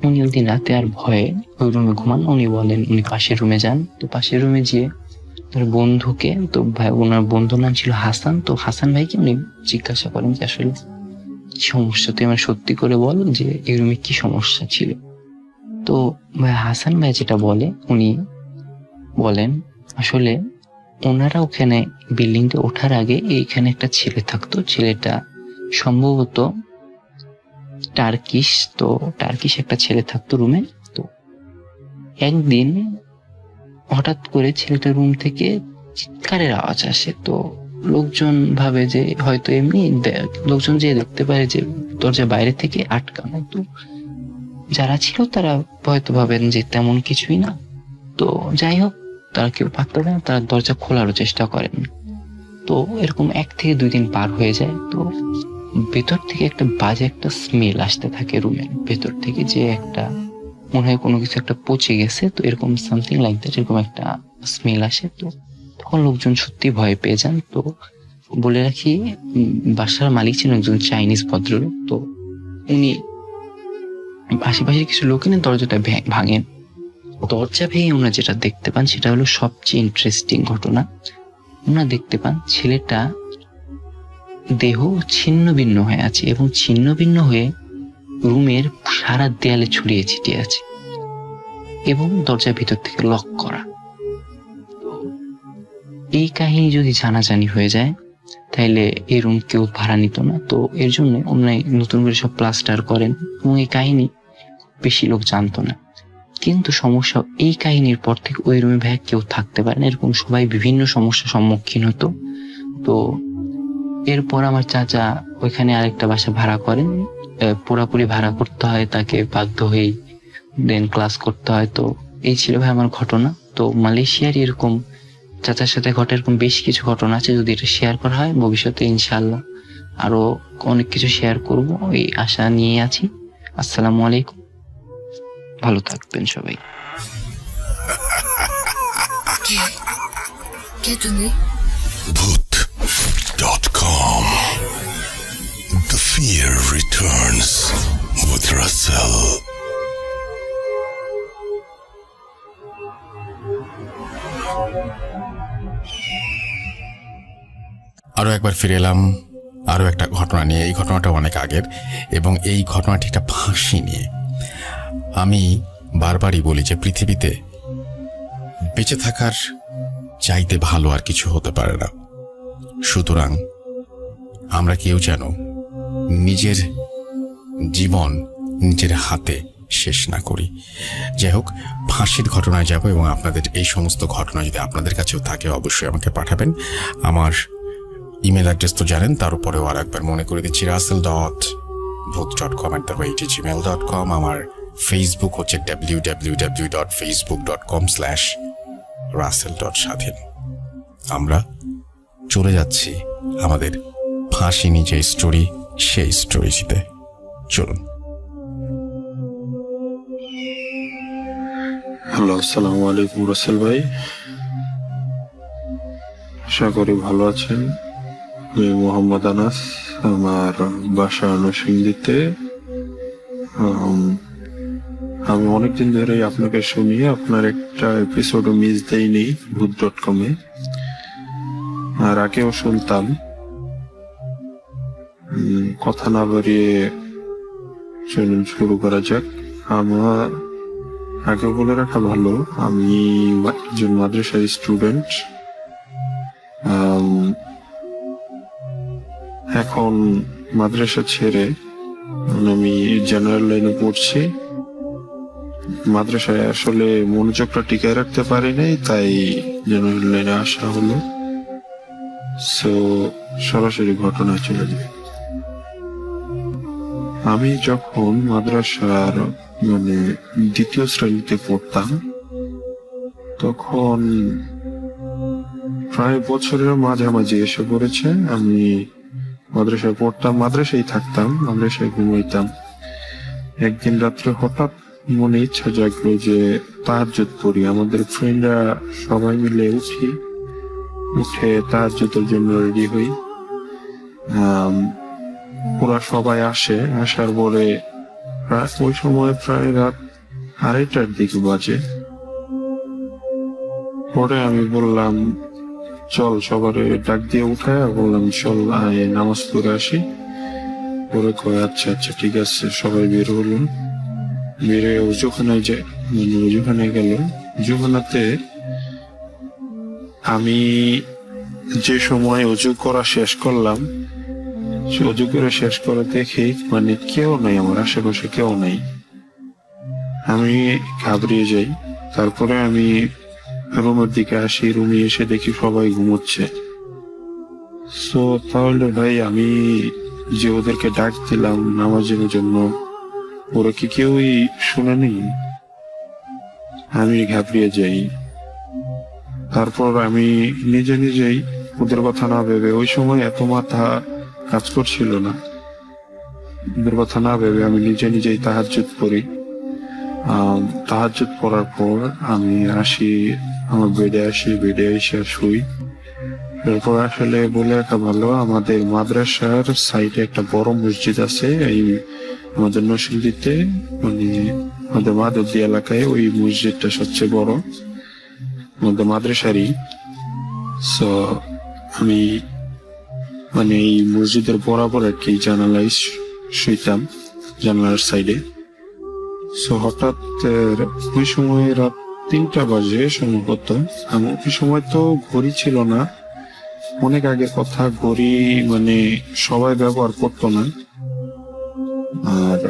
উনি ওই দিন রাতে আর ভয়ে ওই রুমে ঘুমান। উনি বলেন উনি পাশের রুমে যান। তো পাশের রুমে গিয়ে তার বন্ধুকে, তো ভাই ওনার বন্ধুর নাম ছিল হাসান, তো হাসান ভাইকে উনি জিজ্ঞাসা করেন যে আসলে কি সমস্যা, তুই আমার সত্যি করে বল যে এই রুমে কি সমস্যা ছিল। তো ভাই হাসান ভাই যেটা বলে, উনি বলেন আসলে ওনারা ওখানে বিল্ডিংটা ওঠার আগে এইখানে একটা ছেলে থাকতো, ছেলেটা সম্ভবত টার্কিশ। তো টার্কিশ একটা ছেলে থাকতো রুমে। তো একদিন হঠাৎ করে ছেলেটার রুম থেকে চিৎকারের আওয়াজ আসে। তো লোকজন ভাবে যে হয়তো এমনি, লোকজন যে দেখতে পারে যে দরজা বাইরে থেকে আটকানো। তো যারা ছিল তারা হয়তো ভাবেন যে তেমন কিছুই না। তো যাই হোক, তারা কেউ পাত্তা দেয় না, তারা দরজা খোলারও চেষ্টা করেন। তো এরকম 1 থেকে 2 দিন পার হয়ে যায়। তো ভেতর থেকে একটা বাজে একটা স্মেল আসতে থাকে রুমের ভেতর থেকে, যে একটা মনে হয় কোনো কিছু একটা পচে গেছে। তো এরকম সামথিং লাইক দ্যাট, এরকম একটা স্মেল আসে। তো তখন লোকজন সত্যি ভয় পেয়ে যান। তো বলে রাখি, বাসার মালিক ছিলেন একজন চাইনিজ ভদ্রলোক। তো উনি আশেপাশে কিছু লোক এনে দরজাটা ভাঙেন। দরজা ভেঙে ওনারা যেটা দেখতে পান সেটা হলো সবচেয়ে ইন্টারেস্টিং ঘটনা। ওনারা দেখতে পান ছেলেটা দেহ ছিন্ন ভিন্ন হয়ে আছে, এবং ছিন্ন ভিন্ন হয়ে রুমের সারা দেয়ালে ছড়িয়ে ছিটিয়ে আছে, এবং দরজার ভিতর থেকে লক করা। এই কাহিনী যদি জানাজানি হয়ে যায় তাহলে এই রুম কেউ ভাড়া নিত না। তো এর জন্য ওনারা নতুন করে সব প্লাস্টার করেন, এবং এই কাহিনী বেশি লোক জানতো না। কিন্তু সমস্যা, এই কাহিনীর পর থেকে ওই রুমে ভাই কেউ থাকতে পারে না, এরকম সবাই বিভিন্ন সমস্যার সম্মুখীন হতো। তো এরপর আমার চাচা ওইখানে আরেকটা বাসা ভাড়া করেন, পুরোপুরি ভাড়া করতে হয় তাকে, বাধ্য হয়েই দেন ক্লাস করতে হয়। তো এই ছিল ভাই আমার ঘটনা। তো মালয়েশিয়ার এরকম চাচার সাথে ঘটে এরকম বেশ কিছু ঘটনা আছে, যদি এটা শেয়ার করা হয় ভবিষ্যতে ইনশাআল্লাহ আরো অনেক কিছু শেয়ার করব, এই আশা নিয়ে আছি। আসসালামু আলাইকুম, ভালো থাকবেন সবাই। Bhoot.com. The fear returns with Russell. আরও একবার ফিরে এলাম আরও একটা ঘটনা নিয়ে। এই ঘটনাটা অনেক আগের এবং এই ঘটনাটি একটা ফাঁসি নিয়ে। আমি বারবারই বলি যে পৃথিবীতে বেঁচে থাকার চাইতে ভালো আর কিছু হতে পারে না। সুতরাং আমরা কেউ যেন নিজের জীবন নিজের হাতে শেষ না করি। যাই হোক, ফাঁসির ঘটনায় যাব এবং আপনাদের এই সমস্ত ঘটনা যদি আপনাদের কাছেও থাকে অবশ্যই আমাকে পাঠাবেন। আমার ইমেল অ্যাড্রেস তো জানেন, তার উপরেও আর একবার মনে করে দিচ্ছি russell.booth.com@gmail.com। আমার ফেসবুক হচ্ছে www.facebook.com/russell.স্বাধীন। আমরা চলে যাচ্ছি আমাদের ফাঁসি নিয়ে যে স্টোরি, সেই স্টোরিটিতে। চলুন। হ্যালো, আসসালামু আলাইকুম রাসেল ভাই, আশা করি ভালো আছেন। আমি মোহাম্মদ আনাস, আমার বাসা নরসিংদীতে। আমি অনেকদিন ধরে আপনাকে শুনি, আপনার একটা এপিসোডও মিস দেয়নি ভূত.com-এ, আর আগেও শুনতাম। কথা না বাড়িয়ে চলুন শুরু করা যাক। আমার আগে বলে রাখা ভালো, আমি একজন মাদ্রাসার স্টুডেন্ট। এখন মাদ্রাসা ছেড়ে আমি জেনারেল লাইনে পড়ছি। মাদ্রাসায় আসলে মনোযোগটা টিকায় রাখতে পারি নাই, তাই জেনারেল লাইনে আসা হলো। সো সরাসরি ঘটনায় চলে যাই। আমি যখন মাদ্রাসার দ্বিতীয় শ্রেণীতে পড়তাম, তখন প্রায় বছরের মাঝামাঝি এসে পড়েছে। আমি মাদ্রাসায় পড়তাম, মাদ্রাসায় থাকতাম, মাদ্রাসায় ঘুমাইতাম। একদিন রাত্রে হঠাৎ মনে ইচ্ছা জাগলো যে তাহাজ্জুদ পড়ি। আমাদের ফ্রেন্ডরা সবাই মিলে উঠে তাহাজ্জুদের জন্য রেডি হই। ওরা সবাই আসে, আসার পরে ওই সময় প্রায় রাত 2:30টার দিকে বাজে। পরে আমি বললাম চল, সবারে ডাক দিয়ে উঠায় বললাম চল নামাজ পড়ে আসি। পরে কয় আচ্ছা আচ্ছা ঠিক আছে। সবাই বের হলো, বেরে অজুখানায় অজুখানায় গেল। অজুখানাতে আমি যে সময় অজু করা শেষ করলাম, অজু করে শেষ করে দেখি কেউ নাই, আমার আশেপাশে কেউ নাই। আমি ঘাবড়িয়ে যাই। তারপরে আমি রুমের দিকে আসি, রুমে এসে দেখি সবাই ঘুমোচ্ছে। সো তাহলে ভাই, আমি যে ওদেরকে ডাক দিলাম নামাজের জন্য, ওরা কি কেউই শুনেনি? আমি ঘাবড়িয়ে যাই। তারপর আমি নিজেই ওদের কথা না ভেবে, ওই সময় এত মাথা কাজ করছিল না, ওদের কথা না ভেবে আমি নিজেই তাহাজ্জুদ পড়ি। তাহাজ্জুদ পড়ার পর আমি আসি আমার বেডে এসে শুই। এরপর আসলে বলে রাখা ভালো, আমাদের মাদ্রাসার সাইডে একটা বড় মসজিদ আছে। এই আমাদের নরসিংদীতে আমাদের মাধবদী এলাকায় ওই মসজিদটা সবচেয়ে বড় আমাদের মাদ্রাসারই। সো আমি এই মসজিদের বরাবর আর কি জানালায় শুইতাম, জানালার সাইডে। সো হঠাৎ ওই সময় রাত 3টা বাজে সম্ভবত। ওই সময় তো ঘড়ি ছিল না, অনেক আগের কথা। ঘড়ি সবাই ব্যবহার করতো না, আর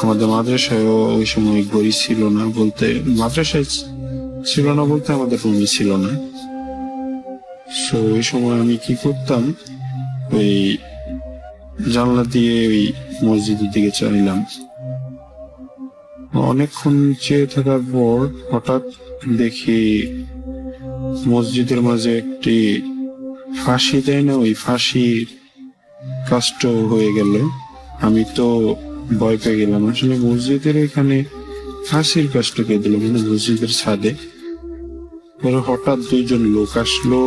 আমাদের মাদ্রাসায়ও ওই সময় ঘড়ি ছিল না। মাদ্রাসায় ছিল না বলতে আমাদের রুমে ছিল না। সো ওই সময় আমি কি করতাম, ওই জানলা দিয়ে ওই মসজিদের দিকে চাইলাম। অনেকক্ষণ চেয়ে থাকার পর হঠাৎ দেখি মসজিদের মাঝে একটি ফাঁসি দেয় না, ওই ফাঁসির কাষ্ট হয়ে গেল। আমি তো ভয় পেয়ে গেলাম। আসলে মসজিদের এখানে ফাঁসির কাষ্ট কে দিল, মসজিদের ছাদে। পরে হঠাৎ 2জন লোক আসলো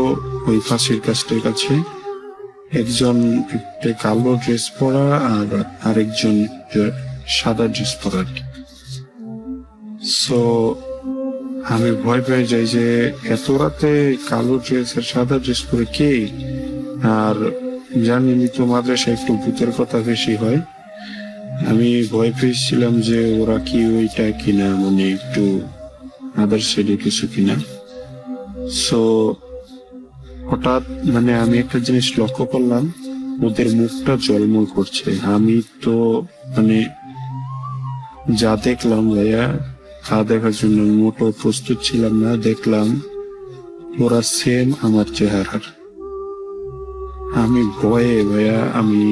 ওই ফাঁসির কাষ্টের কাছে। একজন একটা কালো ড্রেস পরা আর আরেকজন সাদা ড্রেস পরা। সো আমি ভয় পেয়ে যাই যে এত রাতে কালো ড্রেস আর সাদা ড্রেস পরে কে, আর জানেনই তো মাদ্রাসায় একটু ভূতের কথা বেশি হয়। আমি ভয় পেয়েছিলাম যে ওরা কি ওইটা কিনা, মানে একটু আদার সাইডে কিছু কিনা। সো হঠাৎ মানে আমি একটা জিনিস লক্ষ্য করলাম, ওদের মুখটা জলমল করছে। আমি তো মানে যা দেখলাম ভাইয়া, তা দেখার জন্য মোটো প্রস্তুত ছিলাম না। দেখলাম ওরা সেম আমার চেহারার। আমি ভয়ে ভাইয়া আমি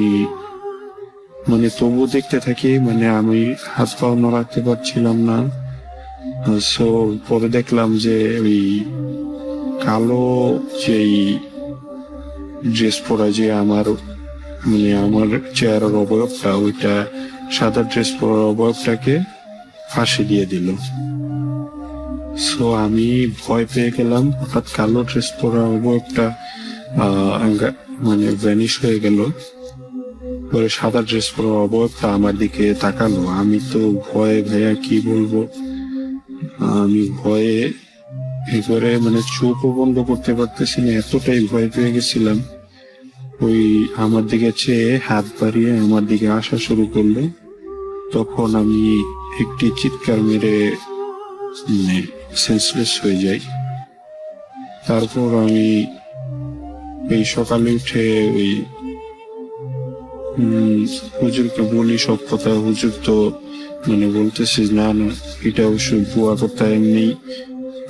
মানে তবু দেখতে থাকি, মানে আমি হাত পাও নড়াতে পারছিলাম না। সো পরে দেখলাম যে ওই কালো যেই ড্রেস পরা যে আমার মানে আমার চেহারার অবয়বটা, ওইটা সাদা ড্রেস পরার অবয়বটাকে ফাঁসি দিয়ে দিল। সো আমি ভয় পেয়ে গেলাম। হঠাৎ কালো ড্রেস পরা অবয়বটা মানে ভ্যানিশ হয়ে গেল। পরে সাদা ড্রেস পরা অবয়বটা আমার দিকে তাকালো। আমি তো ভয়ে ভাইয়া কি বলবো, আমি ভয়ে এবারে মানে চোখও বন্ধ করতে পারতেছি না, এতটাই ভয় পেয়ে গেছিলাম। ওই আমার দিকে চেয়ে হাত বাড়িয়ে আমার দিকে আসা শুরু করলো। তখন আমি একটি চিৎকার মেরে মানে সেন্সলেস হয়ে যাই। তারপর আমি এই সকালে উঠে ওই হুজুরকে বলি সব কথা। হুজুর তো মানে বলতেছে না না, এটা অবশ্যই বুয়া কথা, এমনি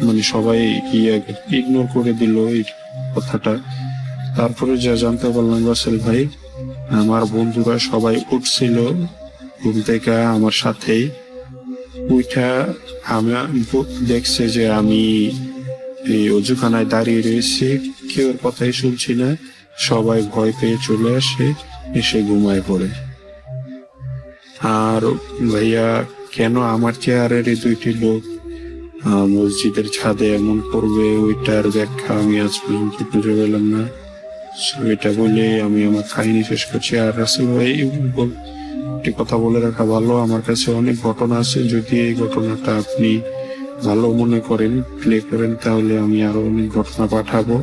মানে সবাই ইগনোর করে দিল এই কথাটা। তারপরে যা জানতে পারলাম রাসেল ভাই, আমার বন্ধুরা সবাই উঠছিল ঘুম থেকে আমার সাথেই। উঠা আমার দেখছে যে আমি এই অজুখানায় দাঁড়িয়ে রয়েছি, কেউ কথাই শুনছি না। সবাই ভয় পেয়ে চলে আসে, এসে ঘুমায় পড়ে। আর ভাইয়া কেন আমার চেয়ারের এই দুইটি লোক মসজিদের ছাদে এমন করবে, ওইটার ব্যাখ্যা আমি আজ পর্যন্ত খুঁজে পেলাম না। এটা বলে আমি আমার কাহিনী শেষ করছি। আর রাসেল ভাই একটি কথা বলে রাখা ভালো, আমার কাছে অনেক ঘটনা আছে। যদি এই ঘটনাটা আপনি ভালো মনে করেন, প্লে করেন, তাহলে আমি আরো অনেক ঘটনা পাঠাবো।